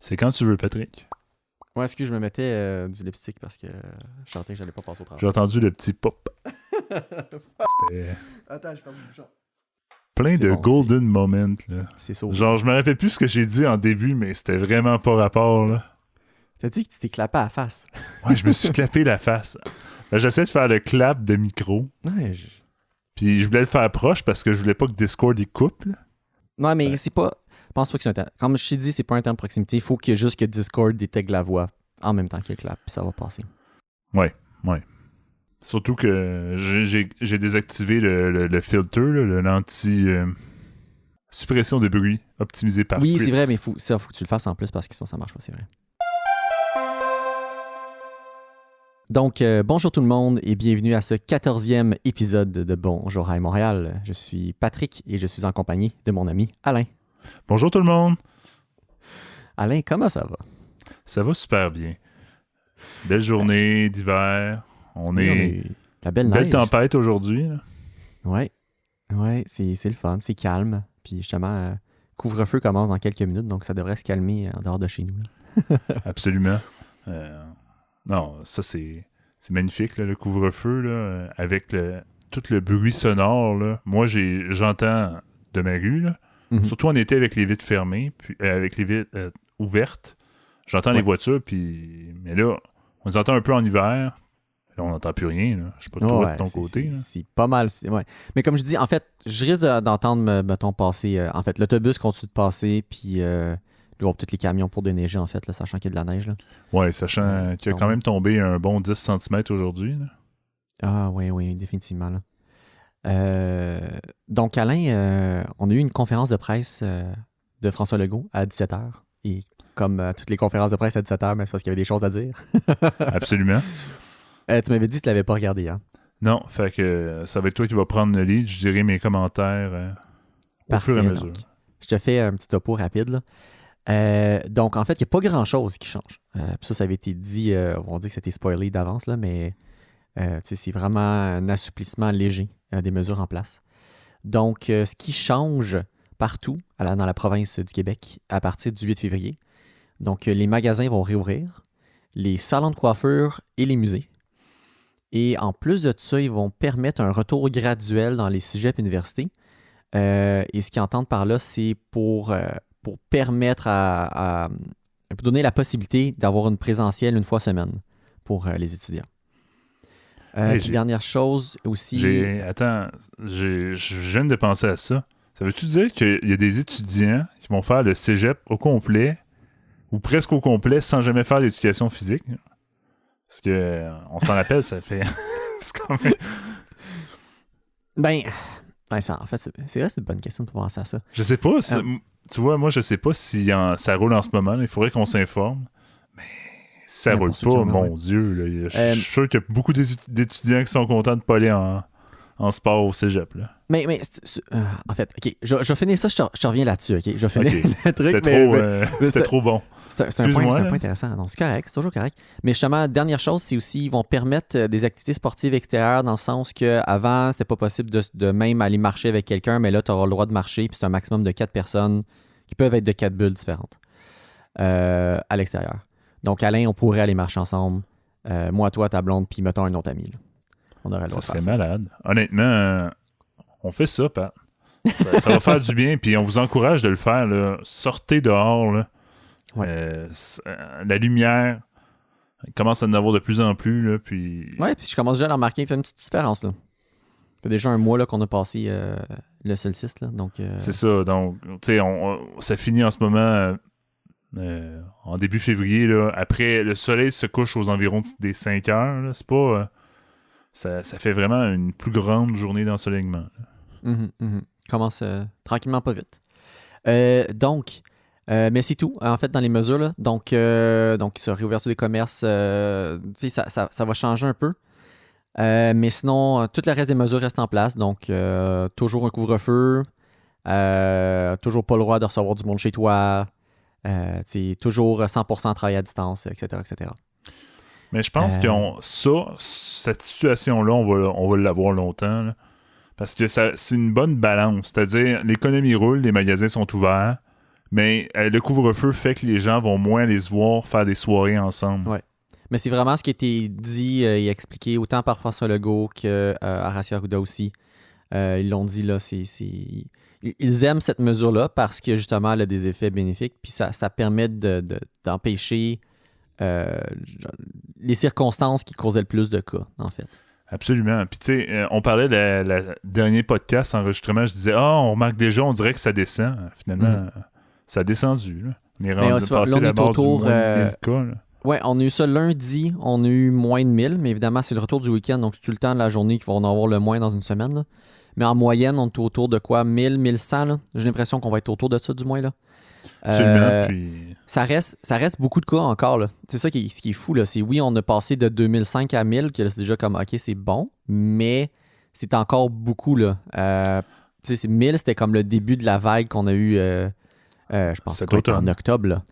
C'est quand tu veux, Patrick. Ouais, est-ce que je me mettais du lipstick parce que je sentais que j'allais pas passer au J'ai travail. entendu le petit pop. C'était Attends, je perds du bouchon. plein C'est de bon, golden moments, là. C'est sauvé. Genre, je me rappelle plus ce que j'ai dit en début, mais c'était vraiment pas rapport, là. T'as dit que tu t'es clapé à la face. Ouais, je me suis clapé la face. Ben, j'essaie de faire le clap de micro, Ouais, puis je voulais le faire proche parce que je voulais pas que Discord y coupe, là. Non, mais Ouais. c'est pas... Je pense pas que c'est un terme. Comme je t'ai dit, c'est pas un terme de proximité. Il faut qu'il y ait juste que Discord détecte la voix en même temps que le clap, puis ça va passer. Ouais. Surtout que j'ai désactivé le filter, là, l'anti... suppression de bruit optimisé par Oui, Crips. c'est vrai, mais faut que tu le fasses en plus parce que sinon ça marche pas, c'est vrai. Donc, bonjour tout le monde et bienvenue à ce 14e épisode de Bonjour Hi Montréal. Je suis Patrick et je suis en compagnie de mon ami Alain. Bonjour tout le monde! Alain, comment ça va? Ça va super bien. Belle journée d'hiver. On Oui, est... on a eu la belle Belle neige. tempête aujourd'hui, là. Ouais, c'est le fun, c'est calme. Puis justement, couvre-feu commence dans quelques minutes, donc ça devrait se calmer en dehors de chez nous. Là. Absolument. Non, ça c'est magnifique, là, le couvre-feu, là, avec tout le bruit sonore, là. Moi, j'entends de ma rue, là, Mhm. surtout en été avec les vitres fermées, puis avec les vitres ouvertes. J'entends les Ouais. voitures, puis... Mais là, on les entend un peu en hiver. Là, on n'entend plus rien, là. Je sais pas toi de ton côté, là. c'est pas mal. Ouais. Mais comme je dis, en fait, je risque d'entendre, mettons, passer. En fait, l'autobus continue de passer, puis il y aura peut-être les camions pour déneiger, en fait, là, sachant qu'il y a de la neige. Là. Ouais, sachant qu'il a quand même tombé un bon 10 cm aujourd'hui, là. Ah, oui, définitivement. Là. Donc, Alain, on a eu une conférence de presse de François Legault à 17h. Et comme toutes les conférences de presse à 17h, mais c'est parce qu'il y avait des choses à dire. Absolument. Tu m'avais dit que tu l'avais pas regardé, hein? Non, fait que ça va être toi qui vas prendre le lead. Je dirai mes commentaires au Parfait, fur et à mesure. donc. Je te fais un petit topo rapide. Là. Donc, en fait, il n'y a pas grand-chose qui change. Puis ça avait été dit, on dit que c'était spoilé d'avance, là, mais c'est vraiment un assouplissement léger des mesures en place. Donc, ce qui change partout dans la province du Québec à partir du 8 février, donc les magasins vont réouvrir, les salons de coiffure et les musées. Et en plus de ça, ils vont permettre un retour graduel dans les cégeps universités. Et ce qu'ils entendent par là, c'est pour permettre pour donner la possibilité d'avoir une présentielle une fois semaine pour les étudiants. Hey, Dernière chose aussi. Attends, je viens de penser à ça. Ça veut-tu dire qu'il y a des étudiants qui vont faire le cégep au complet ou presque au complet sans jamais faire d'éducation physique? Parce que, on s'en rappelle, ça fait... c'est quand même... En fait, c'est vrai, c'est une bonne question de penser à ça. Je sais pas, tu vois, moi je sais pas si ça roule en ce moment, là. Il faudrait qu'on s'informe. Mais si ça roule pas, mon Dieu, là, je suis sûr qu'il y a beaucoup d'étudiants qui sont contents de pas aller en sport au cégep, là. Mais en fait, OK, je vais finir ça, je te reviens là-dessus, OK? Je vais finir le truc, c'était trop bon. C'est un point intéressant. Non, c'est correct, c'est toujours correct. Mais justement, dernière chose, c'est aussi, ils vont permettre des activités sportives extérieures dans le sens qu'avant, c'était pas possible de même aller marcher avec quelqu'un, mais là, tu auras le droit de marcher, puis c'est un maximum de 4 personnes qui peuvent être de 4 bulles différentes à l'extérieur. Donc, Alain, on pourrait aller marcher ensemble. Moi, toi, ta blonde, puis mettons un autre ami. Là. On aurait le droit de faire ça. Ça serait malade. Honnêtement, on fait ça, Pat. Ça va faire du bien, puis on vous encourage de le faire, là. Sortez dehors, là. Ouais. La lumière commence à en avoir de plus en plus, là, puis... Ouais, puis je commence déjà à remarquer, il fait une petite différence, là. Ça fait déjà un mois, là, qu'on a passé le solstice, là, donc... C'est ça, donc, tu sais, ça finit en ce moment... en début février, là, après, le soleil se couche aux environs des 5 heures. Là, c'est pas... ça fait vraiment une plus grande journée d'ensoleillement. Commence tranquillement, pas vite. Mais c'est tout, en fait, dans les mesures. Là. Donc réouverture des commerces, ça va changer un peu. Mais sinon, tout le reste des mesures restent en place. Donc, toujours un couvre-feu, toujours pas le droit de recevoir du monde chez toi. Toujours 100% travail à distance, etc. Mais je pense que cette situation-là, on va l'avoir longtemps. Là, parce que c'est une bonne balance. C'est-à-dire, l'économie roule, les magasins sont ouverts, Mais le couvre-feu fait que les gens vont moins aller se voir faire des soirées ensemble. Ouais. Mais c'est vraiment ce qui a été dit et expliqué autant par François Legault que Horacio Arruda aussi. Ils l'ont dit, là, ils aiment cette mesure-là parce que justement, elle a des effets bénéfiques, puis ça permet d'empêcher les circonstances qui causaient le plus de cas, en fait. Absolument. Puis tu sais, on parlait le dernier podcast enregistrement, je disais, on remarque déjà, on dirait que ça descend. Finalement, ça a descendu. Là. On est rendu passé la barre du moins de 1000 cas. Là. Ouais, on a eu ça lundi, on a eu moins de 1000, mais évidemment, c'est le retour du week-end, donc c'est tout le temps de la journée qu'il va en avoir le moins dans une semaine. Là. Mais en moyenne, on est autour de quoi? 1000, 1100, là? J'ai l'impression qu'on va être autour de ça, du moins, là. Absolument, puis... Ça reste beaucoup de cas encore, là. C'est ça ce qui est fou, là. C'est oui, on a passé de 2005 à 1000, que là, c'est déjà comme, OK, c'est bon, mais c'est encore beaucoup, là. Tu sais, 1000, c'était comme le début de la vague qu'on a eu, je pense, en octobre, là.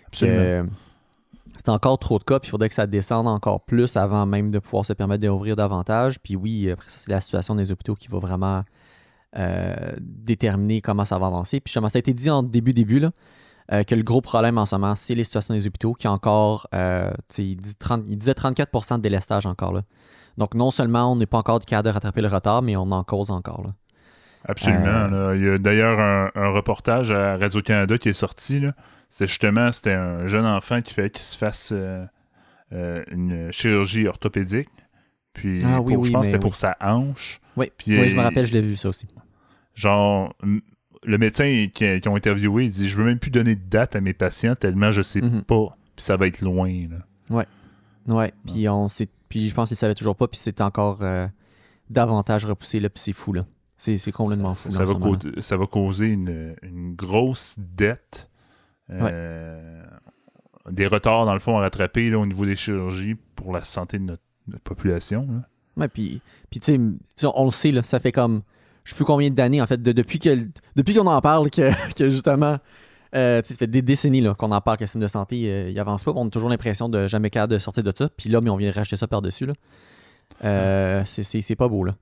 Absolument. C'est encore trop de cas, puis il faudrait que ça descende encore plus avant même de pouvoir se permettre d'ouvrir davantage. Puis oui, après ça, c'est la situation des hôpitaux qui va vraiment déterminer comment ça va avancer. Puis justement, ça a été dit en début, là, que le gros problème en ce moment, c'est les situations des hôpitaux qui ont encore, il disait 34% de délestage encore. Là. Donc non seulement on n'est pas encore capable de rattraper le retard, mais on en cause encore. Là. Absolument. Là. Il y a d'ailleurs un reportage à Radio-Canada qui est sorti, là. C'était un jeune enfant qui fallait qu'il se fasse une chirurgie orthopédique. Puis, je pense que c'était pour sa hanche. Oui, puis, je me rappelle, je l'ai vu ça aussi. Genre, le médecin qui ont interviewé, il dit « Je veux même plus donner de date à mes patients tellement je sais pas. Puis ça va être loin. » Ouais. Puis je pense qu'il savait toujours pas. Puis c'est encore davantage repoussé. Là, puis c'est fou. Là. C'est complètement fou. Ça va causer une grosse dette. Des retards dans le fond à rattraper là, au niveau des chirurgies pour la santé de notre population. Là. Ouais, puis tu sais, on le sait, là, ça fait comme je sais plus combien d'années en fait, depuis qu'on en parle que justement ça fait des décennies là, qu'on en parle que le système de santé il avance pas, on a toujours l'impression de jamais capable de sortir de ça, puis là mais on vient racheter ça par-dessus là. C'est pas beau là.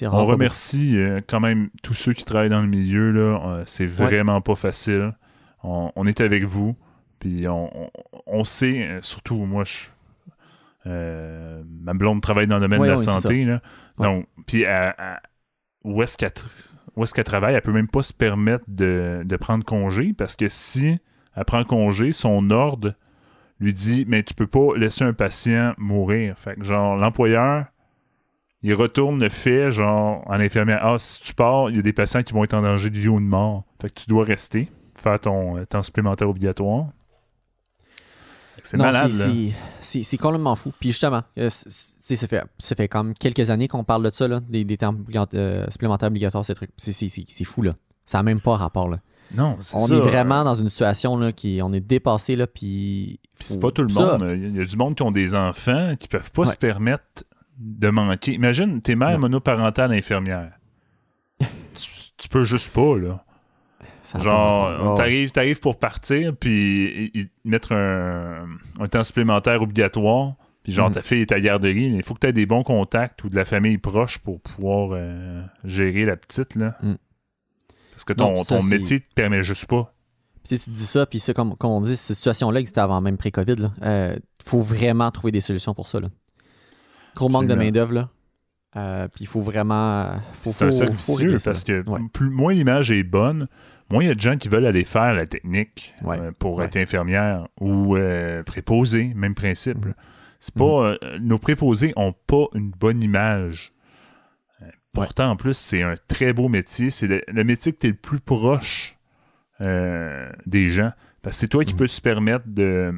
On remercie quand même tous ceux qui travaillent dans le milieu là, c'est vraiment pas facile. On est avec vous, puis on sait, surtout moi, ma blonde travaille dans le domaine de la santé, là, donc, puis où est-ce qu'elle travaille, elle peut même pas se permettre de prendre congé, parce que si elle prend congé, son ordre lui dit, mais tu peux pas laisser un patient mourir. Fait que genre, l'employeur, il retourne le fait, genre, en infirmière, si tu pars, il y a des patients qui vont être en danger de vie ou de mort, fait que tu dois rester. Faire ton temps supplémentaire obligatoire. C'est malade, là. C'est complètement fou. Puis justement, ça fait comme quelques années qu'on parle de ça, là, des temps supplémentaires obligatoires, ces trucs. C'est fou, là. Ça n'a même pas rapport, là. Non, c'est ça. On est vraiment dans une situation, là, on est dépassé, là, puis c'est pas tout le monde. Il y a du monde qui ont des enfants qui peuvent pas se permettre de manquer. Imagine, t'es mère monoparentale infirmière. tu peux juste pas, là. Genre, t'arrives pour partir, puis mettre un temps supplémentaire obligatoire, puis genre, ta fille est à la garderie, il faut que tu aies des bons contacts ou de la famille proche pour pouvoir gérer la petite, là. Parce que ton métier te permet juste pas. Puis tu dis ça, puis c'est comme on dit, cette situation-là existait avant même pré-COVID, là. Faut vraiment trouver des solutions pour ça, là. Gros manque de main-d'œuvre, là. Puis il faut vraiment... c'est un cercle vicieux, parce que moins l'image est bonne, moins il y a de gens qui veulent aller faire la technique pour être infirmière ou préposé, même principe. C'est pas, nos préposés n'ont pas une bonne image. Pourtant, en plus, c'est un très beau métier. C'est le métier que tu es le plus proche des gens. Parce que c'est toi qui peux se permettre de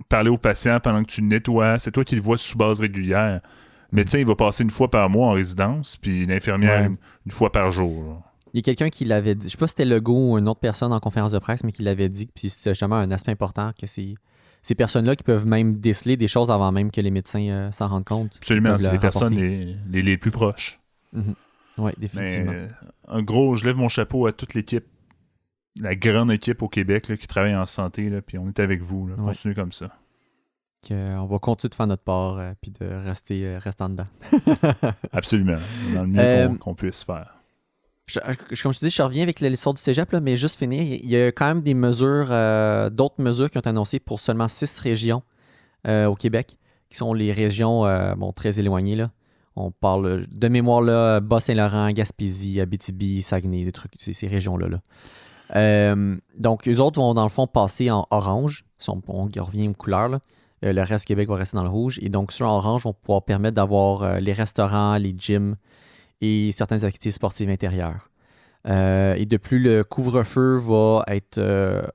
parler au patient pendant que tu le nettoies. C'est toi qui le vois sous base régulière. Le médecin, il va passer une fois par mois en résidence, puis l'infirmière une fois par jour. Là. Il y a quelqu'un qui l'avait dit, je sais pas si c'était Legault ou une autre personne en conférence de presse, mais qui l'avait dit, puis c'est justement un aspect important, que c'est ces personnes-là qui peuvent même déceler des choses avant même que les médecins s'en rendent compte. Absolument, c'est les personnes les plus proches. Oui, définitivement. Mais, je lève mon chapeau à toute l'équipe, la grande équipe au Québec là, qui travaille en santé, là, puis on est avec vous. Là, continuez comme ça. On va continuer de faire notre part, puis de rester en dedans. Absolument, dans le mieux qu'on puisse faire. Comme je te dis, je reviens avec l'histoire du cégep, là, mais juste finir, il y a quand même des mesures, d'autres mesures qui ont été annoncées pour seulement 6 régions au Québec, qui sont les régions très éloignées. Là. On parle de mémoire, là, Bas-Saint-Laurent, Gaspésie, Abitibi, Saguenay, des trucs, ces régions-là. Là. Donc, eux autres vont, dans le fond, passer en orange. Si on revient aux couleurs, là. Le reste du Québec va rester dans le rouge. Et donc, ceux en orange vont pouvoir permettre d'avoir les restaurants, les gyms et certaines activités sportives intérieures. Et de plus, le couvre-feu va être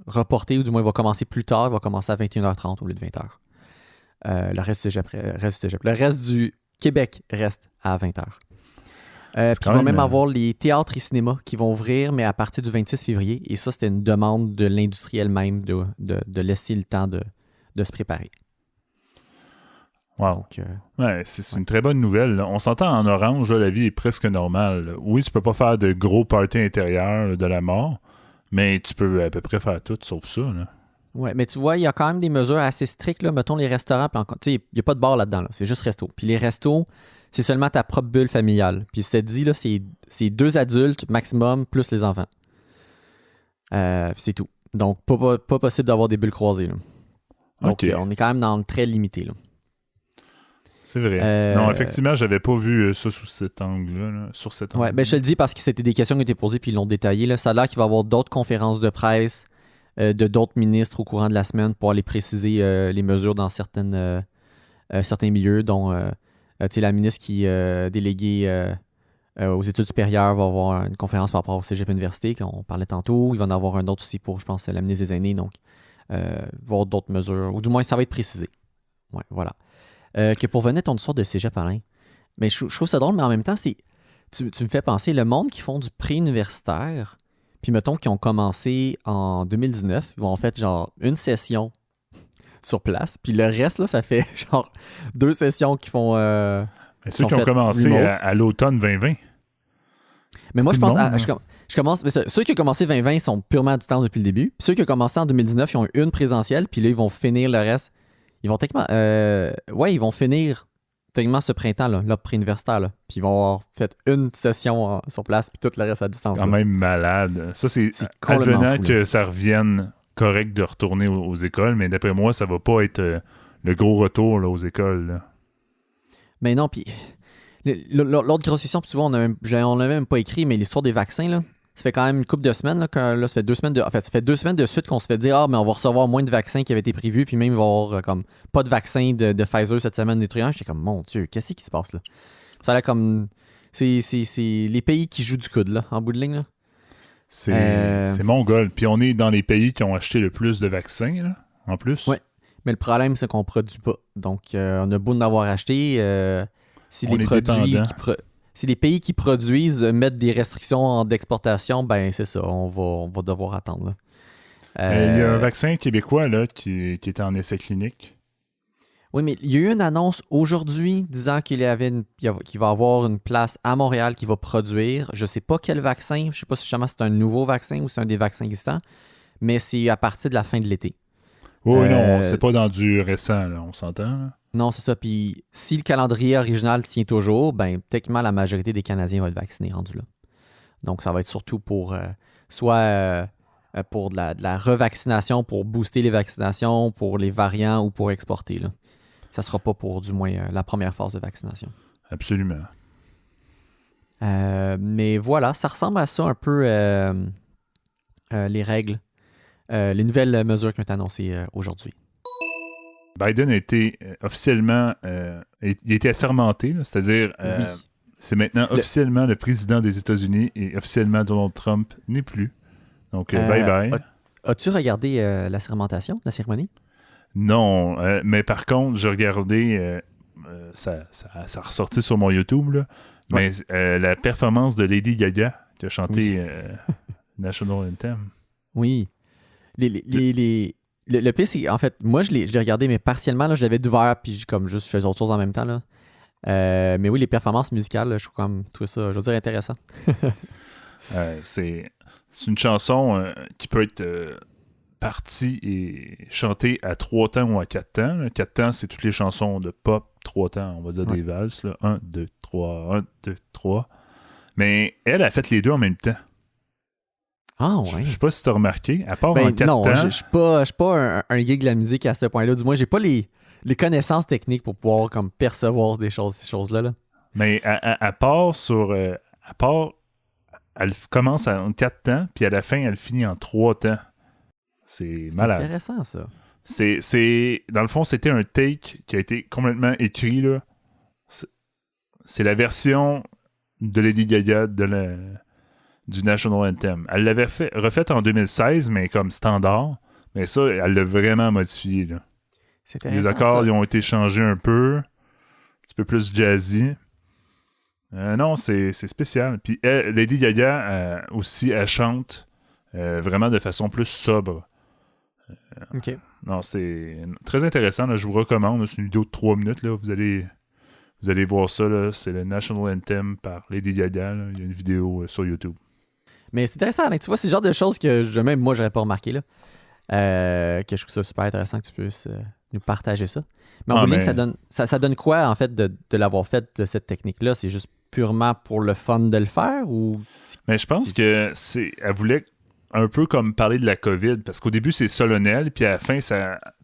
reporté, ou du moins, il va commencer plus tard. Il va commencer à 21h30 au lieu de 20h. Le reste du Québec reste à 20h. Puis il va même avoir les théâtres et cinémas qui vont ouvrir, mais à partir du 26 février. Et ça, c'était une demande de l'industrie elle-même de laisser le temps de se préparer. Wow. Donc, c'est une très bonne nouvelle. Là. On s'entend en orange, là, la vie est presque normale. Là. Oui, tu peux pas faire de gros parties intérieurs là, de la mort, mais tu peux à peu près faire tout sauf ça. Là. Ouais, mais tu vois, il y a quand même des mesures assez strictes. Là. Mettons les restaurants, il n'y a pas de bar là-dedans. Là. C'est juste resto. Puis les restos, c'est seulement ta propre bulle familiale. Puis c'est dit, là, c'est 2 adultes maximum plus les enfants. C'est tout. Donc, pas possible d'avoir des bulles croisées. Là. Donc, on est quand même dans le très limité. Là. C'est vrai. Non, effectivement, j'avais pas vu ça sous cet angle-là. Là, sur cet angle. Ouais, ben je te le dis parce que c'était des questions qui ont été posées puis ils l'ont détaillé. Là. Ça a l'air qu'il va y avoir d'autres conférences de presse de d'autres ministres au courant de la semaine pour aller préciser les mesures dans certains milieux, dont la ministre qui est déléguée aux études supérieures va avoir une conférence par rapport au Cégep Université, qu'on parlait tantôt. Il va en avoir un autre aussi pour, je pense, la ministre des aînés. Donc, il va y avoir d'autres mesures, ou du moins, ça va être précisé. Ouais, voilà. Que pour venir ton histoire de Cégep, Alain, mais je trouve ça drôle, mais en même temps, tu me fais penser, le monde qui font du pré-universitaire, puis mettons qu'ils ont commencé en 2019, ils vont en fait genre une session sur place, puis le reste, là, ça fait genre 2 sessions qui font... ceux qui ont commencé à l'automne 2020. Mais moi, je pense... ceux qui ont commencé 2020, ils sont purement à distance depuis le début. Puis ceux qui ont commencé en 2019, ils ont eu une présentielle, puis là, ils vont finir le reste. Ils vont techniquement... ils vont finir techniquement ce printemps-là, pré-universitaire. Là. Puis ils vont avoir fait une session sur place, puis tout le reste à distance. C'est quand même malade. Ça, c'est advenant que ça revienne correct de retourner aux écoles, mais d'après moi, ça va pas être le gros retour là, aux écoles. Là. Mais non, puis l'autre grosse question, puis souvent, on n'a même pas écrit, mais l'histoire des vaccins, là, ça fait quand même une couple de semaines, là, ça fait 2 semaines ça fait 2 semaines de suite qu'on se fait dire « Ah, mais on va recevoir moins de vaccins qui avaient été prévus, puis même il va y avoir comme pas de vaccin de Pfizer cette semaine, des trucs. » J'étais comme « Mon Dieu, qu'est-ce qui se passe là? » Ça a l'air comme... C'est les pays qui jouent du coude, là, en bout de ligne, là. C'est mongol. Puis on est dans les pays qui ont acheté le plus de vaccins, là, en plus. Oui, mais le problème, c'est qu'on ne produit pas. Donc, on a beau en avoir acheté. Si les pays qui produisent mettent des restrictions d'exportation, ben c'est ça, on va devoir attendre. Il y a un vaccin québécois là, qui était en essai clinique. Oui, mais il y a eu une annonce aujourd'hui disant qu'il va avoir une place à Montréal qui va produire. Je ne sais pas quel vaccin. Je ne sais pas si c'est un nouveau vaccin ou c'est un des vaccins existants, mais c'est à partir de la fin de l'été. Oui, non, c'est pas dans du récent, là, on s'entend. Là. Non, c'est ça. Puis si le calendrier original tient toujours, ben techniquement, la majorité des Canadiens vont être vaccinés rendus là. Donc, ça va être surtout pour pour de la revaccination, pour booster les vaccinations, pour les variants ou pour exporter. Là. Ça ne sera pas pour, du moins, la première phase de vaccination. Absolument. Mais voilà, ça ressemble à ça un peu les règles, les nouvelles mesures qui ont été annoncées aujourd'hui. Biden a été officiellement... il a été assermenté, là, c'est-à-dire Oui. c'est maintenant officiellement le président des États-Unis et officiellement Donald Trump n'est plus. Donc, bye-bye. As-tu regardé la sermentation, la cérémonie? Non, mais par contre, j'ai regardé, ça a ressorti sur mon YouTube, là, mais la performance de Lady Gaga qui a chanté National Anthem. Oui. Le pire, c'est en fait, moi, je l'ai regardé, mais partiellement, là, je l'avais ouvert, puis je faisais autre chose en même temps. Là. Mais oui, les performances musicales, là, je trouve ça, je veux dire, intéressant. C'est une chanson qui peut être partie et chantée à 3 temps ou à 4 temps. 4 temps, c'est toutes les chansons de pop. 3 temps, on va dire des valses. Là. 1, 2, 3, 1, 2, 3. Mais elle a fait les deux en même temps. Ah Je ouais. sais pas si t'as remarqué. À part en Ben 4 non, temps. je suis pas un geek de la musique à ce point-là. Du moins, j'ai pas les connaissances techniques pour pouvoir comme percevoir ces choses-là. Là. Mais à part sur. À part. Elle commence en 4 temps, puis à la fin, elle finit en 3 temps. C'est C'est malade. intéressant, ça. Dans le fond, c'était un take qui a été complètement écrit, là. C'est la version de Lady Gaga du National Anthem. Elle l'avait refaite en 2016, mais comme standard. Mais ça, elle l'a vraiment modifié, là. C'est intéressant. Les accords, ça. ils ont été changés un peu. Un petit peu plus jazzy. Non, c'est spécial. Puis Lady Gaga, aussi, elle chante vraiment de façon plus sobre. OK. Non, c'est très intéressant. Là, je vous recommande. C'est une vidéo de 3 minutes. Là, vous allez voir ça. Là, c'est le National Anthem par Lady Gaga. Là. Il y a une vidéo sur YouTube. Mais c'est intéressant, Alex. Tu vois, c'est le genre de choses que même moi, j'aurais pas remarqué. Là. Que je trouve ça super intéressant que tu puisses nous partager ça. Mais en bout de ligne, ça donne quoi, en fait, de l'avoir fait de cette technique-là? C'est juste purement pour le fun de le faire ou... Mais je pense que elle voulait un peu comme parler de la COVID, parce qu'au début, c'est solennel, puis à la fin,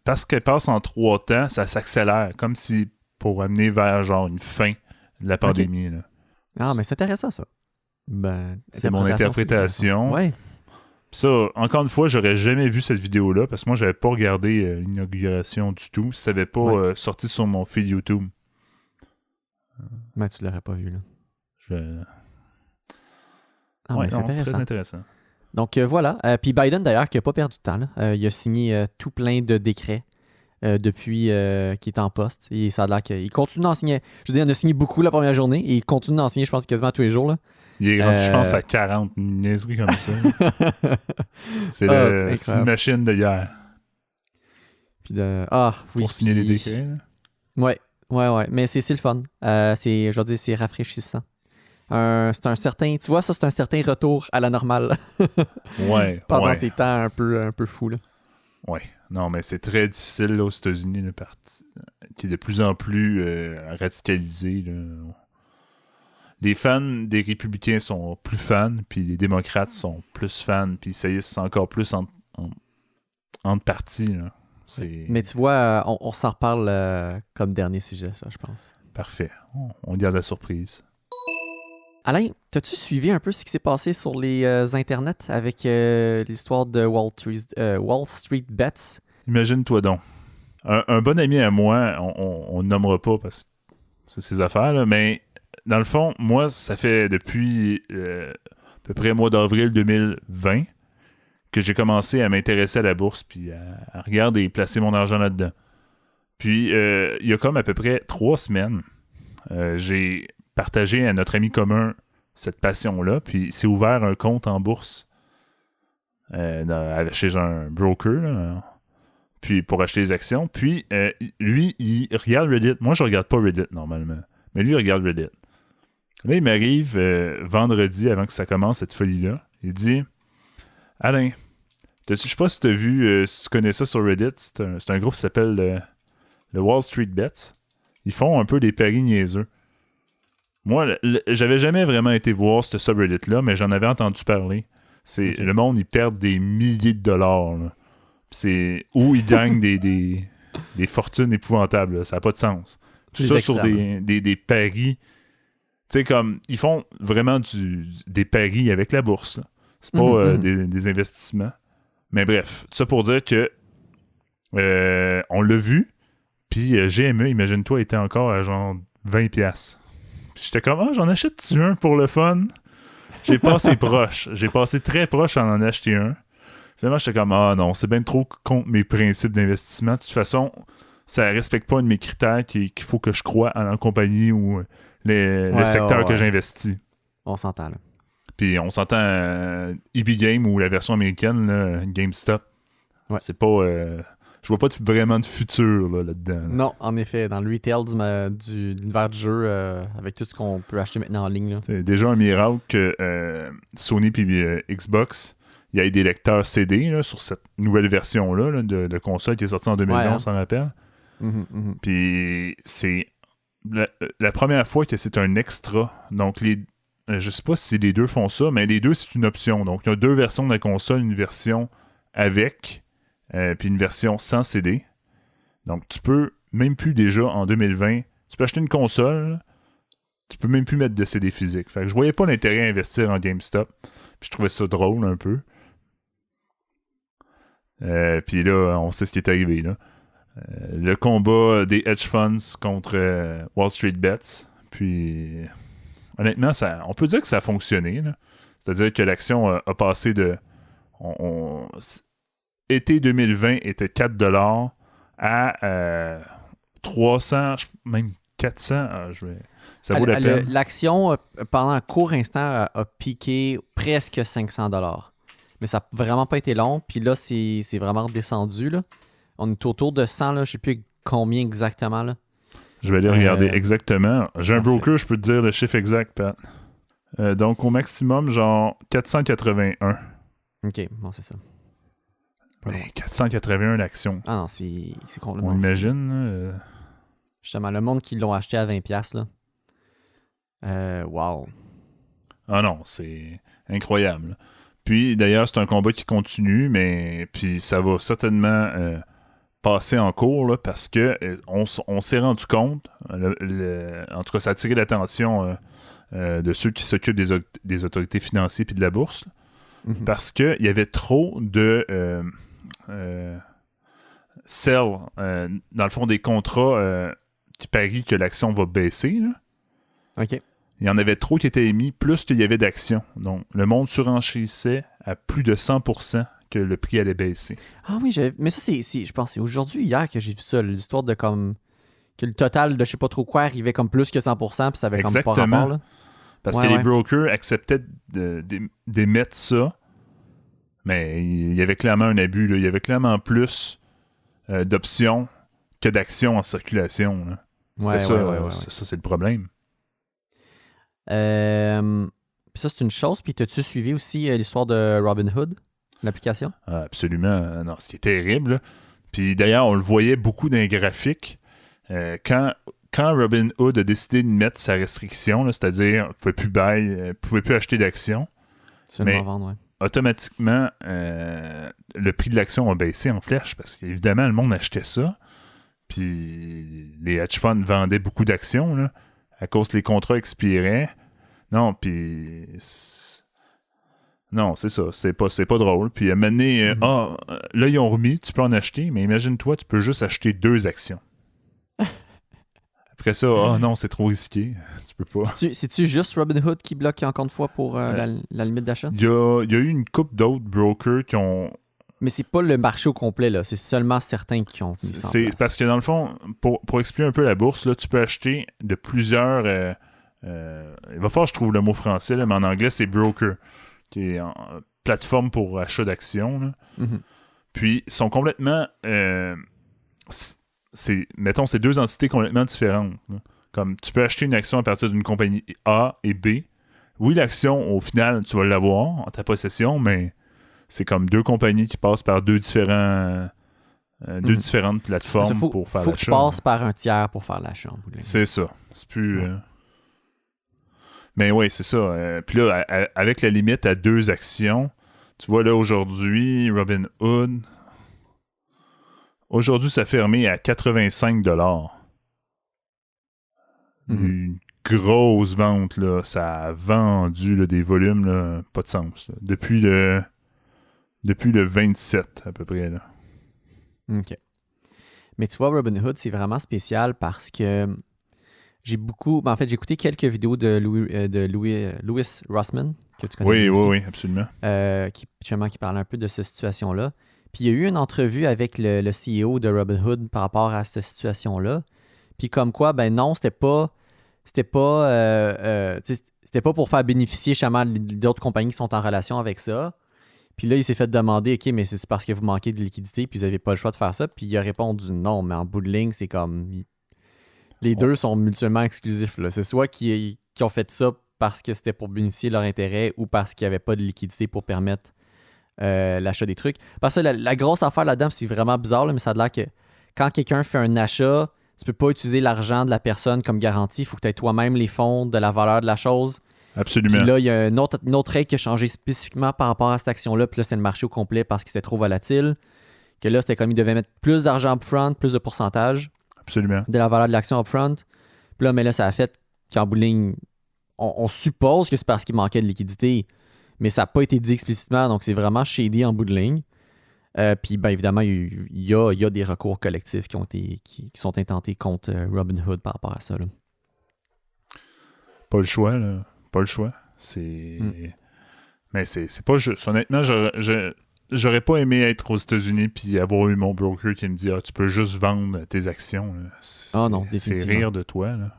parce qu'elle passe en 3 temps, ça s'accélère, comme si pour amener vers genre une fin de la pandémie. Okay. Là. Ah, mais c'est intéressant, ça. Ben, c'est mon interprétation. Ouais. Puis ça, encore une fois, j'aurais jamais vu cette vidéo-là, parce que moi, j'avais pas regardé l'inauguration du tout. Ça n'avait pas sorti sur mon feed YouTube. Mais tu l'aurais pas vu, là. Mais c'est intéressant. Très intéressant. Donc voilà. Puis Biden, d'ailleurs, qui n'a pas perdu de temps. Là. Il a signé tout plein de décrets depuis qu'il est en poste. Et ça a l'air qu'il continue d'en signer. Je veux dire, il en a signé beaucoup la première journée et il continue d'en signer, je pense, quasiment tous les jours. Là. Il est rendu, je pense, à 40 niaiseries comme ça. C'est une machine de guerre. Puis oui. Pour signer les décrets. Là. Ouais. Mais c'est le fun. Je veux dire, c'est rafraîchissant. C'est un certain... Tu vois, ça, c'est un certain retour à la normale. Pendant ces temps un peu fous, là. Ouais. Non, mais c'est très difficile, là, aux États-Unis, le parti qui est de plus en plus radicalisé, là. Les fans des républicains sont plus fans, puis les démocrates sont plus fans, puis ça y est, c'est encore plus entre partis, là. Mais tu vois, on s'en reparle comme dernier sujet, ça, je pense. Parfait. On garde la surprise. Alain, t'as-tu suivi un peu ce qui s'est passé sur les internets avec l'histoire de Wall Street Bets? Imagine-toi donc. Un bon ami à moi, on ne nommera pas parce que c'est ses affaires, là, mais dans le fond, moi, ça fait depuis à peu près mois d'avril 2020 que j'ai commencé à m'intéresser à la bourse puis à regarder et placer mon argent là-dedans. Puis, il y a comme à peu près 3 semaines, j'ai partagé à notre ami commun cette passion-là, puis il s'est ouvert un compte en bourse chez un broker, là, puis pour acheter des actions. Puis, lui, il regarde Reddit. Moi, je regarde pas Reddit, normalement. Mais lui, il regarde Reddit. Là, il m'arrive vendredi, avant que ça commence, cette folie-là. Il dit « Alain, je sais pas si tu as vu, si tu connais ça sur Reddit, c'est un groupe qui s'appelle le Wall Street Bets. Ils font un peu des paris niaiseux. Moi, j'avais jamais vraiment été voir ce subreddit-là, mais j'en avais entendu parler. Le monde, ils perdent des milliers de dollars. Là. Où ils gagnent des fortunes épouvantables. Là. Ça n'a pas de sens. Tout ça sur des paris. Tu sais, comme, ils font vraiment des paris avec la bourse. Là. C'est pas des investissements. Mais bref, tout ça pour dire que on l'a vu, puis GME, imagine-toi, était encore à genre 20$. Puis j'étais comme, j'en achète-tu un pour le fun? J'ai passé proche. J'ai passé très proche à en acheter un. Finalement, j'étais comme, non, c'est bien trop contre mes principes d'investissement. De toute façon, ça respecte pas un de mes critères qu'il faut que je croie en la compagnie ou le secteur que j'investis. On s'entend, là. Puis on s'entend EB Game ou la version américaine, là, GameStop. Ouais. C'est pas... je vois pas vraiment de futur là-dedans. Là. Non, en effet, dans le retail de l'univers du jeu, avec tout ce qu'on peut acheter maintenant en ligne. Là. C'est déjà un miracle que Sony et Xbox, il y a des lecteurs CD là, sur cette nouvelle version-là là, de console qui est sortie en 2020, on s'en rappelle. Puis c'est la première fois que c'est un extra. Donc je sais pas si les deux font ça, mais les deux, c'est une option. Donc, il y a 2 versions de la console, une version avec, puis une version sans CD. Donc, tu peux, même plus déjà en 2020, tu peux acheter une console, tu peux même plus mettre de CD physique. Fait que je voyais pas l'intérêt à investir en GameStop. Puis je trouvais ça drôle un peu. Puis là, on sait ce qui est arrivé, là. Le combat des hedge funds contre Wall Street Bets. Puis, honnêtement, on peut dire que ça a fonctionné, là. C'est-à-dire que l'action a passé de... été 2020 était 4$ à 300, même 400. Ça vaut la peine. L'action, pendant un court instant, a piqué presque 500$. Mais ça n'a vraiment pas été long. Puis là, c'est vraiment redescendu, là. On est autour de 100, là. Je ne sais plus combien exactement, là. Je vais aller regarder exactement. J'ai un broker, je peux te dire le chiffre exact, Pat. Donc, au maximum, genre 481. OK, bon, c'est ça. Mais 481 l'action. Ah non, c'est complètement On imagine. Justement, le monde qui l'ont acheté à 20$, là. Wow. Ah non, c'est incroyable. Puis, d'ailleurs, c'est un combat qui continue, mais puis ça va certainement passer en cours, là, parce que on s'est rendu compte, en tout cas, ça a attiré l'attention de ceux qui s'occupent des autorités financières puis de la bourse, Mm-hmm. parce qu'il y avait trop de sell, dans le fond, des contrats qui parient que l'action va baisser, là. OK. Il y en avait trop qui étaient émis, plus qu'il y avait d'actions. Donc, le monde surenchérissait à plus de 100% que le prix allait baisser. Ah oui, mais ça, je pense que c'est aujourd'hui, hier, que j'ai vu ça, l'histoire de comme... que le total de je sais pas trop quoi arrivait comme plus que 100%, puis ça avait comme pas rapport, là. Parce que les brokers acceptaient d'émettre ça, mais il y avait clairement un abus, là. Il y avait clairement plus d'options que d'actions en circulation, là. Ouais, ça, c'est le problème. Puis ça, c'est une chose. Puis t'as-tu suivi aussi l'histoire de Robinhood, l'application? Ah, absolument. Non, c'était terrible, là. Puis d'ailleurs, on le voyait beaucoup dans les graphiques. Quand Robinhood a décidé de mettre sa restriction, là, c'est-à-dire ne pouvait plus acheter d'actions, mais vendre, ouais. Automatiquement, le prix de l'action a baissé en flèche parce qu'évidemment, le monde achetait ça. Puis les hedge funds vendaient beaucoup d'actions, là, à cause que les contrats expiraient. Non, puis... Non, c'est ça. C'est pas drôle. Puis à un moment donné, là, ils ont remis, tu peux en acheter, mais imagine-toi, tu peux juste acheter 2 actions. Après ça, non, c'est trop risqué. Tu peux pas. C'est-tu juste Robinhood qui bloque encore une fois pour la limite d'achat? Il y a eu une couple d'autres brokers qui ont... Mais c'est pas le marché au complet, là. C'est seulement certains qui ont mis ça en place. Parce que dans le fond, pour expliquer un peu la bourse, là, tu peux acheter de plusieurs... il va falloir que je trouve le mot français, là, mais en anglais, c'est broker, qui est en plateforme pour achat d'actions, là. Mm-hmm. Puis, ils sont complètement... mettons, c'est 2 entités complètement différentes, là. Comme, tu peux acheter une action à partir d'une compagnie A et B. Oui, l'action, au final, tu vas l'avoir en ta possession, mais... C'est comme 2 compagnies qui passent par 2 différentes plateformes pour faire l'achat. Faut que tu passes par un tiers pour faire l'achat. C'est ça. C'est plus... Mais oui, c'est ça. Puis là, avec la limite à 2 actions, tu vois là aujourd'hui, Robinhood, aujourd'hui, ça a fermé à 85$. Une grosse vente, là. Ça a vendu là, des volumes, là, pas de sens. Là. Depuis le 27, à peu près. Là. OK. Mais tu vois, Robinhood, c'est vraiment spécial parce que j'ai écouté quelques vidéos de Louis Rossmann, que tu connais aussi. Oui, absolument. Qui parlait un peu de cette situation-là. Puis il y a eu une entrevue avec le CEO de Robinhood par rapport à cette situation-là. Puis comme quoi, ben non, c'était pas pour faire bénéficier justement d'autres compagnies qui sont en relation avec ça. Puis là, il s'est fait demander, OK, mais c'est parce que vous manquez de liquidité puis vous n'avez pas le choix de faire ça. Puis il a répondu non, mais en bout de ligne, c'est comme... Les deux sont mutuellement exclusifs, là. C'est soit qui ont fait ça parce que c'était pour bénéficier de leur intérêt ou parce qu'il n'y avait pas de liquidité pour permettre l'achat des trucs. Parce que la grosse affaire là-dedans, c'est vraiment bizarre, là, mais ça a l'air que quand quelqu'un fait un achat, tu peux pas utiliser l'argent de la personne comme garantie. Il faut que tu aies toi-même les fonds de la valeur de la chose. Absolument. Puis là, il y a une autre règle qui a changé spécifiquement par rapport à cette action-là. Puis là, c'est le marché au complet parce que c'était trop volatile. Que là, c'était comme ils devaient mettre plus d'argent upfront, plus de pourcentage Absolument. de la valeur de l'action upfront. Puis là, mais là, ça a fait qu'en bout de ligne, on suppose que c'est parce qu'il manquait de liquidité, mais ça n'a pas été dit explicitement, donc c'est vraiment shady en bout de ligne. Puis bien évidemment, il y a des recours collectifs qui sont intentés contre Robinhood par rapport à ça. Là. Pas le choix, là. Pas le choix. C'est... Mais c'est pas juste. Honnêtement, j'aurais pas aimé être aux États-Unis puis avoir eu mon broker qui me dit « Ah, tu peux juste vendre tes actions. » Non, c'est définitivement. rire de toi, là.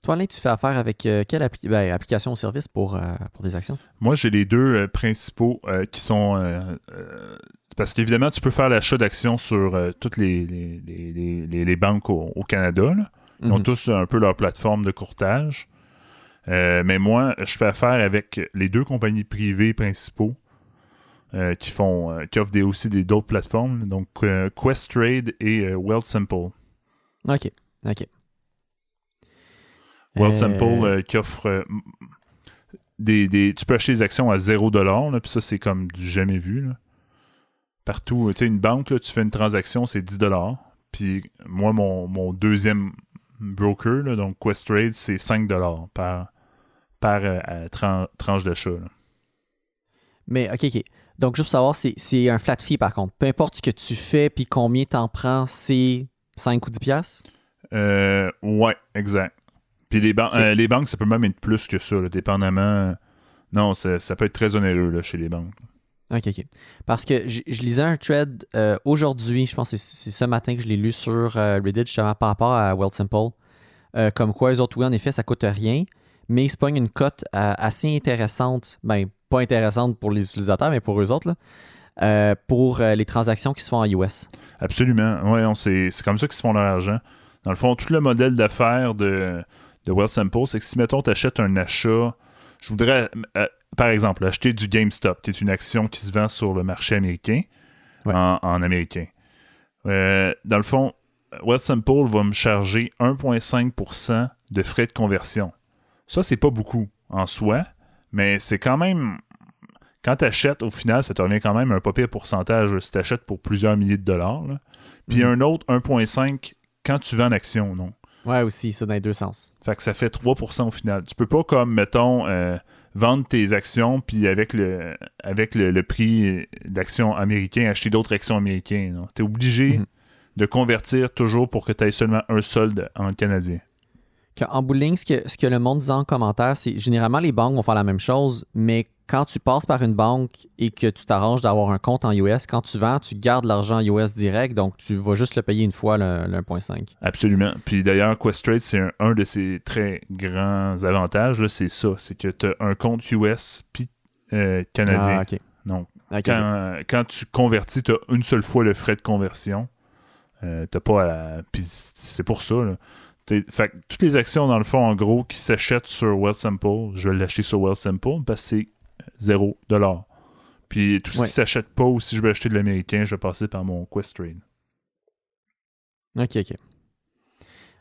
Toi, Alain, tu fais affaire avec quelle application ou service pour des actions? Moi, j'ai les deux principaux qui sont... parce qu'évidemment, tu peux faire l'achat d'actions sur toutes les banques au Canada. Là. Ils ont tous un peu leur plateforme de courtage. Mais moi, je fais affaire avec les deux compagnies privées principaux qui offrent aussi d'autres plateformes. Donc, Questrade et Wealthsimple. OK. Wealthsimple qui offre... tu peux acheter des actions à 0$, là, puis ça, c'est comme du jamais vu. Là. Partout, tu sais, une banque, là, tu fais une transaction, c'est 10$. Puis moi, mon deuxième broker, là, donc Questrade, c'est 5$ par tranche d'achat. Là. Mais, OK. Donc, juste pour savoir, c'est un flat fee, par contre. Peu importe ce que tu fais, puis combien t'en prends, c'est 5 ou 10$? Ouais, exact. Puis les banques, ça peut même être plus que ça, là, dépendamment. Non, ça peut être très onéreux là, chez les banques. OK. Parce que je lisais un thread aujourd'hui, je pense que c'est ce matin que je l'ai lu sur Reddit, justement, par rapport à Wealthsimple. Comme quoi, eux autres, oui, en effet, ça coûte rien, mais ils se pognent une cote assez intéressante. Ben, pas intéressante pour les utilisateurs, mais pour eux autres, là, pour les transactions qui se font en US. Absolument. Ouais, c'est comme ça qu'ils se font leur argent. Dans le fond, tout le modèle d'affaires de Wealthsimple, c'est que si, mettons, tu achètes un achat, je voudrais, par exemple, acheter du GameStop, qui est une action qui se vend sur le marché américain, en américain. Dans le fond, Wealthsimple va me charger 1,5% de frais de conversion. Ça, c'est pas beaucoup en soi, mais c'est quand même... Quand tu achètes, au final, ça te revient quand même un pas pire pourcentage si tu achètes pour plusieurs milliers de dollars. Là. Puis un autre 1,5% quand tu vends l'action, non? Ouais, aussi, ça dans les deux sens. Fait que ça fait 3% au final. Tu peux pas, comme, mettons, vendre tes actions, puis avec le prix d'actions américain, acheter d'autres actions américaines. Tu es obligé de convertir toujours pour que tu aies seulement un solde en canadien. En bout de ligne, ce que le monde dit en commentaire, c'est généralement les banques vont faire la même chose, mais quand tu passes par une banque et que tu t'arranges d'avoir un compte en US, quand tu vends, tu gardes l'argent US direct, donc tu vas juste le payer une fois, le 1,5. Absolument. Puis d'ailleurs, Questrade, c'est un de ses très grands avantages, là, c'est ça, c'est que tu as un compte US puis canadien. Ah, OK. Donc, quand tu convertis, tu as une seule fois le frais de conversion. T'as pas à... Puis c'est pour ça, là. Fait que toutes les actions, dans le fond, en gros, qui s'achètent sur Wealthsimple, je vais l'acheter sur Wealthsimple parce que c'est 0$. Puis tout ce qui s'achète pas, ou si je veux acheter de l'américain, je vais passer par mon Questrade. OK.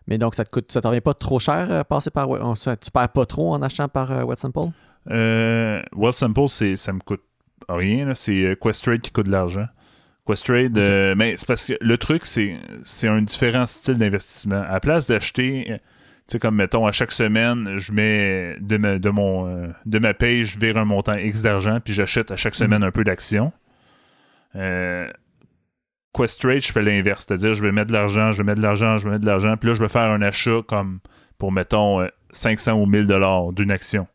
Mais donc, ça te revient pas trop cher passer par... Tu perds pas trop en achetant par Wealthsimple? Wealthsimple, ça me coûte rien. Là. C'est Questrade qui coûte de l'argent. Questrade, mais c'est parce que le truc, c'est un différent style d'investissement. À la place d'acheter, tu sais, comme mettons, à chaque semaine, je mets de ma paye, je vire un montant X d'argent, puis j'achète à chaque semaine un peu d'actions. Questrade, je fais l'inverse, c'est-à-dire je vais mettre de l'argent, puis là, je vais faire un achat comme pour, mettons, 500 ou 1000$ d'une action.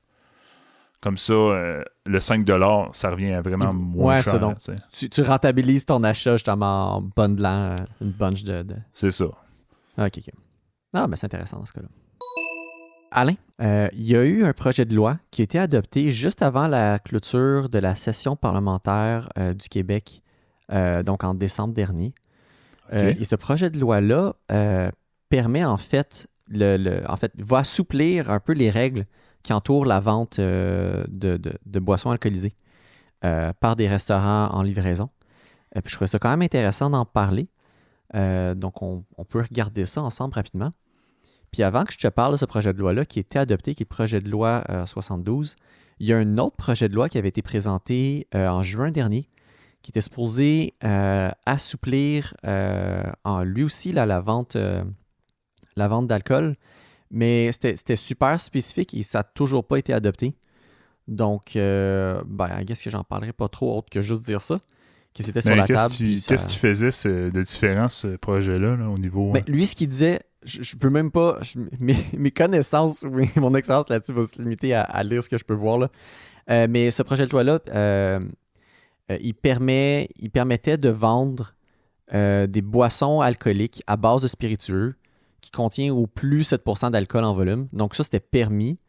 Comme ça, le 5$, ça revient à vraiment moins cher. Ça, donc, tu rentabilises ton achat justement en bundlant une bunch de... C'est ça. OK. Ah, ben c'est intéressant dans ce cas-là. Alain, il y a eu un projet de loi qui a été adopté juste avant la clôture de la session parlementaire du Québec, donc en décembre dernier. Okay. Et ce projet de loi-là permet en fait, va assouplir un peu les règles qui entourent la vente de boissons alcoolisées par des restaurants en livraison. Puis je trouvais ça quand même intéressant d'en parler. Donc, on peut regarder ça ensemble rapidement. Puis avant que je te parle de ce projet de loi-là qui a été adopté, qui est le projet de loi 72, il y a un autre projet de loi qui avait été présenté en juin dernier, qui était supposé assouplir lui aussi là, la vente d'alcool, mais c'était super spécifique et ça n'a toujours pas été adopté. Donc, I guess que j'en parlerai pas trop autre que juste dire ça, que c'était sur la table. Qu'est-ce qui faisait de différent, ce projet-là, là, au niveau... Mais lui, ce qu'il disait, je peux même pas... mes connaissances ou mon expérience là-dessus va se limiter à lire ce que je peux voir, là. Mais ce projet de loi-là, il permettait de vendre des boissons alcooliques à base de spiritueux qui contient au plus 7% d'alcool en volume. Donc ça, c'était permis.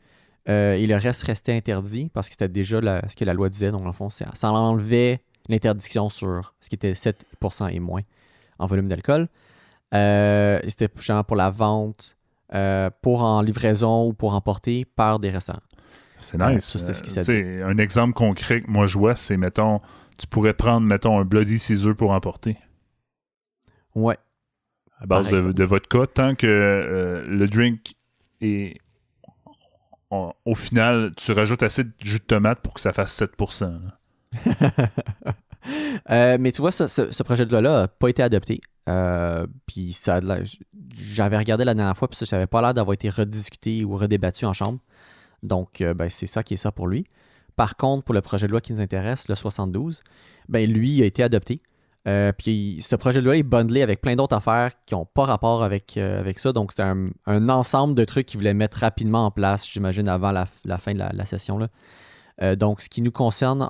Et le reste restait interdit parce que c'était déjà ce que la loi disait. Donc, dans le fond, ça enlevait l'interdiction sur ce qui était 7% et moins en volume d'alcool. C'était justement pour la vente, pour en livraison ou pour emporter par des restaurants. C'est nice. Ça, c'était ce qui s'est dit. Un exemple concret que moi je vois, c'est, mettons, tu pourrais prendre, mettons, un Bloody Caesar pour emporter. Ouais. À base de vodka, tant que le drink est... au final, tu rajoutes assez de jus de tomate pour que ça fasse 7%. Mais tu vois, ce projet de loi-là n'a pas été adopté. Puis j'avais regardé la dernière fois, puis ça n'avait pas l'air d'avoir été rediscuté ou redébattu en chambre. Donc, c'est ça qui est ça pour lui. Par contre, pour le projet de loi qui nous intéresse, le 72, lui a été adopté. Puis ce projet de loi est bundlé avec plein d'autres affaires qui n'ont pas rapport avec ça. Donc, c'est un ensemble de trucs qu'ils voulaient mettre rapidement en place, j'imagine, avant la fin de la session, là. Donc, ce qui nous concerne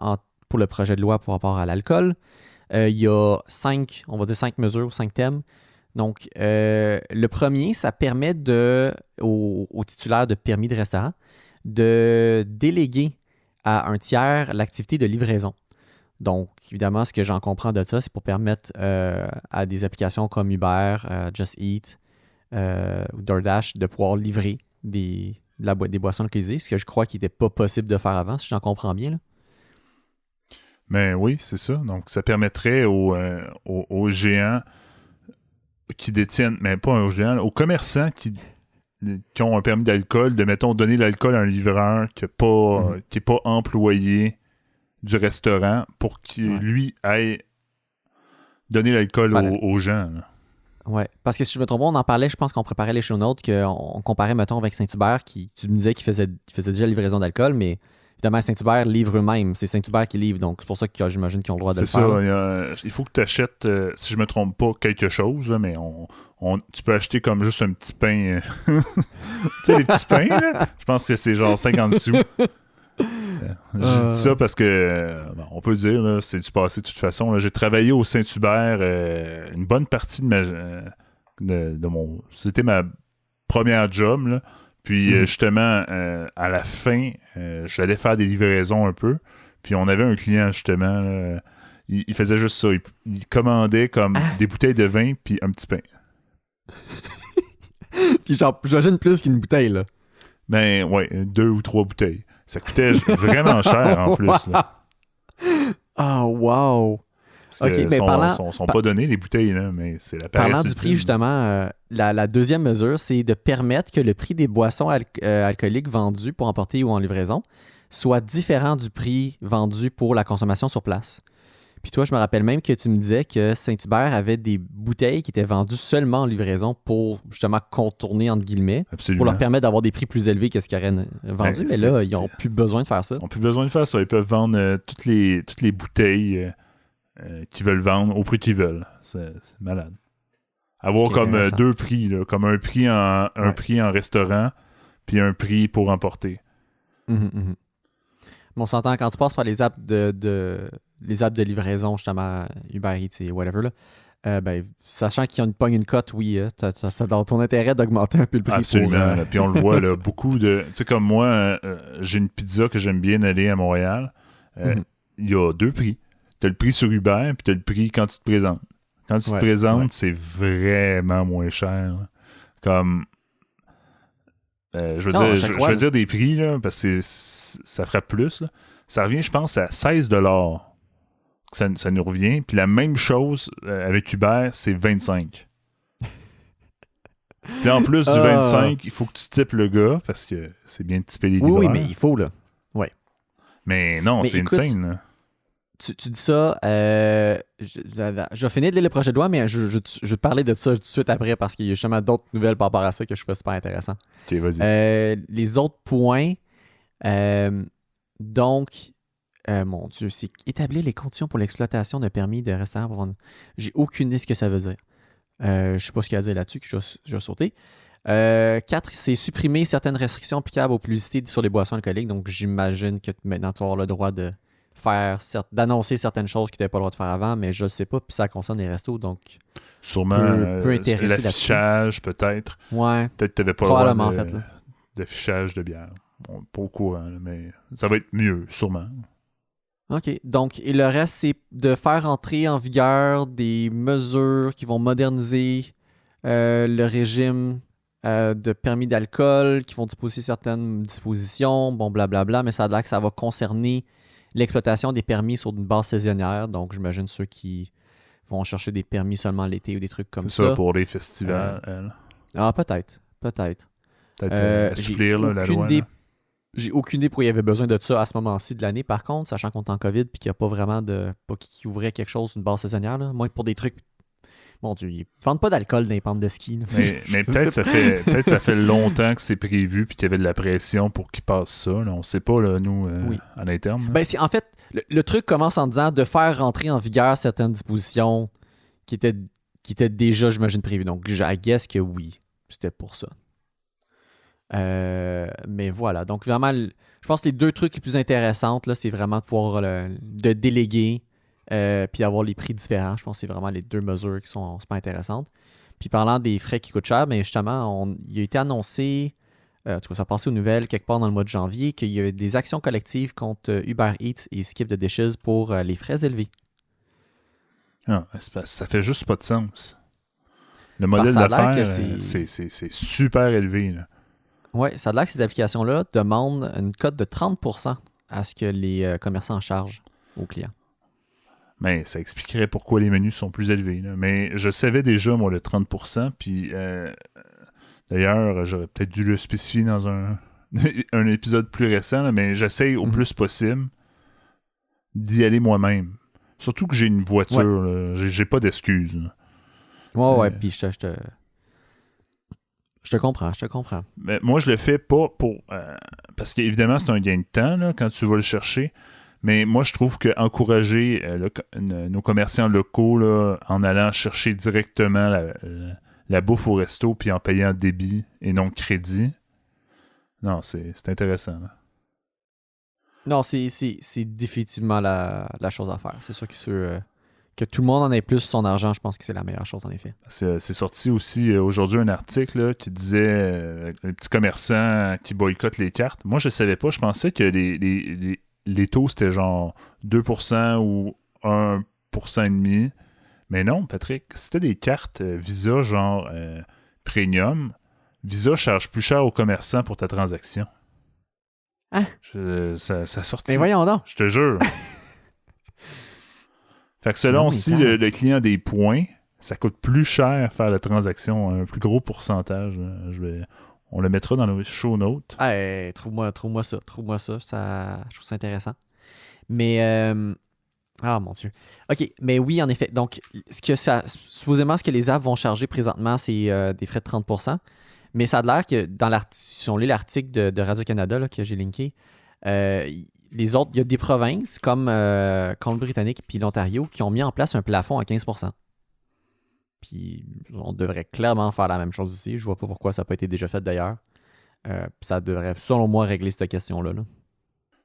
pour le projet de loi par rapport à l'alcool, il y a 5 mesures ou 5 thèmes. Donc, le premier, ça permet aux titulaires de permis de restaurant de déléguer à un tiers l'activité de livraison. Donc, évidemment, ce que j'en comprends de ça, c'est pour permettre à des applications comme Uber, Just Eat ou DoorDash de pouvoir livrer des boissons alcoolisées, ce que je crois qu'il n'était pas possible de faire avant, si j'en comprends bien, là. Mais oui, c'est ça. Donc, ça permettrait aux géants qui détiennent, mais pas aux géants, aux commerçants qui ont un permis d'alcool, de, mettons, donner l'alcool à un livreur qui n'est pas employé du restaurant pour qu'il, lui, aille donner l'alcool aux gens. Là. Ouais, parce que si je me trompe pas, on en parlait, je pense qu'on préparait les show notes, qu'on comparait, mettons, avec Saint-Hubert, tu me disais qu'il faisait déjà la livraison d'alcool, mais évidemment, Saint-Hubert livre eux-mêmes. C'est Saint-Hubert qui livre, donc c'est pour ça que j'imagine qu'ils ont le droit de le faire. C'est ça, il faut que tu achètes, si je me trompe pas, quelque chose, là, mais tu peux acheter comme juste un petit pain. Tu sais, les petits pains, là? Je pense que c'est genre 50 sous. Je dis ça parce que, on peut le dire, là, c'est du passé de toute façon. Là. J'ai travaillé au Saint-Hubert une bonne partie de mon... C'était ma première job, là. Puis justement, à la fin, j'allais faire des livraisons un peu. Puis on avait un client, justement, là, il faisait juste ça. Il commandait comme des bouteilles de vin puis un petit pain. Puis j'imagine plus qu'une bouteille, là. Ben ouais, 2 ou 3 bouteilles. Ça coûtait vraiment cher en plus. Ah, wow! OK, mais sont pas donnés les bouteilles, là, mais c'est la paresse. Parlant du prix, justement, la deuxième mesure, c'est de permettre que le prix des boissons alcooliques vendues pour emporter ou en livraison soit différent du prix vendu pour la consommation sur place. Puis toi, je me rappelle même que tu me disais que Saint-Hubert avait des bouteilles qui étaient vendues seulement en livraison pour justement contourner, entre guillemets, Absolument. pour leur permettre d'avoir des prix plus élevés que ce qu'ils auraient vendu. Mais là, ils n'ont plus besoin de faire ça. Ils n'ont plus besoin de faire ça. Ils peuvent vendre toutes les bouteilles qu'ils veulent vendre au prix qu'ils veulent. C'est malade. Avoir comme 2 prix, là, comme un prix en restaurant puis un prix pour emporter. Mais on s'entend, quand tu passes par les apps les apps de livraison, justement, Uber Eats et whatever, là, sachant qu'ils pognent une cote, oui, ça dans ton intérêt d'augmenter un peu le prix. Absolument. Puis on le voit, là, beaucoup de... Tu sais, comme moi, j'ai une pizza que j'aime bien aller à Montréal. Il y a 2 prix. Tu as le prix sur Uber, puis tu as le prix quand tu te présentes. Quand tu te présentes, c'est vraiment moins cher. Là. Comme... je veux dire des prix, là, parce que ça ferait plus. Là. Ça revient, je pense, à 16 $. Ça nous revient. Puis la même chose avec Uber, c'est 25. Puis en plus du 25, il faut que tu types le gars, parce que c'est bien de typer les livreurs. Oui, mais il faut, là. Ouais. Mais non, Mais c'est écoute, insane, là. Tu dis ça, je vais finir de lire le projet de loi, mais je vais te parler de ça tout de suite après parce qu'il y a justement d'autres nouvelles par rapport à ça que je trouve super intéressant. OK, vas-y. Les autres points, donc, mon Dieu, c'est établir les conditions pour l'exploitation d'un permis de restaurant. J'ai aucune idée ce que ça veut dire. Je sais pas ce qu'il y a à dire là-dessus, que je vais sauter. 4, c'est supprimer certaines restrictions applicables aux publicités sur les boissons alcooliques. Donc, j'imagine que maintenant, tu vas avoir le droit d'annoncer certaines choses que tu n'avais pas le droit de faire avant, mais je ne sais pas, puis ça concerne les restos, donc Sûrement peu intéressé l'affichage, peut-être. Ouais. Peut-être que tu n'avais pas probablement, le droit en fait, là. d'affichage de bière. Bon, pas au courant, là, mais ça va être mieux, sûrement. OK. Donc, et le reste, c'est de faire entrer en vigueur des mesures qui vont moderniser le régime de permis d'alcool, qui vont disposer certaines dispositions, bon, blablabla, mais ça a l'air que ça va concerner l'exploitation des permis sur une base saisonnière. Donc, j'imagine ceux qui vont chercher des permis seulement l'été ou des trucs comme ça. C'est ça pour les festivals, elle. Ah, peut-être. Peut-être assouplir la loi. J'ai aucune idée pourquoi il y avait besoin de ça à ce moment-ci de l'année, par contre, sachant qu'on est en COVID et qu'il n'y a pas vraiment pas qui ouvrait quelque chose, une base saisonnière. Là. Moi, pour des trucs. Mon Dieu, ils ne vendent pas d'alcool dans les pentes de ski. Là. Mais peut-être ça fait longtemps que c'est prévu puis qu'il y avait de la pression pour qu'ils passent ça. Là. On ne sait pas, là, nous, à l'interne. Ben, en fait, le truc commence en disant de faire rentrer en vigueur certaines dispositions qui étaient déjà, j'imagine, prévues. Donc, I guess que oui, c'était pour ça. Mais voilà. Donc, vraiment, je pense que les deux trucs les plus intéressants, là, c'est vraiment de pouvoir de déléguer puis d'avoir les prix différents. Je pense que c'est vraiment les deux mesures qui sont super intéressantes. Puis parlant des frais qui coûtent cher, mais justement, il a été annoncé, en tout cas, ça a passé aux nouvelles quelque part dans le mois de janvier, qu'il y avait des actions collectives contre Uber Eats et Skip the Dishes pour les frais élevés. Ah, ça fait juste pas de sens. Le modèle d'affaires, c'est super élevé. Là. Oui, ça a l'air que ces applications-là demandent une cote de 30% à ce que les commerçants chargent aux clients. Mais ça expliquerait pourquoi les menus sont plus élevés. Là. Mais je savais déjà, moi, le 30%. Puis, d'ailleurs, j'aurais peut-être dû le spécifier dans un épisode plus récent, là, mais j'essaye au plus possible d'y aller moi-même. Surtout que j'ai une voiture. Ouais. J'ai pas d'excuses. Ouais, puis je te comprends. Mais moi, je le fais pas pour... parce qu'évidemment, c'est un gain de temps là, quand tu vas le chercher. Mais moi, je trouve qu'encourager nos commerçants locaux là, en allant chercher directement la bouffe au resto puis en payant débit et non crédit, non, c'est intéressant. Là. Non, c'est définitivement la chose à faire. C'est sûr que tout le monde en ait plus son argent, je pense que c'est la meilleure chose, en effet. C'est sorti aussi aujourd'hui un article là, qui disait les petits commerçants qui boycottent les cartes. Moi, je savais pas. Je pensais que les taux, c'était genre 2% ou 1,5%. Mais non, Patrick, si t'as des cartes Visa genre Premium, Visa charge plus cher aux commerçants pour ta transaction. Hein? Ça sortit. Mais voyons donc. Je te jure. Fait que selon si le client a des points, ça coûte plus cher faire la transaction, un plus gros pourcentage. On le mettra dans le show notes. Hey, trouve-moi ça. Je trouve ça intéressant. Mais, mon Dieu. OK, mais oui, en effet. Donc, supposément, ce que les apps vont charger présentement, c'est des frais de 30%. Mais ça a l'air que, si on lit l'article de Radio-Canada là, que j'ai linké, les autres, il y a des provinces comme Colombie-Britannique puis l'Ontario qui ont mis en place un plafond à 15%. Puis on devrait clairement faire la même chose ici. Je vois pas pourquoi ça n'a pas été déjà fait d'ailleurs. Ça devrait, selon moi, régler cette question-là. Là.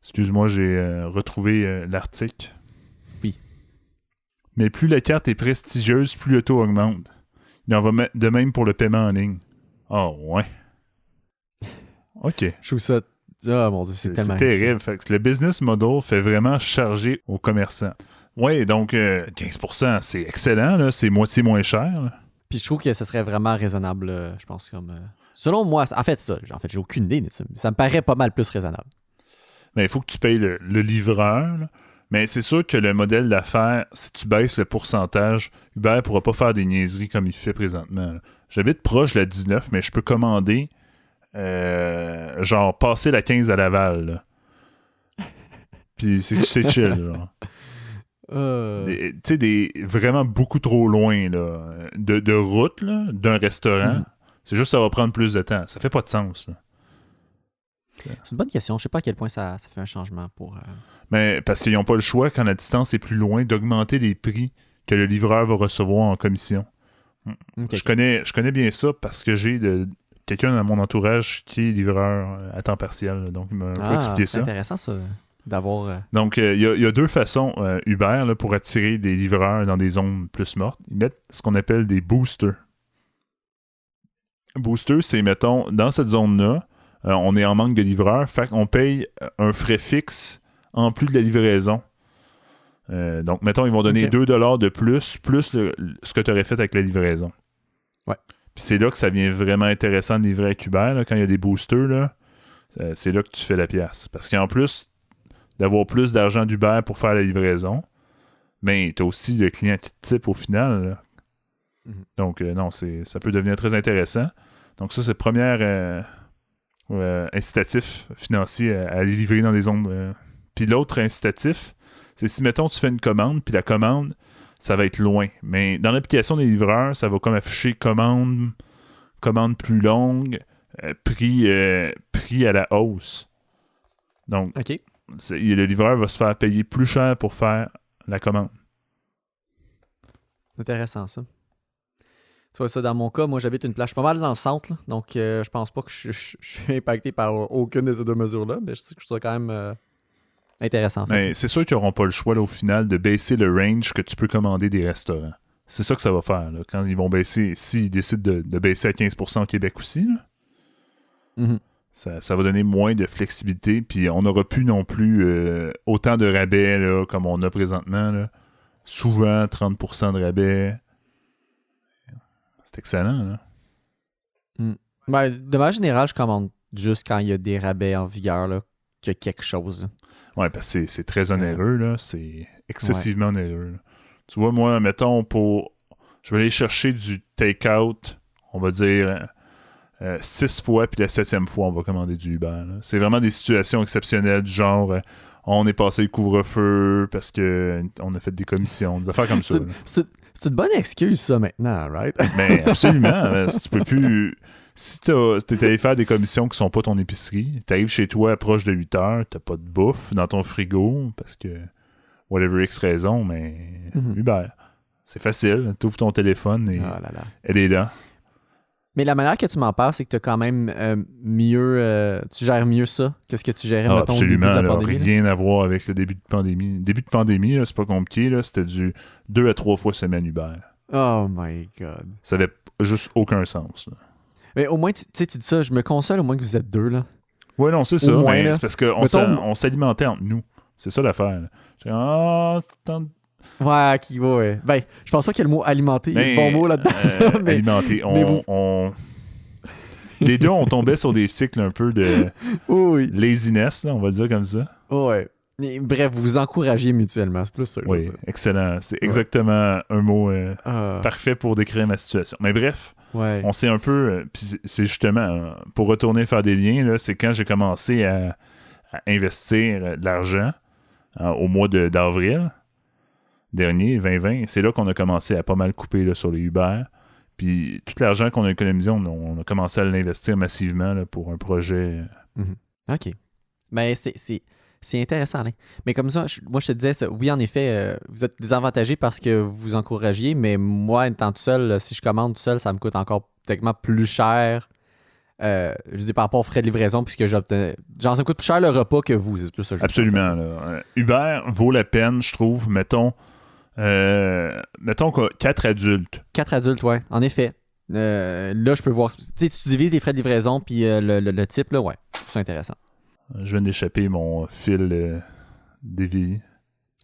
Excuse-moi, j'ai retrouvé l'article. Oui. Mais plus la carte est prestigieuse, plus le taux augmente. Il en va de même pour le paiement en ligne. Oh, ouais. OK. Je trouve ça... Ah, mon Dieu, c'est tellement... C'est terrible. Fait que le business model fait vraiment charger aux commerçants. Oui, donc 15%, c'est excellent. Là. C'est moitié moins cher. Là. Puis je trouve que ce serait vraiment raisonnable, je pense. Selon moi, en fait, j'ai aucune idée. Ça me paraît pas mal plus raisonnable. Mais il faut que tu payes le livreur, là. Mais c'est sûr que le modèle d'affaires, si tu baisses le pourcentage, Uber ne pourra pas faire des niaiseries comme il fait présentement. Là. J'habite proche de la 19, mais je peux commander genre passer la 15 à Laval. Là. Puis c'est chill. Genre. Tu sais, vraiment beaucoup trop loin là, de route là, d'un restaurant. C'est juste que ça va prendre plus de temps. Ça fait pas de sens. Là. C'est une bonne question. Je sais pas à quel point ça fait un changement pour... Mais parce qu'ils n'ont pas le choix, quand la distance est plus loin, d'augmenter les prix que le livreur va recevoir en commission. Okay. Je connais bien ça parce que j'ai quelqu'un dans mon entourage qui est livreur à temps partiel. Donc, il m'a un peu expliqué ça. C'est intéressant, ça, d'avoir... Donc, il y a deux façons, Uber, là, pour attirer des livreurs dans des zones plus mortes. Ils mettent ce qu'on appelle des boosters. Booster, c'est, mettons, dans cette zone-là, on est en manque de livreurs, fait qu'on paye un frais fixe en plus de la livraison. Donc, mettons, ils vont donner 2$ de plus ce que tu aurais fait avec la livraison. Ouais. Puis c'est là que ça devient vraiment intéressant de livrer avec Uber. Là, quand il y a des boosters, là, c'est là que tu fais la pièce. Parce qu'en plus d'avoir plus d'argent d'Uber pour faire la livraison, mais tu as aussi le client qui te type au final. Là. Donc, non, ça peut devenir très intéressant. Donc, ça, c'est le premier incitatif financier à aller livrer dans des zones. Puis l'autre incitatif, c'est si, mettons, tu fais une commande, puis la commande, ça va être loin. Mais dans l'application des livreurs, ça va comme afficher commande plus longue, prix à la hausse. Donc, le livreur va se faire payer plus cher pour faire la commande. Intéressant, ça. Tu vois, ça, dans mon cas, moi, j'habite une plage pas mal dans le centre, là, donc je pense pas que je suis impacté par aucune de ces deux mesures-là, mais je trouve ça quand même intéressant. En fait. Mais c'est sûr qu'ils n'auront pas le choix, là, au final, de baisser le range que tu peux commander des restaurants. C'est ça que ça va faire, là, quand ils vont baisser, s'ils décident de baisser à 15% au Québec aussi, là. Ça va donner moins de flexibilité, puis on n'aura plus non plus autant de rabais là, comme on a présentement. Là. Souvent, 30% de rabais. C'est excellent, là. Ben, de manière générale, je commande juste quand il y a des rabais en vigueur, là, qu'il y a quelque chose. Là. Ouais, parce que c'est très onéreux, là. C'est excessivement onéreux. Là. Tu vois, moi, mettons, je vais aller chercher du take-out, on va dire 6 fois, puis la 7e fois, on va commander du Uber. Là. C'est vraiment des situations exceptionnelles, du genre, on est passé le couvre-feu parce qu'on a fait des commissions, des affaires comme ça. C'est une bonne excuse, ça, maintenant, right? Ben, absolument. Si tu peux plus... Si t'es allé faire des commissions qui sont pas ton épicerie, t'arrives chez toi proche de 8 heures, t'as pas de bouffe dans ton frigo, parce que whatever X raison, mais Uber. C'est facile. T'ouvres ton téléphone et elle est là. Mais la manière que tu m'en parles, c'est que tu as quand même mieux... tu gères mieux ça que ce que tu gérais, mettons, au début de la pandémie. Rien à voir avec le début de pandémie. Début de pandémie, là, c'est pas compliqué. Là, c'était du 2 à 3 fois semaine Uber. Oh my God. Ça avait juste aucun sens. Là. Mais au moins, tu dis ça, je me console au moins que vous êtes deux, là. Oui, non, c'est ça. Mais c'est parce qu'on s'alimentait entre nous. C'est ça l'affaire. Ouais. Ben, je pense pas qu'il y a le mot alimenter. Il y a le bon mot là-dedans. Alimenter. Les deux, on tombait sur des cycles un peu de laziness, là, on va le dire comme ça. Ouais. Bref, vous vous encouragez mutuellement, c'est plus ça. Oui, excellent. C'est exactement un mot parfait pour décrire ma situation. Mais bref, on s'est un peu... Puis c'est justement, pour retourner faire des liens, là, c'est quand j'ai commencé à investir de l'argent au mois d'avril dernier, 2020. C'est là qu'on a commencé à pas mal couper là, sur les Uber. Puis tout l'argent qu'on a économisé, on a commencé à l'investir massivement là, pour un projet. OK. Mais c'est intéressant, hein? Mais comme ça, moi, je te disais, oui, en effet, vous êtes désavantagé parce que vous encouragiez, mais moi, étant tout seul, si je commande tout seul, ça me coûte encore techniquement plus cher. Je dis par rapport aux frais de livraison, puisque j'obtenais. Genre, ça me coûte plus cher le repas que vous. C'est plus ça. Absolument. Là. Uber vaut la peine, je trouve, mettons que 4 adultes. 4 adultes, ouais, en effet. Là, je peux voir. Tu sais, tu divises les frais de livraison, puis le type, là, ouais, c'est intéressant. Je viens d'échapper mon fil dévié.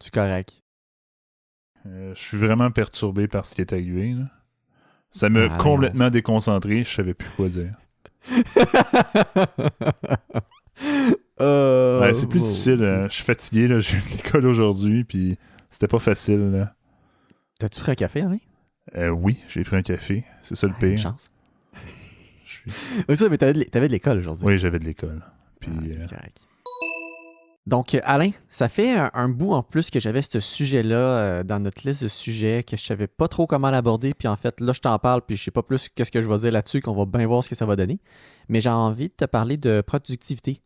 C'est correct. Je suis vraiment perturbé par ce qui est arrivé. Là. Ça m'a complètement déconcentré. Je savais plus quoi dire. Ouais, c'est plus difficile. Dieu. Je suis fatigué, là. J'ai eu de l'école aujourd'hui, puis c'était pas facile, là. T'as-tu pris un café, Alain? Oui, j'ai pris un café. C'est ça le Une pire. chance. Je suis... Oui, ça, mais t'avais de l'école aujourd'hui. Oui, j'avais de l'école. Puis, C'est correct. Donc, Alain, ça fait un bout en plus que j'avais ce sujet-là dans notre liste de sujets que je savais pas trop comment l'aborder. Puis en fait, là, je t'en parle, puis je sais pas plus qu'est-ce que je vais dire là-dessus, qu'on va bien voir ce que ça va donner. Mais j'ai envie de te parler de productivité.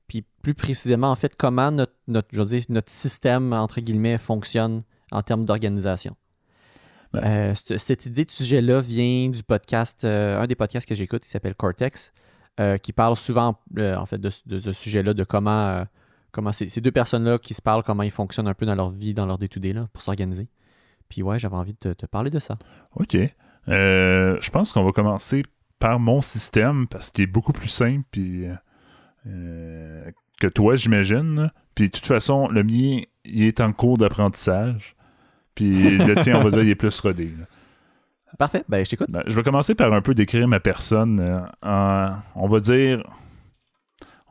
Puis plus précisément, en fait, comment je veux dire, notre système, entre guillemets, fonctionne en termes d'organisation. Cette idée de sujet-là vient du podcast, un des podcasts que j'écoute qui s'appelle Cortex, qui parle souvent, en fait, de ce sujet-là, de comment ces deux personnes-là qui se parlent, comment ils fonctionnent un peu dans leur vie, dans leur day-to-day, là, pour s'organiser. Puis ouais, j'avais envie de te parler de ça. OK. Je pense qu'on va commencer par mon système, parce qu'il est beaucoup plus simple puis, que toi, j'imagine. Puis de toute façon, le mien, il est en cours d'apprentissage. Puis le tien, on va dire, il est plus rodé. Là. Parfait, ben je t'écoute. Je vais commencer par un peu décrire ma personne. On va dire,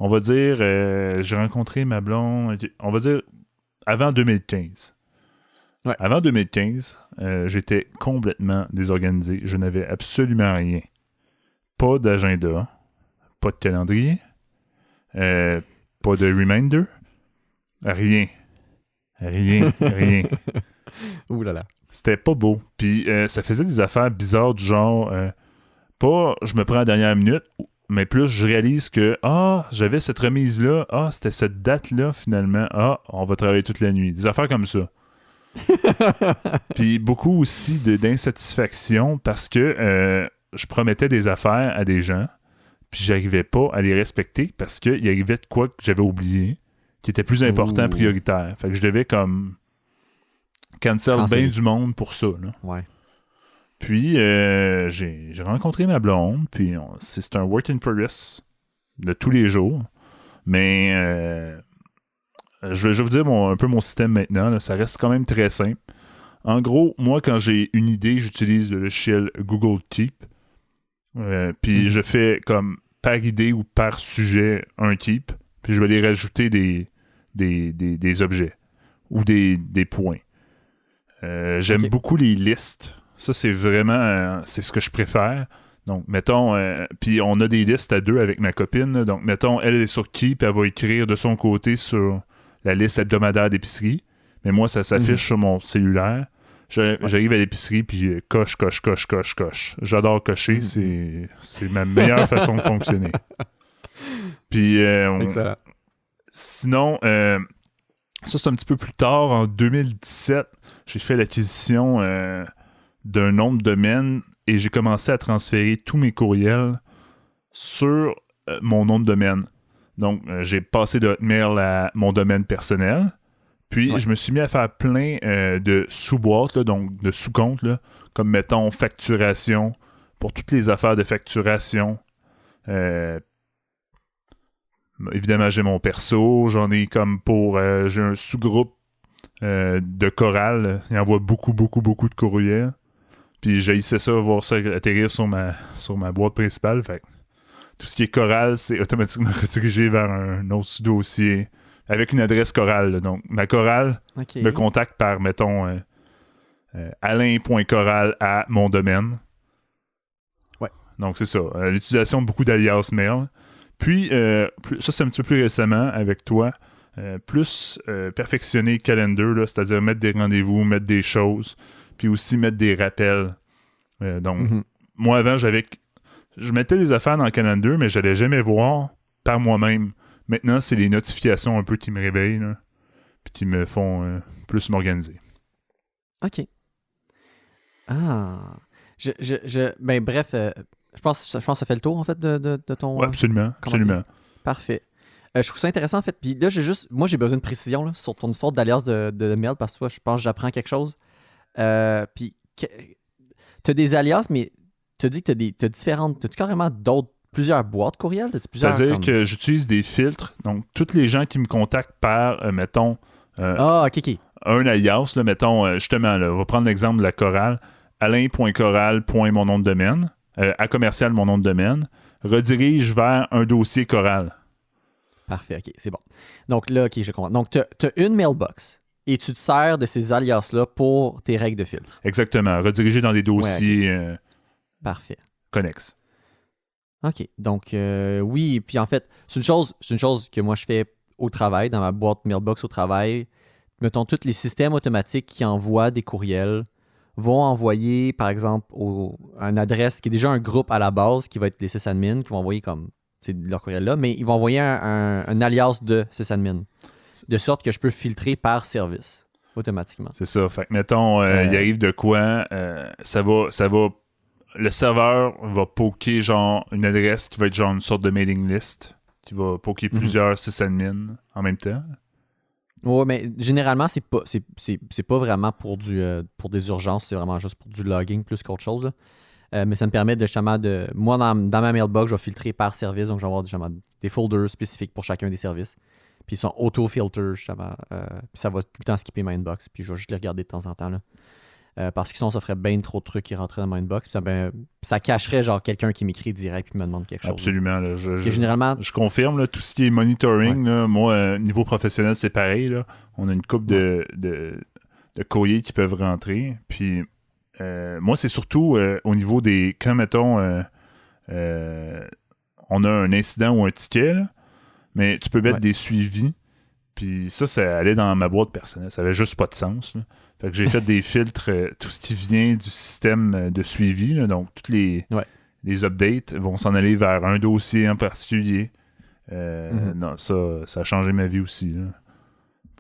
j'ai rencontré ma blonde, on va dire, avant 2015. Ouais. Avant 2015, j'étais complètement désorganisé. Je n'avais absolument rien. Pas d'agenda, pas de calendrier, pas de reminder, rien. Rien. Ouh là là. C'était pas beau. Puis ça faisait des affaires bizarres du genre, pas je me prends à la dernière minute, mais plus je réalise que, j'avais cette remise-là, c'était cette date-là finalement, on va travailler toute la nuit. Des affaires comme ça. Puis beaucoup aussi d'insatisfaction parce que je promettais des affaires à des gens, puis j'arrivais pas à les respecter parce qu'il arrivait de quoi que j'avais oublié, qui était plus important, prioritaire. Fait que je devais comme cancel bien du monde pour ça. Là. Ouais. Puis j'ai rencontré ma blonde, puis c'est un work in progress de tous les jours. Mais je vais vous dire un peu mon système maintenant. Là. Ça reste quand même très simple. En gros, moi, quand j'ai une idée, j'utilise le logiciel Google Keep. Puis je fais comme par idée ou par sujet un keep. Puis je vais les rajouter des objets ou des points. J'aime beaucoup les listes. Ça, c'est vraiment c'est ce que je préfère. Donc, mettons, puis on a des listes à deux avec ma copine. Là. Donc, mettons, elle est sur Keep, elle va écrire de son côté sur la liste hebdomadaire d'épicerie. Mais moi, ça s'affiche sur mon cellulaire. J'arrive à l'épicerie, puis coche. J'adore cocher, c'est ma meilleure façon de fonctionner. Puis, excellent. Sinon, ça, c'est un petit peu plus tard, en 2017, j'ai fait l'acquisition d'un nom de domaine et j'ai commencé à transférer tous mes courriels sur mon nom de domaine. Donc, j'ai passé de Hotmail à mon domaine personnel. Puis, je me suis mis à faire plein de sous-boîtes, là, donc de sous-comptes, là, comme, mettons, facturation, pour toutes les affaires de facturation. Évidemment, j'ai mon perso, j'en ai comme pour... j'ai un sous-groupe de chorale. Il envoie beaucoup de courriels. Puis j'haïssais ça, voir ça atterrir sur ma boîte principale. Fait tout ce qui est chorale, c'est automatiquement redirigé vers un autre sous-dossier avec une adresse chorale. Là. Donc, ma chorale me contacte par, mettons, alain.chorale à mon domaine. Ouais. Donc, c'est ça. L'utilisation de beaucoup d'alias mail. Puis, ça, c'est un petit peu plus récemment avec toi. Plus perfectionner Calendar, là, c'est-à-dire mettre des rendez-vous, mettre des choses, puis aussi mettre des rappels. Donc, moi, avant, je mettais des affaires dans Calendar, mais je n'allais jamais voir par moi-même. Maintenant, c'est les notifications un peu qui me réveillent, là, puis qui me font plus m'organiser. OK. Ben, bref, je pense que ça fait le tour, en fait, de ton... Oui, absolument. Parfait. Je trouve ça intéressant, en fait. Puis là, j'ai besoin de précision là, sur ton histoire d'alias de mail, parce que je pense que j'apprends quelque chose. Puis, t'as des alias, mais t'as dit que t'as-tu carrément plusieurs boîtes courriel? C'est-à-dire que j'utilise des filtres. Donc, tous les gens qui me contactent par, mettons... OK. Un alias, là, mettons, justement, là, on va prendre l'exemple de la chorale. alain.chorale.mon nom de domaine, à commercial mon nom de domaine, redirige vers un dossier chorale. Parfait, OK, c'est bon. Donc là, OK, je comprends. Donc, tu as une mailbox et tu te sers de ces alias-là pour tes règles de filtre. Exactement. Rediriger dans des dossiers Parfait. connexes. OK. Donc, oui, puis en fait, c'est une chose que moi je fais au travail, dans ma boîte mailbox au travail. Mettons, tous les systèmes automatiques qui envoient des courriels vont envoyer, par exemple, une adresse qui est déjà un groupe à la base, qui va être les sysadmins, qui vont envoyer comme leur courriel là, mais ils vont envoyer un alias de sysadmin, de sorte que je peux filtrer par service automatiquement. C'est ça. Fait que, mettons, il arrive de quoi, ça va. Le serveur va poker genre une adresse qui va être genre une sorte de mailing list, qui va poker plusieurs sysadmins en même temps. Oui, mais généralement, c'est pas vraiment pour des urgences, c'est vraiment juste pour du logging plus qu'autre chose. Là. Mais ça me permet de justement moi, dans ma mailbox, je vais filtrer par service, donc je vais avoir justement des folders spécifiques pour chacun des services. Puis ils sont auto-filter, justement. Puis ça va tout le temps skipper ma inbox, puis je vais juste les regarder de temps en temps. Là. Parce que sinon, ça ferait bien trop de trucs qui rentraient dans ma inbox. Puis ça cacherait genre quelqu'un qui m'écrit direct puis me demande quelque chose. Absolument. Là, généralement... je confirme, là, tout ce qui est monitoring, là, moi, niveau professionnel, c'est pareil. Là. On a une couple de courriers qui peuvent rentrer. Puis moi, c'est surtout au niveau des... Quand, mettons, on a un incident ou un ticket, là, mais tu peux mettre des suivis. Puis ça allait dans ma boîte personnelle. Ça avait juste pas de sens. Là. Fait que j'ai fait des filtres, tout ce qui vient du système de suivi. Là, donc, tous les updates vont s'en aller vers un dossier en particulier. Non, ça a changé ma vie aussi. Là.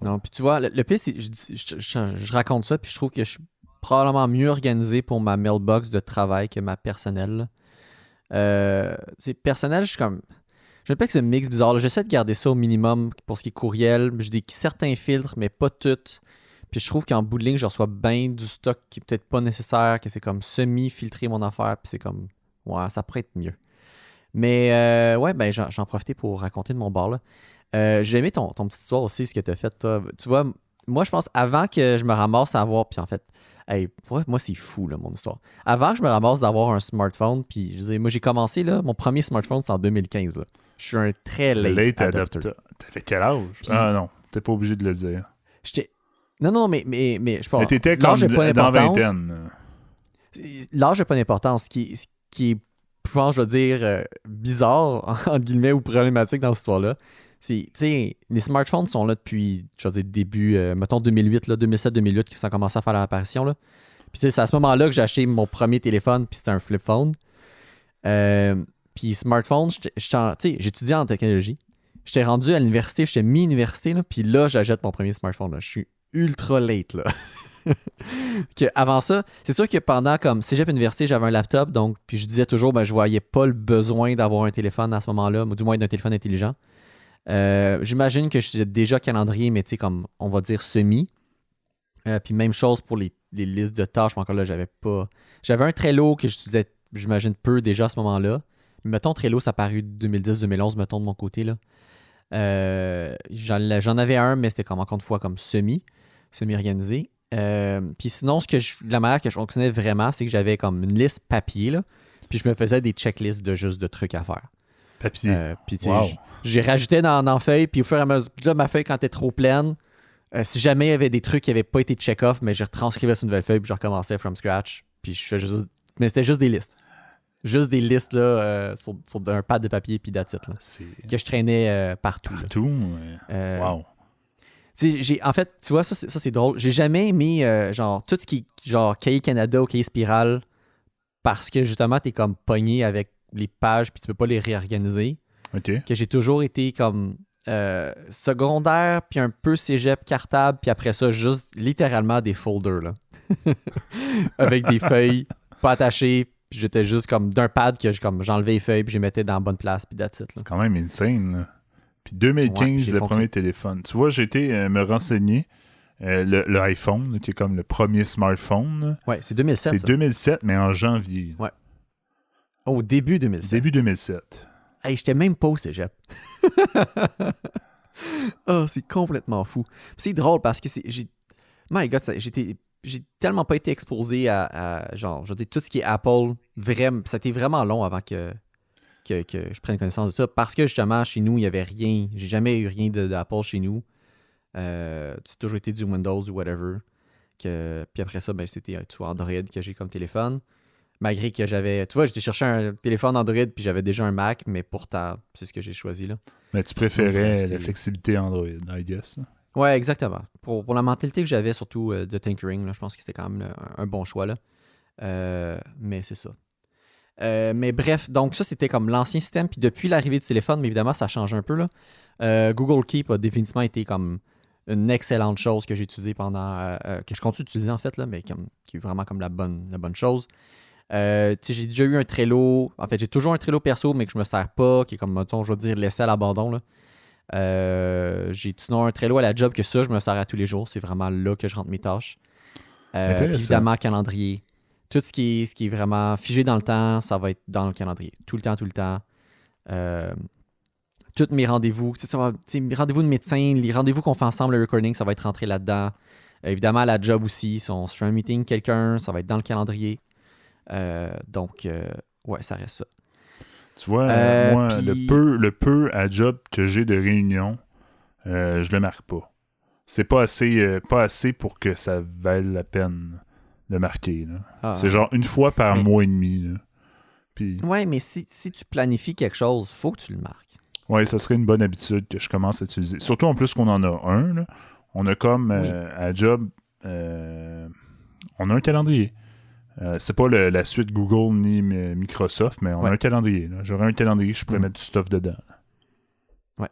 Non, puis tu vois, le pire, c'est je raconte ça, puis je trouve que je suis probablement mieux organisé pour ma mailbox de travail que ma personnelle. C'est personnel, je suis comme... Je me rappelle que c'est un mix bizarre. Là. J'essaie de garder ça au minimum pour ce qui est courriel. J'ai certains filtres, mais pas toutes. Puis je trouve qu'en bout de ligne, je reçois bien du stock qui est peut-être pas nécessaire, que c'est comme semi-filtré mon affaire, puis c'est comme, ouais, ça pourrait être mieux. Mais ouais, ben j'en profitais pour raconter de mon bar là. J'ai aimé ton petite histoire aussi, ce que tu as fait. Toi. Tu vois, moi je pense, avant que je me ramasse à avoir, puis en fait, hey, moi c'est fou là, mon histoire. Avant que je me ramasse d'avoir un smartphone, puis je disais, moi j'ai commencé là, mon premier smartphone c'est en 2015 là. Je suis un très late adopter. T'avais quel âge? Puis, non, t'es pas obligé de le dire. Non, mais je pense. Mais t'étais comme dans vingtaine. L'âge n'a pas d'importance. Ce qui est, je pense, je veux dire, bizarre, entre guillemets, ou problématique dans cette histoire-là, c'est, tu sais, les smartphones sont là depuis, je veux dire, début, mettons 2008, 2007-2008, que ça a commencé à faire leur apparition, là. Puis, tu sais, c'est à ce moment-là que j'ai acheté mon premier téléphone, puis c'était un flip phone. Puis, smartphone, tu sais, j'étudiais en technologie. J'étais rendu à l'université, j'étais mi-université, là, puis là, j'achète mon premier smartphone, là. Je suis ultra late, là. Avant ça, c'est sûr que pendant comme cégep université, j'avais un laptop, donc puis je disais toujours, ben je voyais pas le besoin d'avoir un téléphone à ce moment-là, ou du moins d'un téléphone intelligent. J'imagine que je faisais déjà calendrier, mais tu sais, comme on va dire semi. Puis même chose pour les listes de tâches, mais encore là, j'avais pas. J'avais un Trello que j'utilisais, j'imagine, peu déjà à ce moment-là. Mettons Trello, ça a paru 2010-2011, mettons de mon côté, là. J'en avais un, mais c'était comme encore une fois comme semi-organisé. Puis sinon, la manière que je fonctionnais vraiment, c'est que j'avais comme une liste papier, là, puis je me faisais des checklists de trucs à faire. Papier. Puis j'ai rajouté dans feuille, puis au fur et à mesure, là, ma feuille, quand elle était trop pleine, si jamais il y avait des trucs qui n'avaient pas été check-off, mais je retranscrivais sur une nouvelle feuille, puis je recommençais from scratch, puis je fais juste... Mais c'était juste des listes. Juste des listes là, sur un pad de papier, puis that's it, là, que je traînais partout. Partout? Wow. En fait, tu vois, ça c'est drôle. J'ai jamais mis genre tout ce qui est genre Cahier Canada ou Cahier Spiral parce que justement, t'es comme pogné avec les pages puis tu peux pas les réorganiser. OK. Que j'ai toujours été comme secondaire puis un peu cégep cartable puis après ça, juste littéralement des folders là. Avec des feuilles pas attachées puis j'étais juste comme d'un pad que j'enlevais les feuilles puis je les mettais dans la bonne place puis that's it. Là. C'est quand même insane, là. Puis 2015, le premier téléphone. Tu vois, j'ai été me renseigner. Le iPhone, qui est comme le premier smartphone. Ouais, c'est 2007. C'est 2007, mais en janvier. Ouais. Oh, début 2007. Début 2007. Hey, j'étais même pas au cégep. Oh, c'est complètement fou. C'est drôle parce que My God, j'ai tellement pas été exposé à genre, je veux dire, tout ce qui est Apple. Ça a été vraiment long avant que que je prenne connaissance de ça. Parce que justement, chez nous, il n'y avait rien. J'ai jamais eu rien d'Apple chez nous. C'est toujours été du Windows ou whatever. Puis après ça, ben, c'était Android que j'ai comme téléphone. Malgré que j'avais... Tu vois, j'étais chercher un téléphone Android puis j'avais déjà un Mac, mais pourtant, c'est ce que j'ai choisi là. Mais tu préférais la flexibilité Android, I guess. Ouais, exactement. Pour la mentalité que j'avais, surtout de Tinkering, là, je pense que c'était quand même un bon choix là. Mais c'est ça. Mais bref, donc ça, c'était comme l'ancien système. Puis depuis l'arrivée du téléphone, mais évidemment, ça change un peu là. Google Keep a définitivement été comme une excellente chose que j'ai utilisée pendant... que je continue d'utiliser en fait, là, mais qui est vraiment comme la bonne chose. J'ai déjà eu un Trello. En fait, j'ai toujours un Trello perso, mais que je me sers pas, qui est comme, mettons, je vais dire, laissé à l'abandon. Là. J'ai sinon un Trello à la job que ça, je me sers à tous les jours. C'est vraiment là que je rentre mes tâches. Puis évidemment, calendrier. Tout ce qui est vraiment figé dans le temps, ça va être dans le calendrier. Tout le temps. Tous mes rendez-vous, mes rendez-vous de médecin, les rendez-vous qu'on fait ensemble, le recording, ça va être rentré là-dedans. Évidemment, à la job aussi, si on se fait un meeting quelqu'un, ça va être dans le calendrier. Donc, ouais, ça reste ça. Tu vois, moi, le peu à job que j'ai de réunion, je le marque pas. C'est pas assez pour que ça vaille la peine de marquer. Là. C'est genre une fois par mois et demi. Là. Puis... Ouais, mais si tu planifies quelque chose, faut que tu le marques. Ouais, ça serait une bonne habitude que je commence à utiliser. Surtout en plus qu'on en a un. Là. On a comme à job, on a un calendrier. C'est pas la suite Google ni Microsoft, mais on a un calendrier. Là. J'aurais un calendrier, je pourrais mettre du stuff dedans. Là.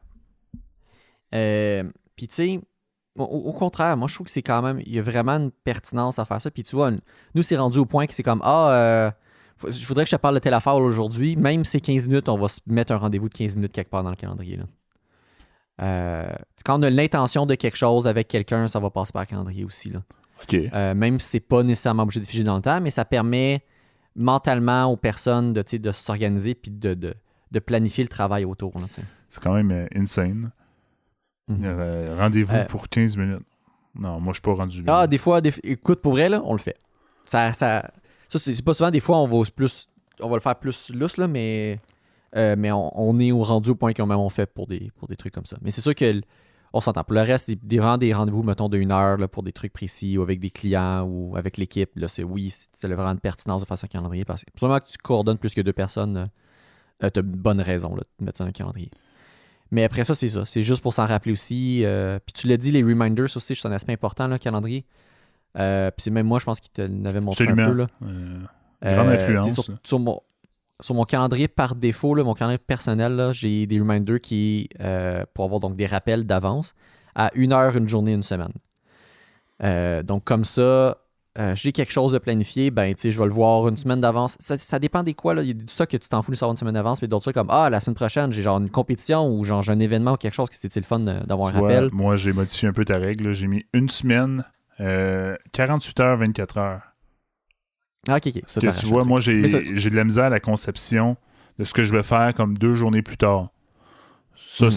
Ouais. Puis tu sais, au contraire, moi je trouve que c'est quand même, il y a vraiment une pertinence à faire ça. Puis tu vois, nous c'est rendu au point que c'est comme, je voudrais que je te parle de telle affaire aujourd'hui, même si c'est 15 minutes, on va se mettre un rendez-vous de 15 minutes quelque part dans le calendrier. Là. Quand on a l'intention de quelque chose avec quelqu'un, ça va passer par le calendrier aussi. Là. Okay. Même si c'est pas nécessairement obligé de figer dans le temps, mais ça permet mentalement aux personnes de s'organiser puis de planifier le travail autour. Là, c'est quand même insane. Rendez-vous pour 15 minutes. Non, moi je suis pas rendu là. Des fois, écoute, pour vrai, là, on le fait. Ça c'est pas souvent, des fois on va le faire plus lousse, là, mais on est rendu au point qu'on même on fait pour des trucs comme ça. Mais c'est sûr que on s'entend. Pour le reste, des rendez-vous, mettons, de 1 heure là, pour des trucs précis ou avec des clients ou avec l'équipe. Là, c'est vraiment une pertinence de faire ça un calendrier. Parce que probablement que tu coordonnes plus que 2 personnes, tu as une bonne raison là, de mettre ça dans un calendrier. Mais après ça, c'est ça. C'est juste pour s'en rappeler aussi. Puis tu l'as dit, les reminders aussi, c'est un aspect important, le calendrier. Puis c'est même moi, je pense qu'il te l'avait montré un peu. Là. Grande influence. Sur mon calendrier par défaut, là, mon calendrier personnel, là, j'ai des reminders pour avoir donc des rappels d'avance à 1 heure, une journée, une semaine. Donc comme ça, j'ai quelque chose de planifié, je vais le voir une semaine d'avance. Ça dépend des quoi. Là. Il y a du ça que tu t'en fous de savoir une semaine d'avance, mais d'autres ça comme la semaine prochaine, j'ai genre une compétition ou genre j'ai un événement ou quelque chose que c'était le fun d'avoir un rappel. Moi, j'ai modifié un peu ta règle. Là. J'ai mis une semaine, 48 heures, 24 heures. OK. Ça, tu vois, moi, j'ai de la misère à la conception de ce que je vais faire comme 2 journées plus tard. Ça,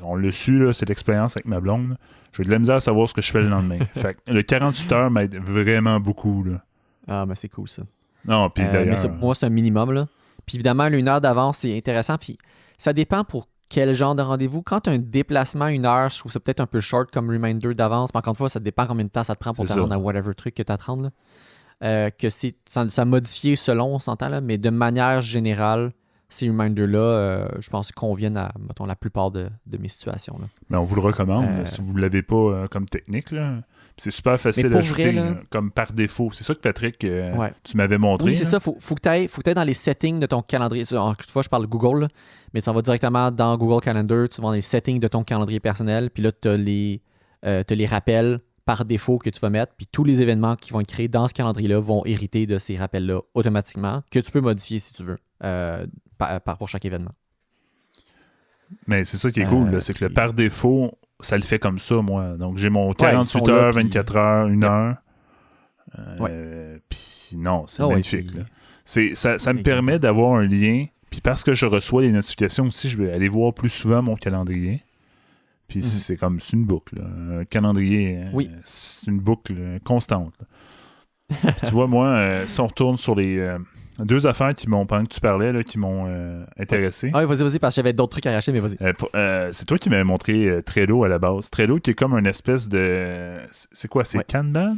on l'a su, là, c'est l'expérience avec ma blonde. Là. J'ai de la misère à savoir ce que je fais le lendemain. Fait que le 48 heures m'aide vraiment beaucoup. Là. Ah, mais c'est cool, ça. Non, puis d'ailleurs... Mais moi, c'est un minimum, là. Puis évidemment, 1 heure d'avance, c'est intéressant. Puis ça dépend pour quel genre de rendez-vous. Quand tu as un déplacement 1 heure, je trouve ça peut-être un peu short comme reminder d'avance. Mais encore une fois, ça dépend combien de temps ça te prend pour te rendre à whatever truc que tu as à te rendre, là. Que ça modifié selon, on s'entend, là, mais de manière générale, ces reminders-là, je pense qu'ils conviennent à, mettons, la plupart de mes situations. Là. Mais on vous le recommande si vous ne l'avez pas comme technique. Là. C'est super facile à ajouter comme par défaut. C'est ça que Patrick, tu m'avais montré. Oui, c'est ça. Faut que tu ailles dans les settings de ton calendrier. Toutefois, je parle de Google, là, mais ça va directement dans Google Calendar. Tu vas dans les settings de ton calendrier personnel, puis là, tu as les rappels par défaut que tu vas mettre, puis tous les événements qui vont être créés dans ce calendrier-là vont hériter de ces rappels-là automatiquement, que tu peux modifier si tu veux, pour chaque événement. Mais c'est ça qui est cool, là, c'est que le par défaut, ça le fait comme ça, moi. Donc, j'ai mon 48 heures, 24 heures, 1 heure. Puis non, c'est magnifique. Là. Ça me permet d'avoir un lien, puis parce que je reçois les notifications aussi, je vais aller voir plus souvent mon calendrier. Puis c'est une boucle. Là. Un calendrier, c'est une boucle constante. Puis tu vois, moi, si on retourne sur 2 affaires qui m'ont, pendant que tu parlais, là, qui m'ont intéressé. Ah oui, vas-y, parce que j'avais d'autres trucs à arracher, mais vas-y. C'est toi qui m'avais montré Trello à la base. Trello qui est comme une espèce de... C'est quoi, c'est Kanban?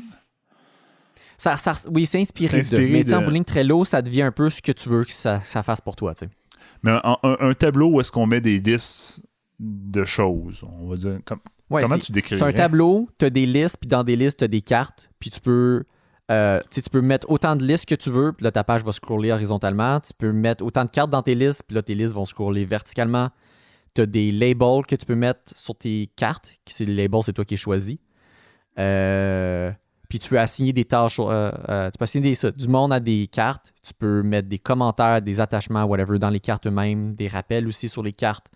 Oui, c'est inspiré de. Mais en bout de ligne, Trello, ça devient un peu ce que tu veux que ça fasse pour toi, tu sais. Mais un tableau où est-ce qu'on met des listes de choses, on va dire. Comment tu décrirais? Tu as un tableau, tu as des listes, puis dans des listes, tu as des cartes, puis tu peux mettre autant de listes que tu veux, puis là, ta page va scroller horizontalement. Tu peux mettre autant de cartes dans tes listes, puis là, tes listes vont scroller verticalement. Tu as des labels que tu peux mettre sur tes cartes. Les labels, c'est toi qui les choisis. Puis tu peux assigner des tâches, tu peux assigner du monde à des cartes. Tu peux mettre des commentaires, des attachements, whatever, dans les cartes eux-mêmes, des rappels aussi sur les cartes,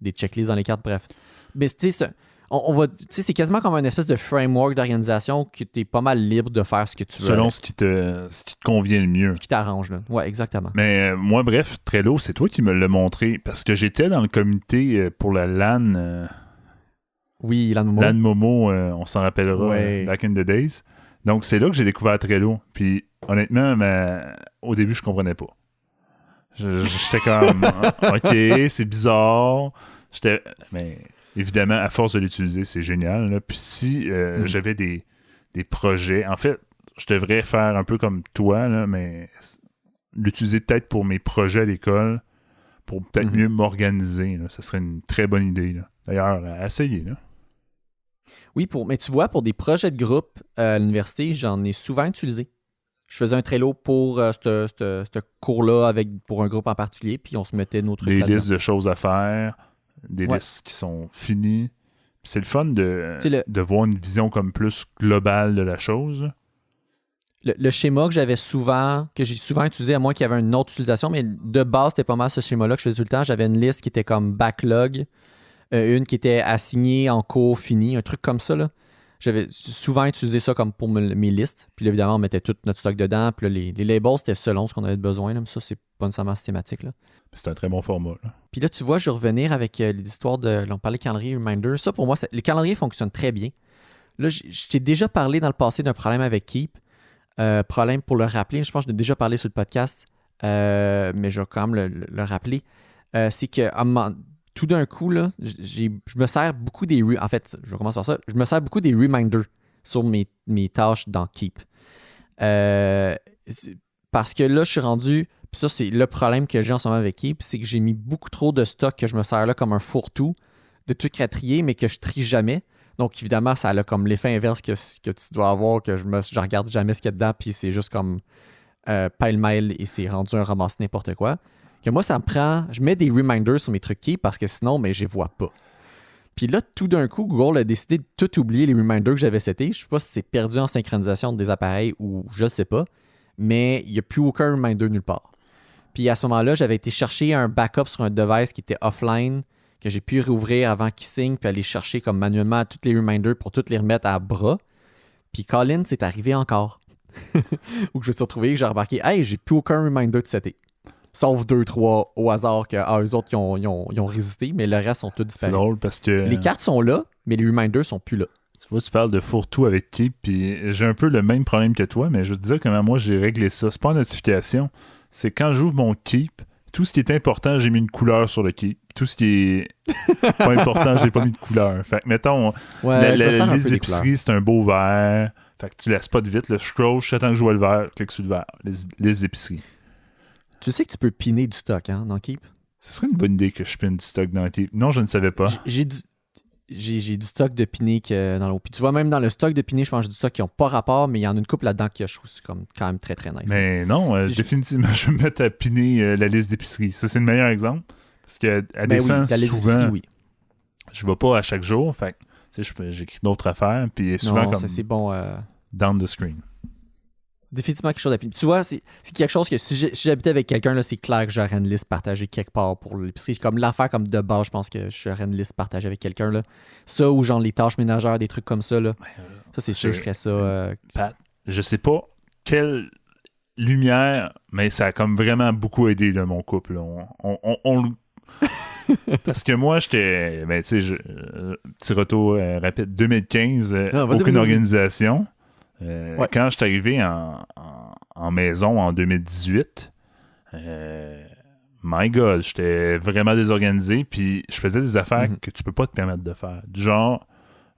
des checklists dans les cartes, bref. Mais tu sais, c'est quasiment comme une espèce de framework d'organisation que tu es pas mal libre de faire ce que tu veux. Selon ce qui te convient le mieux. Ce qui t'arrange, là. Ouais, exactement. Mais moi, bref, Trello, c'est toi qui me l'as montré parce que j'étais dans le comité pour la LAN. Oui, LAN Momo. LAN Momo, on s'en rappellera, back in the days. Donc, c'est là que j'ai découvert Trello. Puis, honnêtement, au début, je comprenais pas. J'étais comme, OK, c'est bizarre. Mais évidemment, à force de l'utiliser, c'est génial. Là. Puis si j'avais des projets, en fait, je devrais faire un peu comme toi, là, mais l'utiliser peut-être pour mes projets à l'école, pour peut-être mieux m'organiser. Là. Ça serait une très bonne idée. Là. D'ailleurs, à essayer. Là. Oui, mais tu vois, pour des projets de groupe à l'université, j'en ai souvent utilisé. Je faisais un Trello pour ce cours-là pour un groupe en particulier, puis on se mettait nos trucs là-dedans. Des listes de choses à faire, des listes qui sont finies. C'est le fun de voir une vision comme plus globale de la chose. Le schéma que j'ai souvent utilisé, à moins qu'il y avait une autre utilisation, mais de base, c'était pas mal ce schéma-là que je faisais tout le temps. J'avais une liste qui était comme backlog, une qui était assignée en cours fini, un truc comme ça, là. J'avais souvent utilisé ça comme pour mes listes. Puis là, évidemment, on mettait tout notre stock dedans. Puis là, les labels, c'était selon ce qu'on avait besoin. Là. Mais ça, c'est pas nécessairement systématique. Là. C'est un très bon format. Là. Puis là, tu vois, je vais revenir avec l'histoire de... Là, on parlait de calendrier Reminder. Ça, pour moi, le calendrier fonctionne très bien. Là, je t'ai déjà parlé dans le passé d'un problème avec Keep. Problème pour le rappeler. Je pense que je l'ai déjà parlé sur le podcast. Mais je vais quand même le rappeler. C'est que... tout d'un coup, là, je me sers beaucoup des... En fait, je vais commencer par ça. Je me sers beaucoup des reminders sur mes tâches dans Keep. Parce que là, je suis rendu... Puis ça, c'est le problème que j'ai en ce moment avec Keep, c'est que j'ai mis beaucoup trop de stock que je me sers là comme un fourre-tout de trucs à trier, mais que je trie jamais. Donc, évidemment, ça a comme l'effet inverse que tu dois avoir, que je regarde jamais ce qu'il y a dedans, puis c'est juste comme pêle-mêle et c'est rendu un ramasse n'importe quoi. Que moi, ça me prend... Je mets des reminders sur mes trucs Keep parce que sinon, mais je les vois pas. Puis là, tout d'un coup, Google a décidé de tout oublier les reminders que j'avais setés. Je sais pas si c'est perdu en synchronisation des appareils ou je sais pas. Mais il n'y a plus aucun reminder nulle part. Puis à ce moment-là, j'avais été chercher un backup sur un device qui était offline, que j'ai pu rouvrir avant qu'il signe, puis aller chercher comme manuellement tous les reminders pour tous les remettre à bras. Puis Colin, c'est arrivé encore. Où je me suis retrouvé, j'ai remarqué, hey, j'ai plus aucun reminder de setter. Sauf 2-3 au hasard que eux autres, ils ont résisté, mais le reste sont tous disparus. C'est drôle parce que... Les cartes sont là, mais les reminders sont plus là. Tu vois, tu parles de fourre-tout avec Keep, puis j'ai un peu le même problème que toi, mais je veux te dire comment moi j'ai réglé ça. C'est pas une notification, c'est quand j'ouvre mon Keep, tout ce qui est important, j'ai mis une couleur sur le Keep. Tout ce qui est pas important, j'ai pas mis de couleur. Fait que, mettons, la liste d'épicerie, c'est un beau vert. Fait que tu laisses pas de vite. Je scroll, j'attends que je vois le vert, clique sur le vert. Liste d'épicerie. Tu sais que tu peux piner du stock dans Keep? Ce serait une bonne idée que je pine du stock dans Keep. Non, je ne savais pas. J'ai du stock de pinés dans l'eau. Puis tu vois, même dans le stock de pinés, je pense que j'ai du stock qui n'ont pas rapport, mais il y en a une couple là-dedans qui je trouve comme quand même très, très nice. Mais non, définitivement, je vais me mettre à piner la liste d'épicerie. Ça, c'est le meilleur exemple. Parce qu'elle descend souvent. Oui. Je ne vais pas à chaque jour. Fait que j'écris d'autres affaires. Puis souvent, comme c'est bon, down the screen. Définitivement quelque chose à piner. Tu vois, c'est quelque chose que si j'habitais avec quelqu'un, là, c'est clair que j'aurais une liste partagée quelque part pour l'épicerie. Comme l'affaire comme de base, je pense que j'aurais une liste partagée avec quelqu'un. Là. Ça ou genre les tâches ménagères, des trucs comme ça. Là. Ça, c'est sûr, je ferais ça. Pat, je sais pas quelle lumière, mais ça a comme vraiment beaucoup aidé là, mon couple. Parce que moi, j'étais... Ben, tu sais, petit retour rapide. 2015, aucune organisation. Quand je suis arrivé en maison en 2018, My God, j'étais vraiment désorganisé, puis je faisais des affaires que tu peux pas te permettre de faire. Du genre,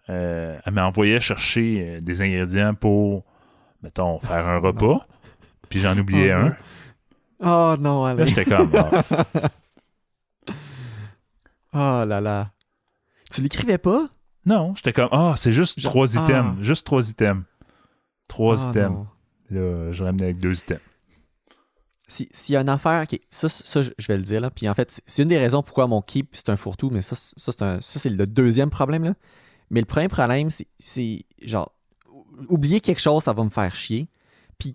elle m'envoyait chercher des ingrédients pour, mettons, faire un repas, puis j'en oubliais un. Oh non, allez. Là, j'étais comme... Oh là là. Tu l'écrivais pas? Non, j'étais comme, c'est juste 3 items. Juste 3 items. 3 items. Non. Là, je ramenais avec 2 items. S'il y a une affaire, ok, ça, je vais le dire, là. Puis en fait, c'est une des raisons pourquoi mon keep, c'est un fourre-tout, mais ça c'est le deuxième problème, là. Mais le premier problème, c'est genre, oublier quelque chose, ça va me faire chier. Puis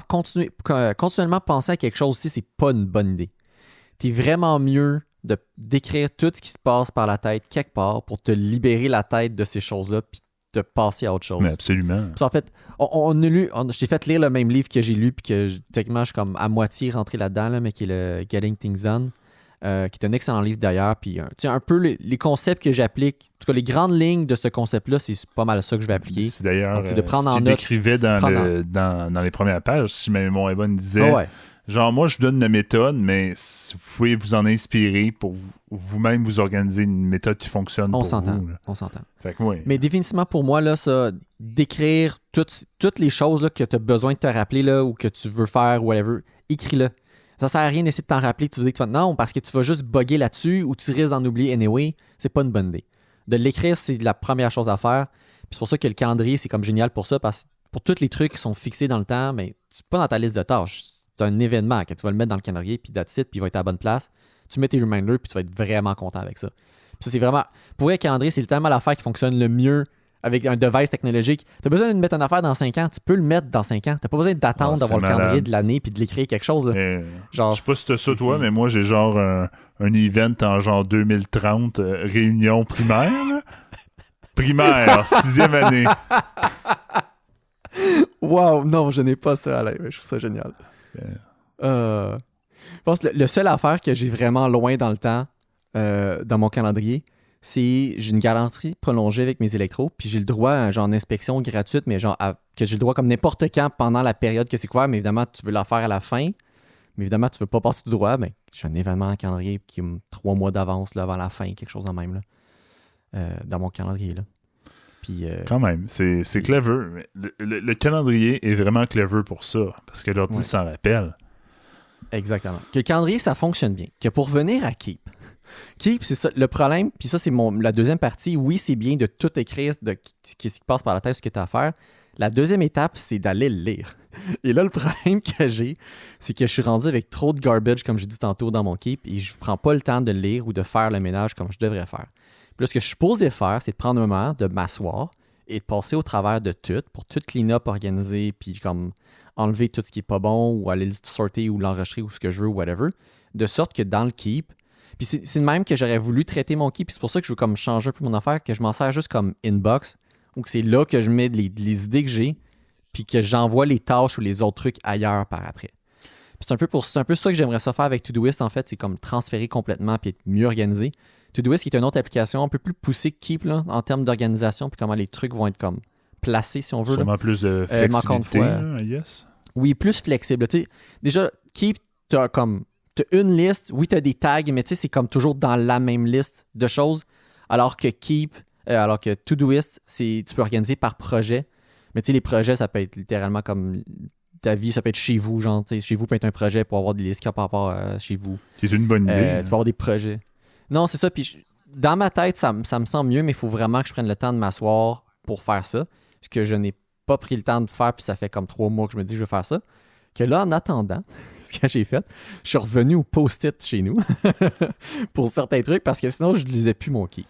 continuellement penser à quelque chose aussi, c'est pas une bonne idée. T'es vraiment mieux d'écrire tout ce qui se passe par la tête quelque part pour te libérer la tête de ces choses-là puis te passer à autre chose. Mais absolument. Puis en fait, je t'ai fait lire le même livre que j'ai lu puis que techniquement je suis comme à moitié rentré là-dedans, là, mais qui est le Getting Things Done, qui est un excellent livre d'ailleurs. Puis tu sais, un peu les concepts que j'applique, en tout cas les grandes lignes de ce concept-là, c'est pas mal ça que je vais appliquer. C'est d'ailleurs donc, de prendre ce qu'il en note, décrivait dans les premières pages, si ma mémoire est bonne, il disait... ouais. Genre, moi, je vous donne une méthode, mais vous pouvez vous en inspirer pour vous-même vous organiser une méthode qui fonctionne pour vous. On s'entend. Fait que, oui. Mais définitivement, pour moi, là, ça, d'écrire toutes les choses là, que tu as besoin de te rappeler là, ou que tu veux faire, whatever, écris-le. Ça sert à rien d'essayer de t'en rappeler. Tu dis que non, parce que tu vas juste bugger là-dessus ou tu risques d'en oublier anyway. C'est pas une bonne idée. De l'écrire, c'est la première chose à faire. Puis c'est pour ça que le calendrier, c'est comme génial pour ça, parce que pour tous les trucs qui sont fixés dans le temps, mais c'est pas dans ta liste de tâches. C'est un événement que tu vas le mettre dans le calendrier, puis that's it, puis il va être à la bonne place. Tu mets tes reminders, puis tu vas être vraiment content avec ça. Puis ça, c'est vraiment... Pour vrai, le calendrier, c'est tellement l'affaire qui fonctionne le mieux avec un device technologique. Tu as besoin de mettre une affaire dans 5 ans, tu peux le mettre dans 5 ans. Tu n'as pas besoin d'attendre d'avoir le calendrier de l'année puis de l'écrire quelque chose. Genre, je sais pas si t'as ça, toi, mais moi, j'ai genre un event en genre 2030, réunion primaire. Primaire, 6e année. Wow, non, je n'ai pas ça à l'air. Je trouve ça génial. Je pense que le seul affaire que j'ai vraiment loin dans le temps, dans mon calendrier, c'est j'ai une garantie prolongée avec mes électros, puis j'ai le droit à genre inspection gratuite, mais genre que j'ai le droit comme n'importe quand pendant la période que c'est couvert, mais évidemment, tu veux la faire à la fin. Mais évidemment, tu veux pas passer tout droit, mais j'ai un événement en calendrier qui me 3 mois d'avance là, avant la fin, quelque chose de même là, dans mon calendrier. Là. Puis, quand même, c'est clever. Le calendrier est vraiment clever pour ça, parce que l'ordi s'en rappelle. Exactement. Que le calendrier, ça fonctionne bien. Que pour revenir à Keep, c'est ça, le problème, puis ça, c'est la deuxième partie. Oui, c'est bien de tout écrire, de ce qui se passe par la tête, ce que tu as à faire. La deuxième étape, c'est d'aller le lire. Et là, le problème que j'ai, c'est que je suis rendu avec trop de garbage, comme je dis tantôt, dans mon Keep, et je ne prends pas le temps de le lire ou de faire le ménage comme je devrais faire. Puis là, ce que je suis supposé faire, c'est de prendre un moment, de m'asseoir et de passer au travers de tout, pour tout clean-up, organiser, puis comme enlever tout ce qui n'est pas bon, ou aller le sorter ou l'enregistrer ou ce que je veux, whatever, de sorte que dans le Keep, puis c'est le même que j'aurais voulu traiter mon Keep, puis c'est pour ça que je veux comme changer un peu mon affaire, que je m'en sers juste comme inbox, ou que c'est là que je mets les idées que j'ai, puis que j'envoie les tâches ou les autres trucs ailleurs par après. Puis c'est un peu ça que j'aimerais ça faire avec Todoist, en fait, c'est comme transférer complètement puis être mieux organisé. Todoist, qui est une autre application un peu plus poussée que Keep, là, en termes d'organisation, puis comment les trucs vont être comme placés, si on veut. Sûrement là. Plus de flexibilité, yes. Oui, plus flexible. Tu sais, déjà, Keep, t'as une liste, oui, tu as des tags, mais tu sais, c'est comme toujours dans la même liste de choses, alors que Todoist, tu peux organiser par projet. Mais tu sais, les projets, ça peut être littéralement comme ta vie, ça peut être chez vous, genre, tu sais, chez vous peut être un projet pour avoir des listes par rapport à chez vous. C'est une bonne idée. Tu peux avoir des projets. Non, c'est ça, puis dans ma tête, ça me semble mieux, mais il faut vraiment que je prenne le temps de m'asseoir pour faire ça, ce que je n'ai pas pris le temps de faire, puis ça fait comme 3 mois que je me dis que je vais faire ça. Que là, en attendant, ce que j'ai fait, je suis revenu au post-it chez nous pour certains trucs, parce que sinon, je ne lisais plus mon Keep.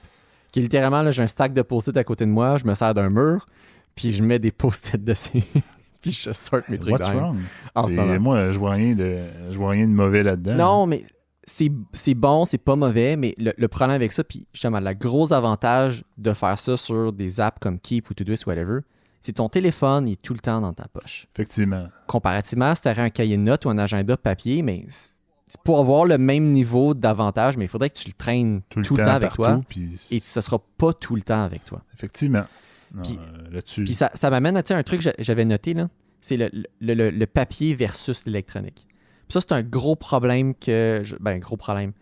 Qui littéralement, là, j'ai un stack de post-it à côté de moi, je me sers d'un mur, puis je mets des post-it dessus, puis je sors mes trucs. What's wrong? Moi, je vois rien de mauvais là-dedans. Non, mais c'est bon, c'est pas mauvais, mais le problème avec ça, puis justement, le gros avantage de faire ça sur des apps comme Keep ou Todoist, whatever, c'est ton téléphone, il est tout le temps dans ta poche. Effectivement. Comparativement, si tu aurais un cahier de notes ou un agenda papier, mais c'est pour avoir le même niveau d'avantage, mais il faudrait que tu le traînes tout le temps avec partout, toi. Puis et ça sera pas tout le temps avec toi. Effectivement. Non, puis, là-dessus. Puis ça m'amène à un truc que j'avais noté, là, c'est le papier versus l'électronique. Ça, c'est un gros problème gros problème.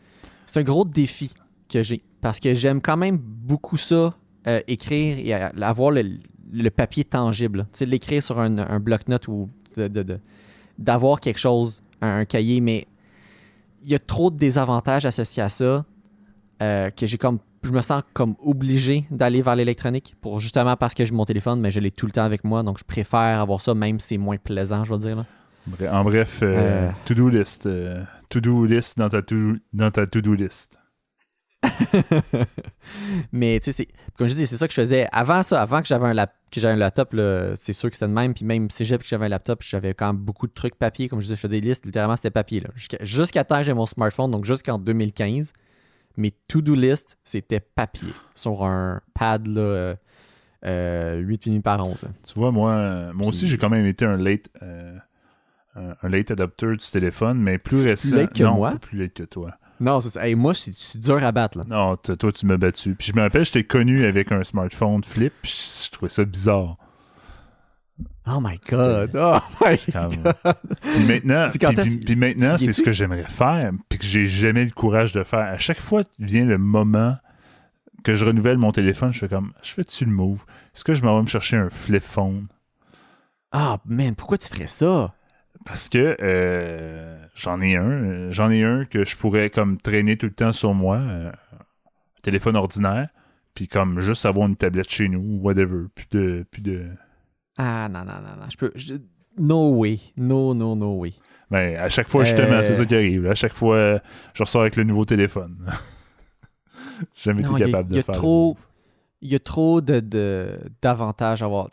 C'est un gros défi que j'ai. Parce que j'aime quand même beaucoup ça, écrire et avoir le papier tangible. Tu sais, l'écrire sur un bloc-notes ou d'avoir quelque chose, un cahier, mais il y a trop de désavantages associés à ça que je me sens comme obligé d'aller vers l'électronique justement parce que j'ai mon téléphone, mais je l'ai tout le temps avec moi, donc je préfère avoir ça, même si c'est moins plaisant, je veux dire. Là. En bref, to-do list. To-do list dans ta to-do list. Mais tu sais, comme je dis, c'est ça que je faisais avant que j'avais un laptop, là, c'est sûr que c'était le même. Puis même cégep que j'avais un laptop, j'avais quand même beaucoup de trucs papier. Comme je disais, je faisais des listes, littéralement c'était papier. Là. Jusqu'à temps que j'ai mon smartphone, donc jusqu'en 2015, mes to-do list, c'était papier sur un pad là, 8,5 par 11. Là. Tu vois, moi aussi, j'ai quand même été un late adopter du téléphone, mais plus récent. Plus late que moi? Pas plus late que toi. Non, c'est ça. Hey, moi, c'est dur à battre. Là. Non, toi, tu m'as battu. Puis je me rappelle, je t'ai connu avec un smartphone flip, puis je trouvais ça bizarre. Oh my God! Oh my God! Puis maintenant, c'est ce que j'aimerais faire, puis que j'ai jamais le courage de faire. À chaque fois vient le moment que je renouvelle mon téléphone, je fais comme, je fais-tu le move? Est-ce que je m'en vais me chercher un flip phone? Ah, man, pourquoi tu ferais ça? Parce que j'en ai un que je pourrais comme traîner tout le temps sur moi, un téléphone ordinaire, puis comme juste avoir une tablette chez nous, ou whatever, plus de... Ah, non, no way. No way. Ben, à chaque fois, justement, c'est ça qui arrive. À chaque fois, je ressors avec le nouveau téléphone. J'ai jamais été capable de faire. Il y a trop d'avantages à avoir.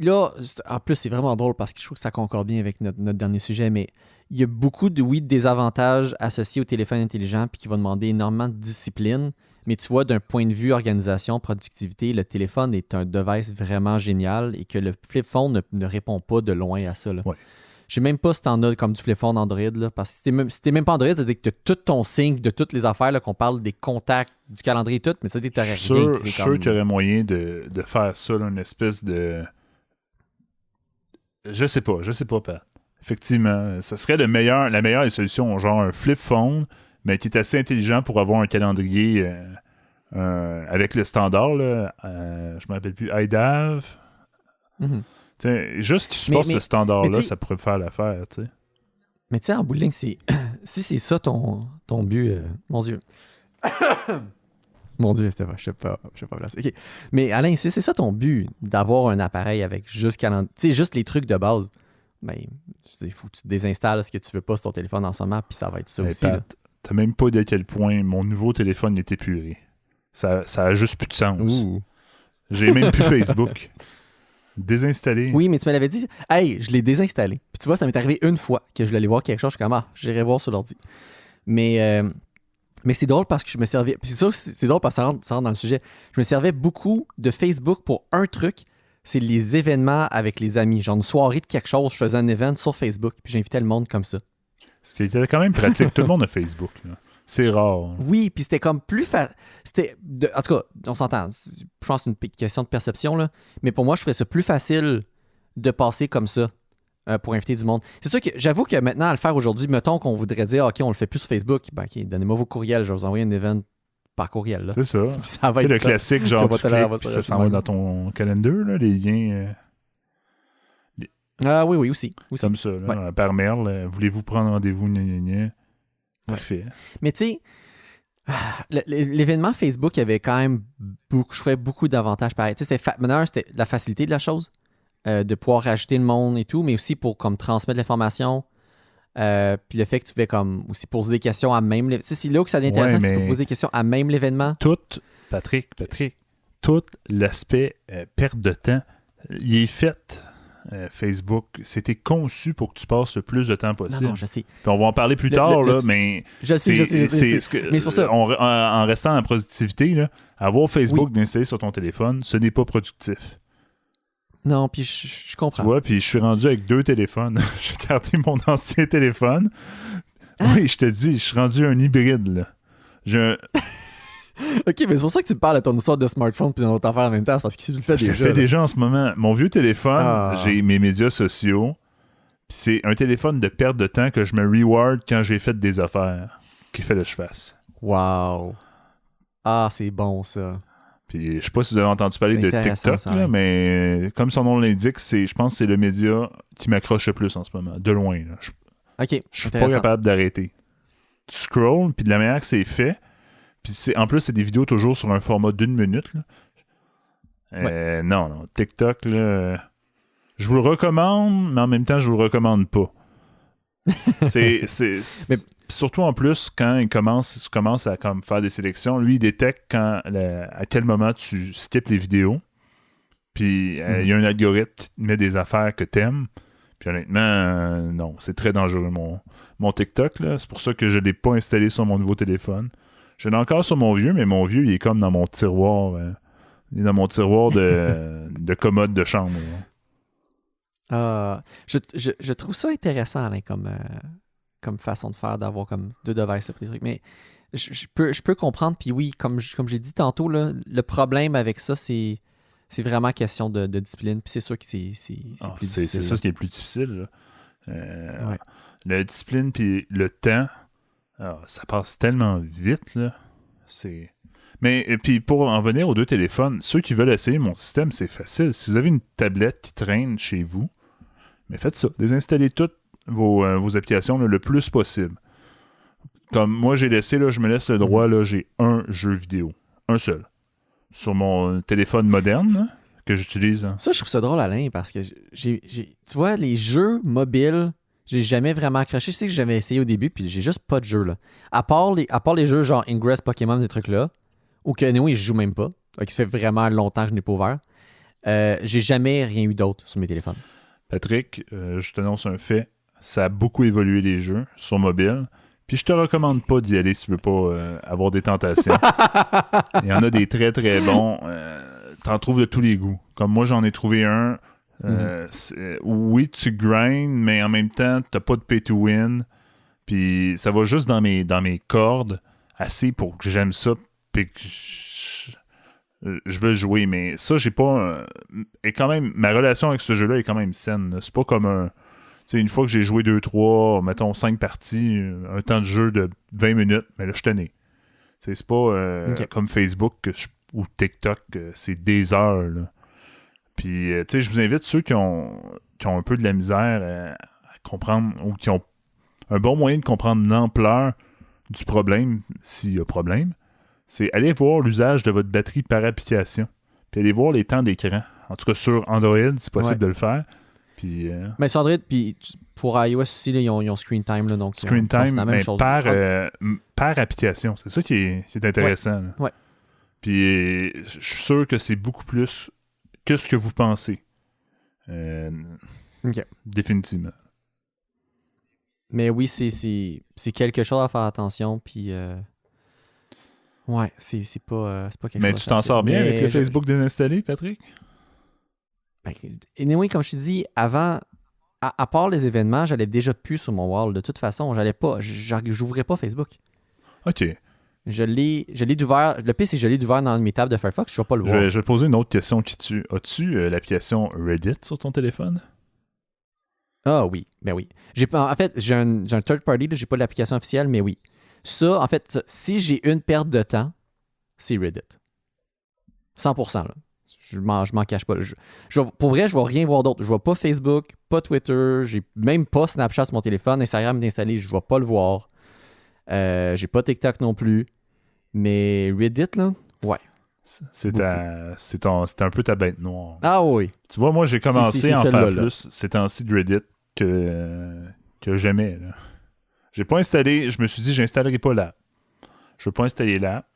Là, en plus, c'est vraiment drôle parce que je trouve que ça concorde bien avec notre dernier sujet, mais il y a beaucoup de désavantages associés au téléphone intelligent puis qui vont demander énormément de discipline. Mais tu vois, d'un point de vue organisation, productivité, le téléphone est un device vraiment génial et que le flip phone ne répond pas de loin à ça. Là. Ouais. Je sais même pas si t'en as comme du flip phone Android, là, parce que si t'es même pas Android, ça veut dire que t'as tout ton sync de toutes les affaires, là, qu'on parle des contacts, du calendrier et tout, mais ça veut dire que t'aurais rien. Je suis sûr qu'il y aurait moyen de faire ça, là, une espèce de... Je sais pas, Pat. Effectivement, ça serait la meilleure des solutions, genre un flip phone, mais qui est assez intelligent pour avoir un calendrier avec le standard, là, je me rappelle plus, iDav. Mm-hmm. Juste qu'il supporte ce standard-là, ça pourrait faire l'affaire, tu sais. Mais tu sais, en bout de ligne, si c'est ça ton but, mon Dieu. Mon Dieu, c'était pas, je sais pas placer. Okay. Mais Alain, si c'est ça ton but, d'avoir un appareil avec juste les trucs de base, ben, il faut que tu désinstalles ce que tu veux pas sur ton téléphone en ce moment, puis ça va être ça aussi. Pat, t'as même pas idée à quel point mon nouveau téléphone est épuré. Ça a juste plus de sens. Ouh. J'ai même plus Facebook. Désinstallé. Oui, mais tu me l'avais dit. Hey, je l'ai désinstallé. Puis tu vois, ça m'est arrivé une fois que je voulais aller voir quelque chose. Je suis comme, j'irai voir sur l'ordi. Mais c'est drôle parce que je me servais. Puis ça, c'est drôle parce que ça rentre dans le sujet. Je me servais beaucoup de Facebook pour un truc. C'est les événements avec les amis. Genre une soirée de quelque chose. Je faisais un event sur Facebook. Puis j'invitais le monde comme ça. C'était quand même pratique. Tout le monde a Facebook, là. C'est rare. Oui, puis c'était comme plus facile. En tout cas, on s'entend. Je pense que c'est une question de perception, là. Mais pour moi, je ferais ça plus facile de passer comme ça pour inviter du monde. C'est sûr que j'avoue que maintenant, à le faire aujourd'hui, mettons qu'on voudrait dire, OK, on le fait plus sur Facebook. Ben, OK, donnez-moi vos courriels. Je vais vous envoyer un event par courriel. Là. C'est ça. Ça va être le classique, genre, tu cliques, puis ça s'en va dans ton calendar, là, les liens. Ah oui, aussi. Comme ça, là, par mail. Voulez-vous prendre rendez-vous? Parfait. Mais tu sais, l'événement Facebook avait quand même beaucoup d'avantages pareil. Tu sais, maintenant, c'était la facilité de la chose, de pouvoir rajouter le monde et tout, mais aussi pour comme transmettre l'information. Puis le fait que tu pouvais comme aussi poser des questions à même l'événement. C'est là que ça devient intéressant, c'est que tu peux poser des questions à même l'événement. Patrick, tout l'aspect perte de temps, il est fait. Facebook, c'était conçu pour que tu passes le plus de temps possible. Non, je sais. Puis on va en parler plus tard, là, mais... Je sais. Mais c'est pour ça. En restant en productivité, là, avoir Facebook d'installer sur ton téléphone, ce n'est pas productif. Non, puis je comprends. Tu vois, puis je suis rendu avec 2 téléphones. J'ai gardé mon ancien téléphone. Oui, je te dis, je suis rendu un hybride, là. OK, mais c'est pour ça que tu me parles de ton histoire de smartphone puis d'une autre affaire en même temps, c'est parce que tu le fais déjà. Je le fais déjà en ce moment. Mon vieux téléphone, j'ai mes médias sociaux, Puis c'est un téléphone de perte de temps que je me reward quand j'ai fait des affaires qu'il fallait que je fasse. Wow. Ah, c'est bon, ça. Puis je sais pas si vous avez entendu parler de TikTok, ça, là, mais comme son nom l'indique, je pense que c'est le média qui m'accroche le plus en ce moment, de loin. Là. OK, Je suis pas capable d'arrêter. Tu scrolls, puis de la manière que c'est fait, puis en plus, c'est des vidéos toujours sur un format d'1 minute. Là. Non, TikTok, là, je vous le recommande, mais en même temps, je vous le recommande pas. Mais surtout en plus, quand tu commences à comme, faire des sélections, lui, il détecte à quel moment tu skippes les vidéos. Puis il y a un algorithme qui te met des affaires que t'aimes. Puis honnêtement, non, c'est très dangereux mon TikTok. Là. C'est pour ça que je ne l'ai pas installé sur mon nouveau téléphone. Je l'ai encore sur mon vieux, mais mon vieux, il est comme dans mon tiroir. Il est dans mon tiroir de commode de chambre. Je trouve ça intéressant Alain, comme façon de faire, d'avoir comme 2 devices pour des trucs. Mais je peux comprendre. Puis oui, comme j'ai dit tantôt, là, le problème avec ça, c'est vraiment question de discipline. Puis c'est sûr que c'est plus difficile. C'est ça qui est le plus difficile. Ouais. La discipline puis le temps, ça passe tellement vite. Là. Mais puis pour en venir aux 2 téléphones, ceux qui veulent essayer mon système, c'est facile. Si vous avez une tablette qui traîne chez vous, mais faites ça. Désinstallez toutes vos applications là, le plus possible. Comme moi, j'ai laissé, là, je me laisse le droit, là, j'ai un jeu vidéo. Un seul. Sur mon téléphone moderne là, que j'utilise. Hein. Ça, je trouve ça drôle, Alain, parce que tu vois, les jeux mobiles, j'ai jamais vraiment accroché. Je sais que j'avais essayé au début, puis j'ai juste pas de jeu, là. À part les jeux genre Ingress, Pokémon, des trucs-là, ou que, anyway, je joue même pas, qui fait vraiment longtemps que je n'ai pas ouvert, j'ai jamais rien eu d'autre sur mes téléphones. Patrick, je t'annonce un fait. Ça a beaucoup évolué les jeux sur mobile. Puis je te recommande pas d'y aller si tu veux pas avoir des tentations. Il y en a des très très bons. T'en trouves de tous les goûts. Comme moi, j'en ai trouvé un. Oui, tu grindes, mais en même temps, t'as pas de pay to win. Puis ça va juste dans mes cordes, assez pour que j'aime ça. Puis que je veux jouer. Mais ça, j'ai pas. Et quand même, ma relation avec ce jeu-là est quand même saine. Là. C'est pas comme un. T'sais, une fois que j'ai joué 2, 3, mettons 5 parties, un temps de jeu de 20 minutes, mais là, je tenais. C'est pas comme Facebook ou TikTok, c'est des heures. Là. Puis, je vous invite ceux qui ont un peu de la misère à comprendre ou qui ont un bon moyen de comprendre l'ampleur du problème, s'il y a problème, c'est aller voir l'usage de votre batterie par application. Puis aller voir les temps d'écran. En tout cas, sur Android, c'est possible de le faire. Puis, mais sur Android, puis pour iOS aussi, là, ils ont Screen Time. Là, donc Screen Time, mais par application. C'est ça qui est intéressant. Ouais. Puis je suis sûr que c'est beaucoup plus que ce que vous pensez. Définitivement. Mais oui, c'est quelque chose à faire attention. Puis ouais, c'est pas quelque chose. Mais tu t'en sors bien avec le Facebook désinstallé, Patrick? Anyway, comme je te dis, avant, à part les événements, j'allais déjà plus sur mon wall. De toute façon, j'ouvrais pas Facebook. OK. Je l'ai ouvert. Le pire, c'est que je l'ai ouvert dans mes tables de Firefox. Je ne vais pas le voir. Je vais te poser une autre question qui tue. As-tu l'application Reddit sur ton téléphone? Ah oui, ben oui. En fait, j'ai un third party, j'ai pas l'application officielle, mais oui. Ça, en fait, si j'ai une perte de temps, c'est Reddit. 100%, là. Je m'en cache pas. Pour vrai, je ne vais rien voir d'autre. Je ne vois pas Facebook, pas Twitter, j'ai même pas Snapchat sur mon téléphone. Instagram est installé, je ne vais pas le voir. J'ai pas TikTok non plus. Mais Reddit, là, ouais. C'est un peu ta bête noire. Ah oui. Tu vois, moi, j'ai commencé à en faire plus ces temps-ci de Reddit que j'aimais. Là. J'ai pas installé, je me suis dit, j'installerai pas l'app. Je veux pas installer l'app.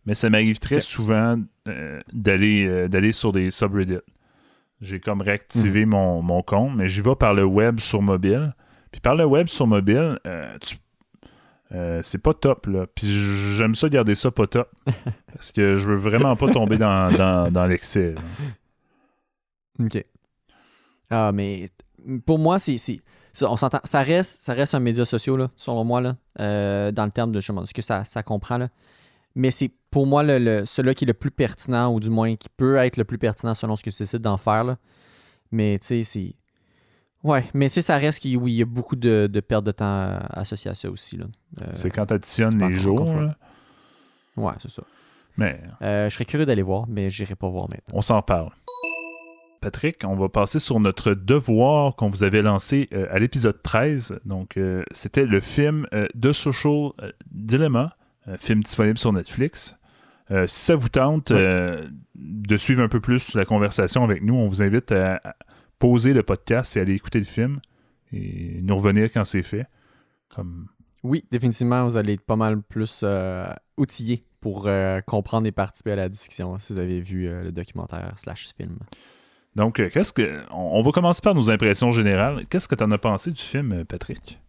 Mais ça m'arrive très souvent d'aller sur des subreddits. J'ai comme réactivé mon compte, mais j'y vais par le web sur mobile. Puis par le web sur mobile, c'est pas top, là. Puis j'aime ça garder ça pas top. Parce que je veux vraiment pas tomber dans l'excès. Là. OK. Ah, mais pour moi, on s'entend. Ça reste un média social, là, selon moi, là, dans le terme de ce que ça comprend, là. Mais c'est pour moi celui qui est le plus pertinent, ou du moins qui peut être le plus pertinent selon ce que tu décides d'en faire. Là. Mais tu sais, c'est. Ouais, mais tu sais, ça reste qu'il oui, il y a beaucoup de perte de temps associée à ça aussi. Là. C'est quand tu additionnes pas les encore jours. confirmé. Là. Ouais, c'est ça. Mais Je serais curieux d'aller voir, mais j'irai pas voir maintenant. on s'en parle. Patrick, on va passer sur notre devoir qu'on vous avait lancé à l'épisode 13. Donc, c'était le film The Social Dilemma, film disponible sur Netflix. Si ça vous tente de suivre un peu plus la conversation avec nous, on vous invite à pauser le podcast et aller écouter le film et nous revenir quand c'est fait. Comme... Oui, définitivement, vous allez être pas mal plus outillés pour comprendre et participer à la discussion si vous avez vu le documentaire / film. Donc, on va commencer par nos impressions générales. Qu'est-ce que tu en as pensé du film, Patrick?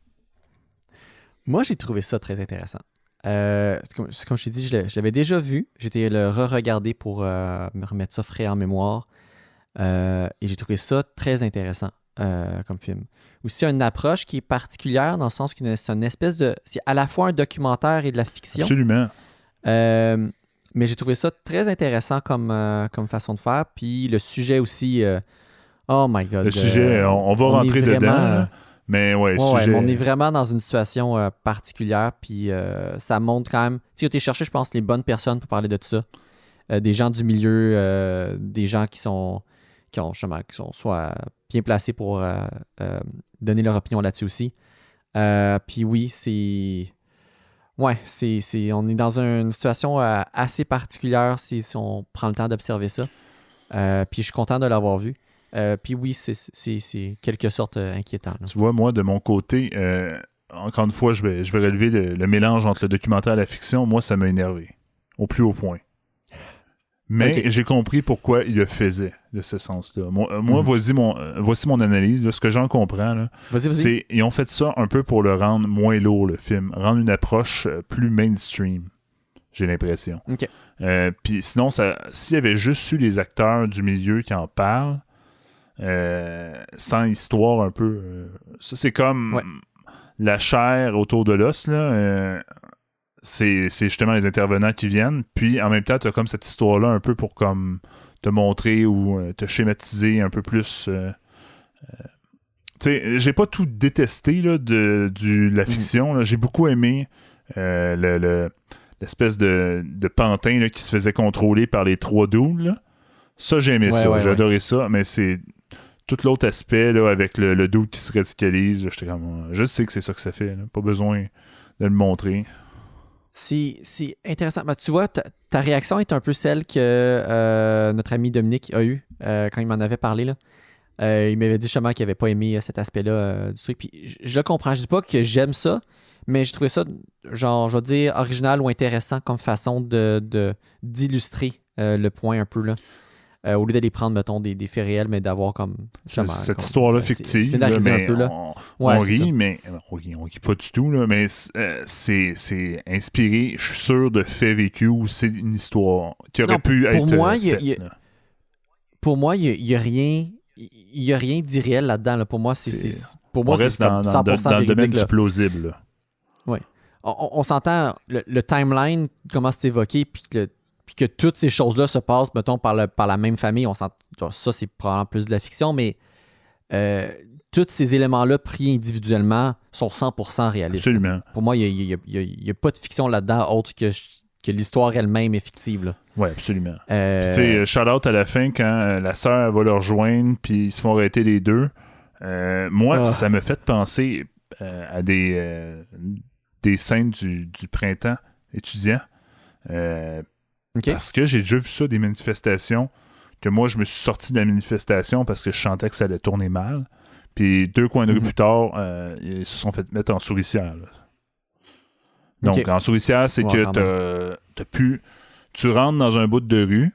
Moi, j'ai trouvé ça très intéressant. Comme je t'ai dit, je l'avais déjà vu. J'étais le re-regarder pour me remettre ça frais en mémoire. Et j'ai trouvé ça très intéressant comme film. Aussi, une approche qui est particulière dans le sens que c'est une espèce de... C'est à la fois un documentaire et de la fiction. Absolument. Mais j'ai trouvé ça très intéressant comme façon de faire. Puis le sujet aussi... oh my God. Le sujet, on va rentrer dedans. Mais ouais, sujet... on est vraiment dans une situation particulière. Puis ça montre quand même... Tu sais, tu as cherché, je pense, les bonnes personnes pour parler de tout ça. Des gens du milieu, des gens qui sont soit bien placés pour donner leur opinion là-dessus aussi. Puis oui, c'est... Ouais, on est dans une situation assez particulière si on prend le temps d'observer ça. Puis je suis content de l'avoir vu. Puis oui, c'est quelque sorte inquiétant. Là. Tu vois, moi, de mon côté, encore une fois, je vais relever le mélange entre le documentaire et la fiction. Moi, ça m'a énervé, au plus haut point. Mais j'ai compris pourquoi il le faisait de ce sens-là. Moi, voici mon analyse. Là, ce que j'en comprends, là, c'est ils ont fait ça un peu pour le rendre moins lourd, le film. Rendre une approche plus mainstream, j'ai l'impression. Okay. Puis sinon, s'il y avait juste eu les acteurs du milieu qui en parlent, sans histoire un peu... ça, c'est comme la chair autour de l'os, là... c'est justement les intervenants qui viennent, puis en même temps, tu as comme cette histoire-là un peu pour comme te montrer ou te schématiser un peu plus. Tu sais, j'ai pas tout détesté là, de la fiction. Là. J'ai beaucoup aimé l'espèce de pantin là, qui se faisait contrôler par les 3 dudes. Là. Ça, j'ai aimé ça. J'ai adoré ça, mais c'est tout l'autre aspect là, avec le dude qui se radicalise. Là, j'étais comme, je sais que c'est ça que ça fait. Là. Pas besoin de le montrer. C'est intéressant. Ben, tu vois, ta réaction est un peu celle que notre ami Dominique a eue quand il m'en avait parlé. Là. Il m'avait dit justement qu'il n'avait pas aimé cet aspect-là du truc. Puis je le comprends. Je dis pas que j'aime ça, mais je trouvais ça, genre, je vais dire, original ou intéressant comme façon d'illustrer le point un peu. Là. Au lieu d'aller prendre, mettons, des faits réels, mais d'avoir comme... Cette histoire-là fictive. Scénarisé un peu, là. On rit, mais... On rit pas du tout, là, mais c'est inspiré, je suis sûr, de faits vécus où c'est une histoire qui aurait pu être faite. Pour moi, il n'y a rien... Il n'y a rien d'irréel là-dedans. Là. Pour moi, on reste dans le domaine du plausible. Oui. On s'entend, le timeline commence à s'évoquer, puis que toutes ces choses-là se passent, mettons, par la même famille. Ça, c'est probablement plus de la fiction, mais tous ces éléments-là pris individuellement sont 100% réalistes. Absolument. Pour moi, il n'y a pas de fiction là-dedans autre que l'histoire elle-même est fictive. Oui, absolument. Puis, tu sais, shout-out à la fin, quand la sœur va le rejoindre, puis ils se font arrêter les deux. Moi, ça me fait penser à des scènes du printemps étudiant. Parce que j'ai déjà vu ça, des manifestations, que moi, je me suis sorti de la manifestation parce que je sentais que ça allait tourner mal. Puis 2 coins de rue plus tard, ils se sont fait mettre en souricière. Là. Donc, en souricière, c'est que tu rentres dans un bout de rue,